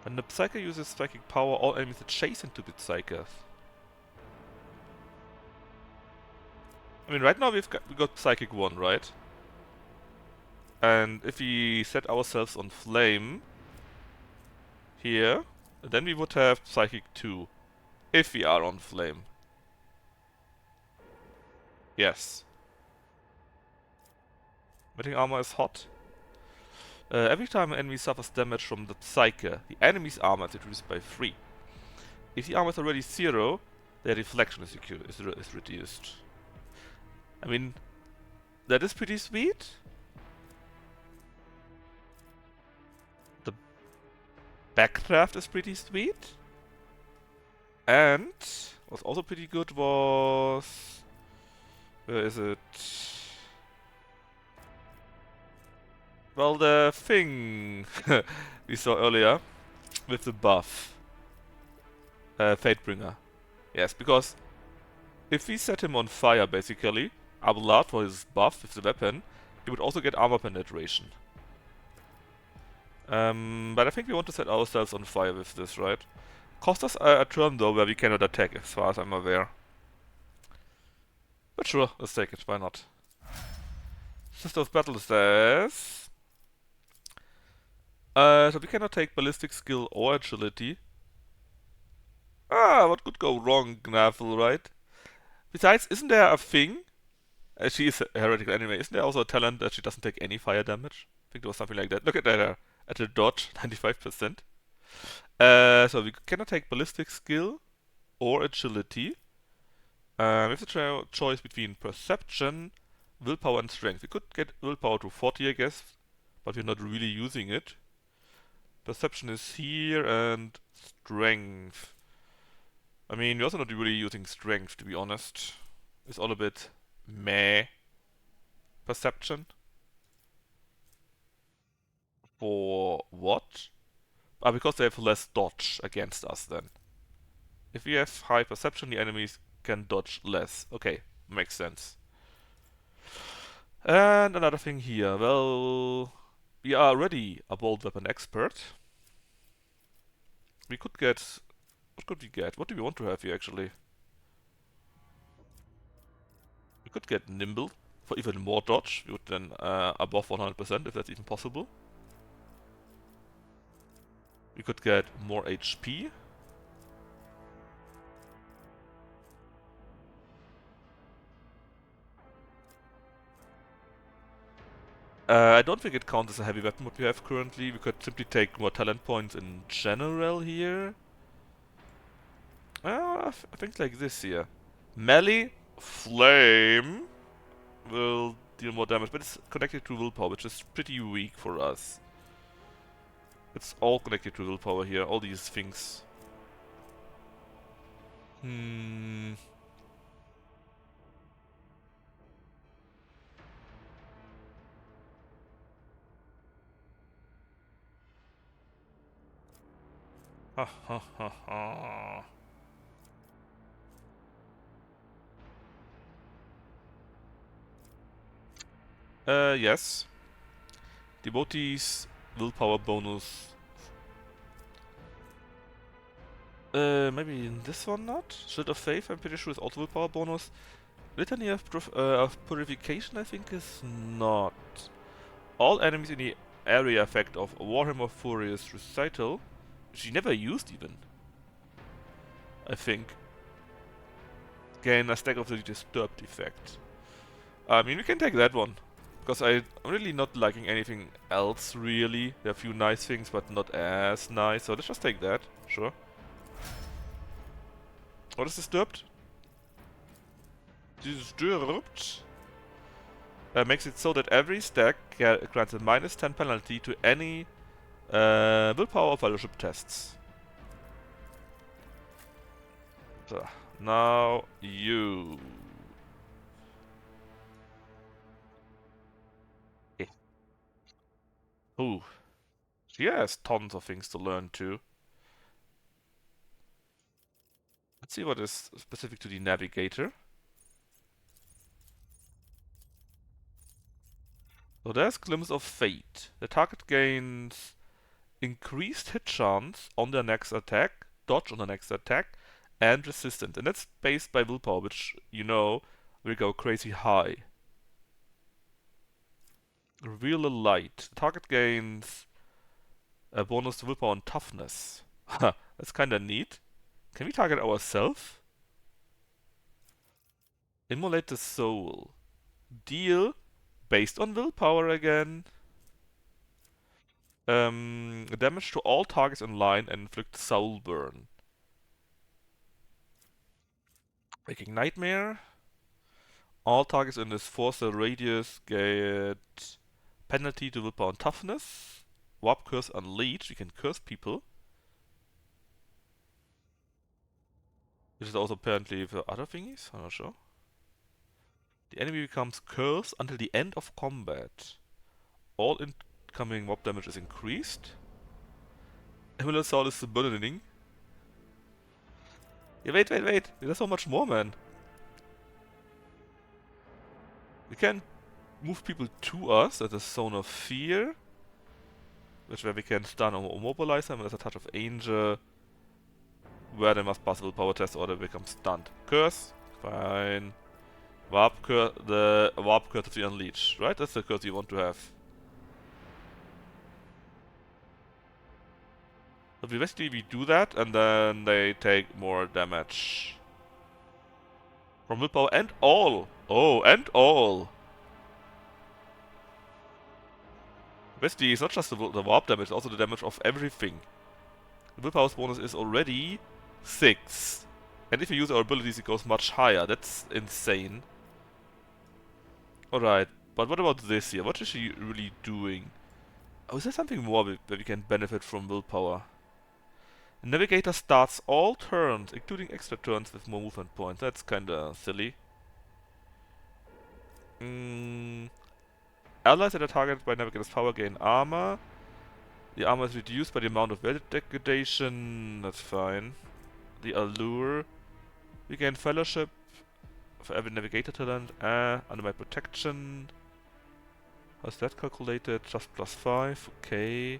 When the Psyker uses psychic power, all enemies adjacent to the Psyker. I mean, right now we got Psychic 1, right? And if we set ourselves on Flame here, then we would have Psychic 2. If we are on Flame. Yes. Metal armor is hot. Every time an enemy suffers damage from the Psyker, the enemy's armor is reduced by 3. If the armor is already 0, their reflection is reduced. I mean, that is pretty sweet. The backdraft is pretty sweet. And what's also pretty good was... Where is it? Well, the thing we saw earlier with the buff. Fatebringer. Yes, because if we set him on fire, basically, Abelard for his buff with the weapon, he would also get armor penetration. But I think we want to set ourselves on fire with this, right? Cost us a turn though where we cannot attack, as far as I'm aware. But sure, let's take it, why not? Sister of Battle says... so we cannot take ballistic skill or agility. Ah, what could go wrong, Gnafel, right? Besides, isn't there a thing? She is a heretical anyway. Isn't there also a talent that she doesn't take any fire damage? I think there was something like that. Look at that, at the dodge, 95%. So we cannot take ballistic skill or agility. We have the choice between perception, willpower, and strength. We could get willpower to 40, I guess, but we're not really using it. Perception is here, and strength. I mean, we're also not really using strength, to be honest. It's all a bit meh. Perception. For what? Ah, because they have less dodge against us then. If we have high perception, the enemies can dodge less. Okay, makes sense. And another thing here. Well, we are already a bolt weapon expert. We could get... What could we get? What do we want to have here, actually? We could get nimble for even more dodge. We would then above 100% if that's even possible. We could get more HP. I don't think it counts as a heavy weapon what we have currently. We could simply take more talent points in general here. Things like this here. Melee, flame will deal more damage, but it's connected to willpower, which is pretty weak for us. It's all connected to willpower here, all these things. Hmm. Ha ha ha ha. Yes. Devotees, willpower bonus. Maybe in this one not? Shield of Faith, I'm pretty sure is also willpower bonus. Litany of Purification, I think, is not. All enemies in the area effect of Warhammer Furious Recital, which he never used even, I think, gain a stack of the Disturbed effect. I mean, we can take that one. Because I'm really not liking anything else, really. There are a few nice things, but not as nice. So let's just take that. Sure. What is Disturbed? Disturbed makes it so that every stack grants a -10 penalty to any willpower or fellowship tests. So, now you. Ooh. She has tons of things to learn too. Let's see what is specific to the Navigator. So there's Glimpse of Fate. The target gains increased hit chance on their next attack, dodge on the next attack, and resistance. And that's based by willpower, which, you know, will go crazy high. Reveal a Light. The target gains a bonus to willpower and toughness. That's kinda neat. Can we target ourselves? Immolate the Soul. Deal based on willpower again. Damage to all targets in line and inflict soul burn. Waking Nightmare. All targets in this 4-cell radius get penalty to willpower and toughness. Warp Curse Unleashed. We can curse people. This is also apparently for other thingies. I'm not sure. The enemy becomes cursed until the end of combat. All incoming mob damage is increased. Emerald Soul is burdening. Yeah, wait. There's so much more, man. We can move people to us at the Zone of Fear, which where we can stun or immobilize them. There's a Touch of Angel, where they must pass a willpower test or they become stunned. Curse, fine. Warp curse, the warp curse of the Unleash, right? That's the curse you want to have. So basically we do that, and then they take more damage. From willpower and all! Oh, and all! Basically, it's not just the warp damage, it's also the damage of everything. The willpower's bonus is already 6. And if you use our abilities, it goes much higher. That's insane. Alright, but what about this here? What is she really doing? Oh, is there something more where we can benefit from willpower? The Navigator starts all turns, including extra turns, with more movement points. That's kinda silly. Allies that are targeted by Navigator's power gain armor. The armor is reduced by the amount of weather degradation. That's fine. The Allure. We gain Fellowship for every Navigator talent. Under my protection. How's that calculated? Just +5. Okay.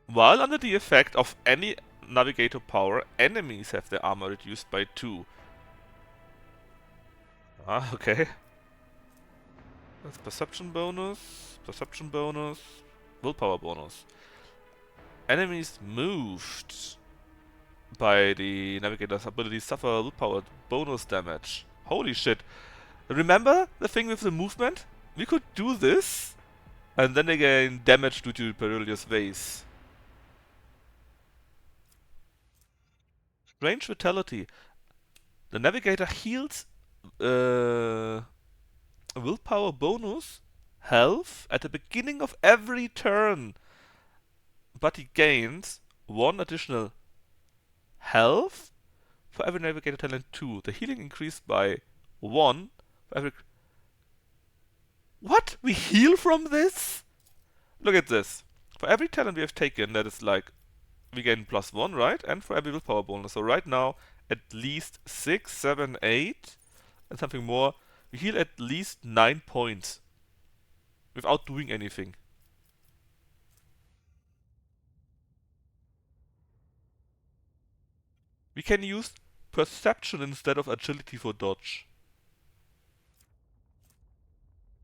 While under the effect of any Navigator power, enemies have their armor reduced by 2. Ah, okay. That's perception bonus, willpower bonus. Enemies moved by the Navigator's ability suffer willpower bonus damage. Holy shit. Remember the thing with the movement? we could do this, and then again damage due to perilous vase. Range vitality. The navigator heals willpower bonus health at the beginning of every turn, but he gains 1 additional health for every navigator talent 2. The healing increased by 1 for every... What? We heal from this? Look at this. For every talent we have taken, that is like, we gain +1, right? And for every willpower bonus. So right now, at least 6, 7, 8, and something more. We heal at least 9 points. Without doing anything. We can use perception instead of agility for dodge.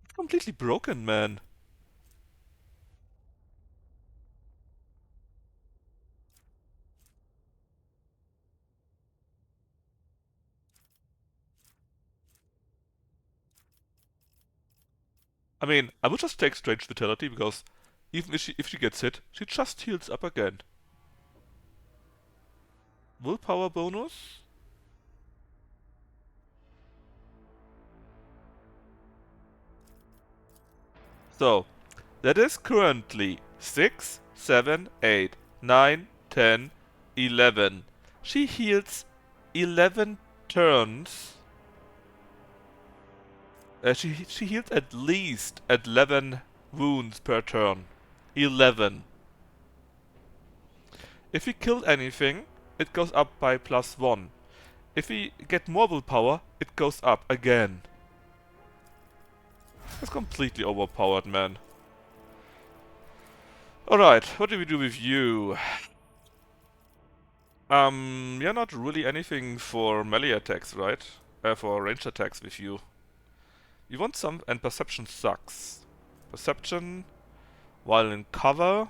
It's completely broken, man. I mean, I would just take Strange Vitality, because even if she gets hit, she just heals up again. Willpower bonus? So, that is currently 6, 7, 8, 9, 10, 11. She heals 11 turns. She heals at least 11 wounds per turn. 11. If we kill anything, it goes up by +1. If we get more willpower, it goes up again. That's completely overpowered, man. Alright, what do we do with you? You're not really anything for melee attacks, right? For ranged attacks with you. You want some, and perception sucks. Perception, while in cover,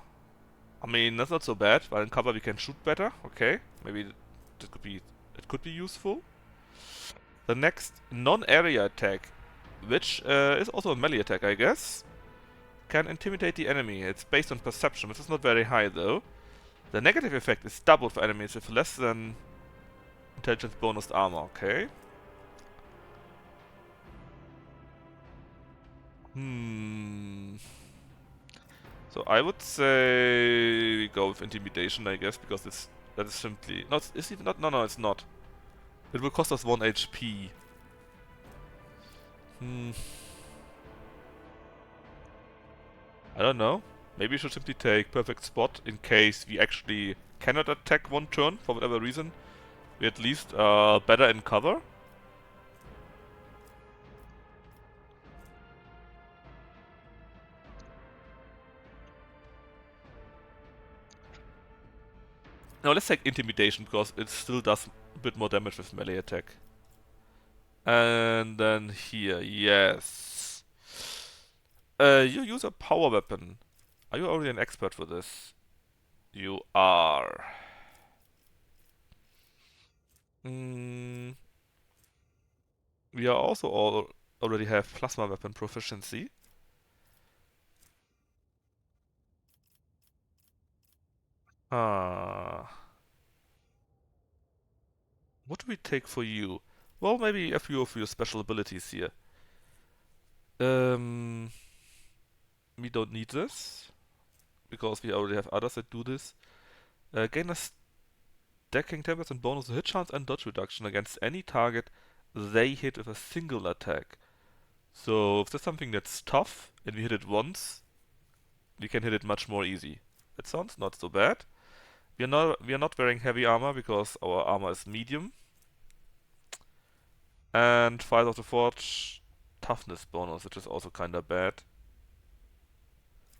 I mean, that's not so bad. While in cover we can shoot better, okay. Maybe it could be useful. The next non-area attack, which is also a melee attack, I guess, can intimidate the enemy. It's based on perception, which is not very high though. The negative effect is doubled for enemies with less than intelligence bonus armor, okay. So I would say we go with intimidation, I guess, because that is simply is it not? No, it's not. It will cost us 1 HP. I don't know. Maybe we should simply take Perfect Spot in case we actually cannot attack one turn for whatever reason. We at least are better in cover. Now let's take Intimidation, because it still does a bit more damage with melee attack. And then here, yes. You use a power weapon. Are you already an expert for this? You are. We are also already have plasma weapon proficiency. What do we take for you? Well, maybe a few of your special abilities here. We don't need this, because we already have others that do this. Gain a stacking 10% bonus to hit chance and dodge reduction against any target they hit with a single attack. So if there's something that's tough and we hit it once, we can hit it much more easy. That sounds not so bad. We are not wearing heavy armor because our armor is medium. And Fire of the Forge toughness bonus, which is also kinda bad.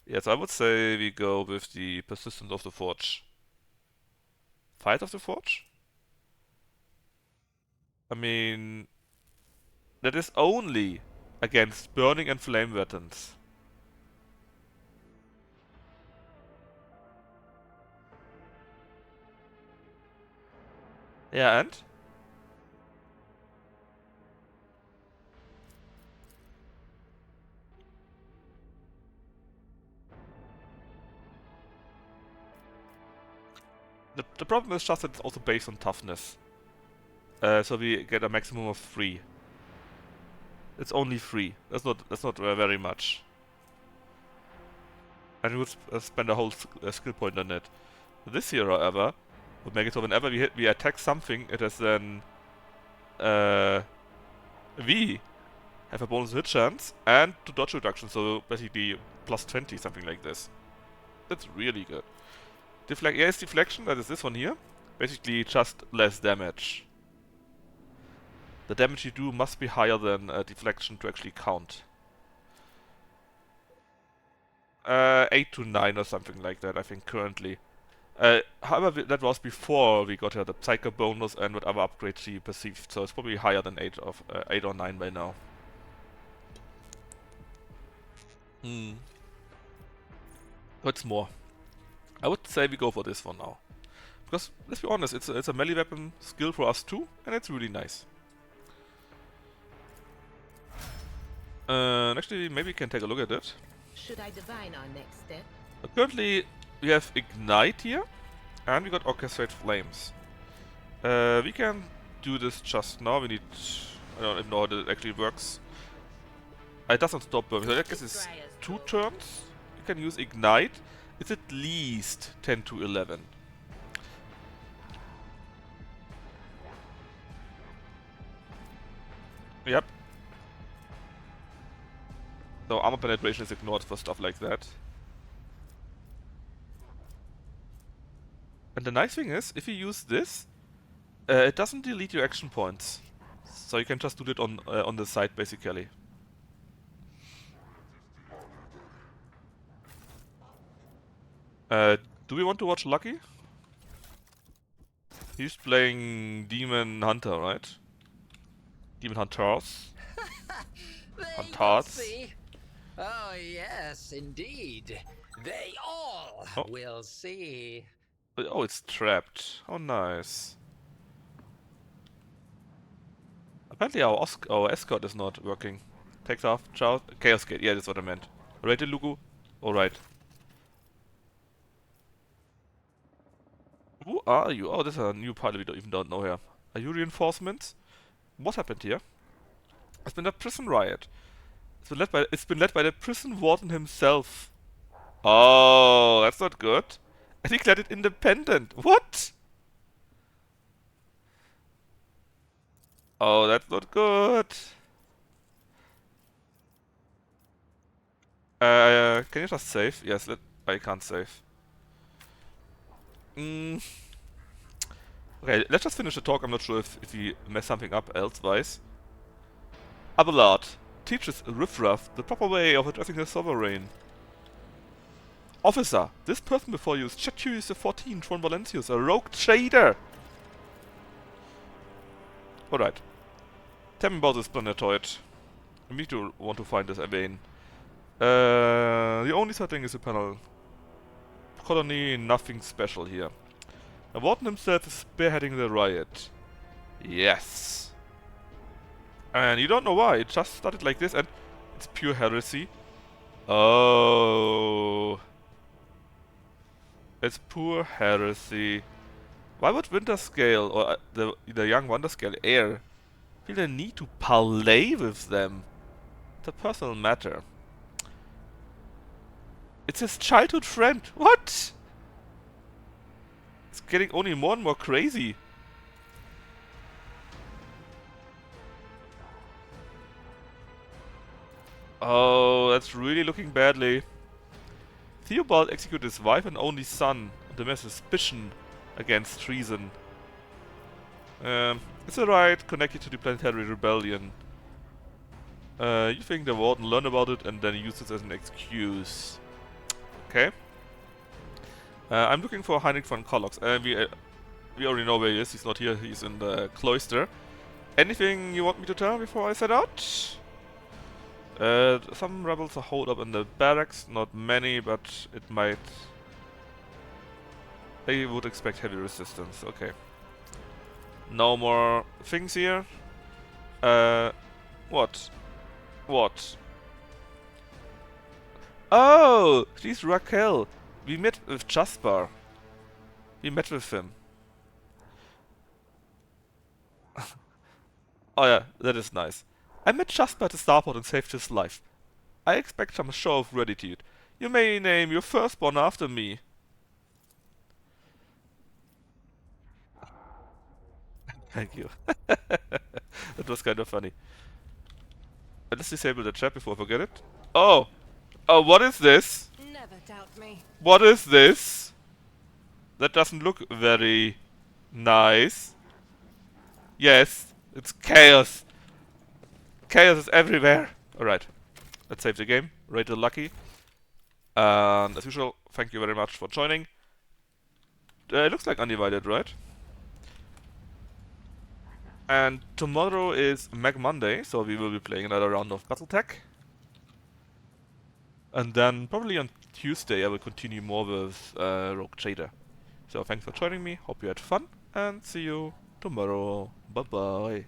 Yes, I would say we go with the Persistence of the Forge. Fight of the Forge? I mean, that is only against burning and flame weapons. Yeah, and? the problem is just that it's also based on toughness. So we get a maximum of 3. It's only 3. That's not very much. And we would spend a whole skill point on it. This here, however, would make it so whenever we attack something, it is then we have a bonus hit chance and to dodge reduction, so basically plus 20, something like this. That's really good. Yes, deflection, that is this one here. Basically just less damage. The damage you do must be higher than deflection to actually count. 8 to 9 or something like that, I think, currently. However, that was before we got the Psycho bonus and whatever upgrade she perceived, so it's probably higher than 8 or 9 by now. What's more? I would say we go for this one now. Because, let's be honest, it's a melee weapon skill for us too, and it's really nice. Actually, maybe we can take a look at it. Should I divine our next step? Currently, we have Ignite here, and we got Orchestrate Flames. We can do this just now. We need... I don't even know how it actually works. It doesn't stop burning, so I guess it's 2 turns. You can use Ignite. It's at least 10 to 11. Yep. So armor penetration is ignored for stuff like that. And the nice thing is, if you use this, it doesn't delete your action points. So you can just do it on the side, basically. Do we want to watch Lucky? He's playing Demon Hunter, right? Demon Hunters. They Hunters. see. Oh yes, indeed. They all will see. Oh, it's trapped. Oh, nice. Apparently our escort is not working. Takes off, child. Chaos Gate, yeah, that's what I meant. Alright, Lugu? Alright. Who are you? Oh, this is a new pilot we don't know here. Are you reinforcements? What happened here? It's been a prison riot. It's been led by the prison warden himself. Oh, that's not good. And he declared it independent. What? Oh, that's not good. Can you just save? Yes, I can't save. Okay, let's just finish the talk. I'm not sure if we mess something up elsewise. Abelard teaches Riffraff the proper way of addressing the sovereign. Officer, this person before you is Chatuus the 14th von Valencius, a rogue trader. Alright. Tell me about this planetoid. I need to want to find this vein. The only setting is a panel. Colony, nothing special here. The warden himself is spearheading the riot. Yes. And you don't know why, it just started like this and it's pure heresy. Oh. It's pure heresy. Why would Winterscale or the young Wonderscale heir feel the need to parley with them? It's a personal matter. It's his childhood friend. What? It's getting only more and more crazy. Oh, that's really looking badly. Theobald executed his wife and only son under mere suspicion against treason. It's a riot connected to the planetary rebellion. You think the warden learned about it and then used it as an excuse. Okay. I'm looking for Heinrich von Kolox. We already know where he is. He's not here. He's in the cloister. Anything you want me to tell before I set out? Some rebels are holed up in the barracks. Not many, but it might... They would expect heavy resistance. Okay. No more things here. What? What? Oh! She's Raquel! We met with Jaspar. We met with him. Oh yeah, that is nice. I met Jasper at the starport and saved his life. I expect some show of gratitude. You may name your firstborn after me. Thank you. That was kind of funny. Let's disable the chat before I forget it. Oh! Oh, what is this? Never doubt me. What is this? That doesn't look very nice. Yes, it's chaos. Chaos is everywhere. Alright, let's save the game. Rated lucky. And as usual, thank you very much for joining. It looks like Undivided, right? And tomorrow is Mag Monday, so we will be playing another round of Battletech. And then probably on Tuesday I will continue more with Rogue Trader. So thanks for joining me, hope you had fun, and see you tomorrow. Bye bye.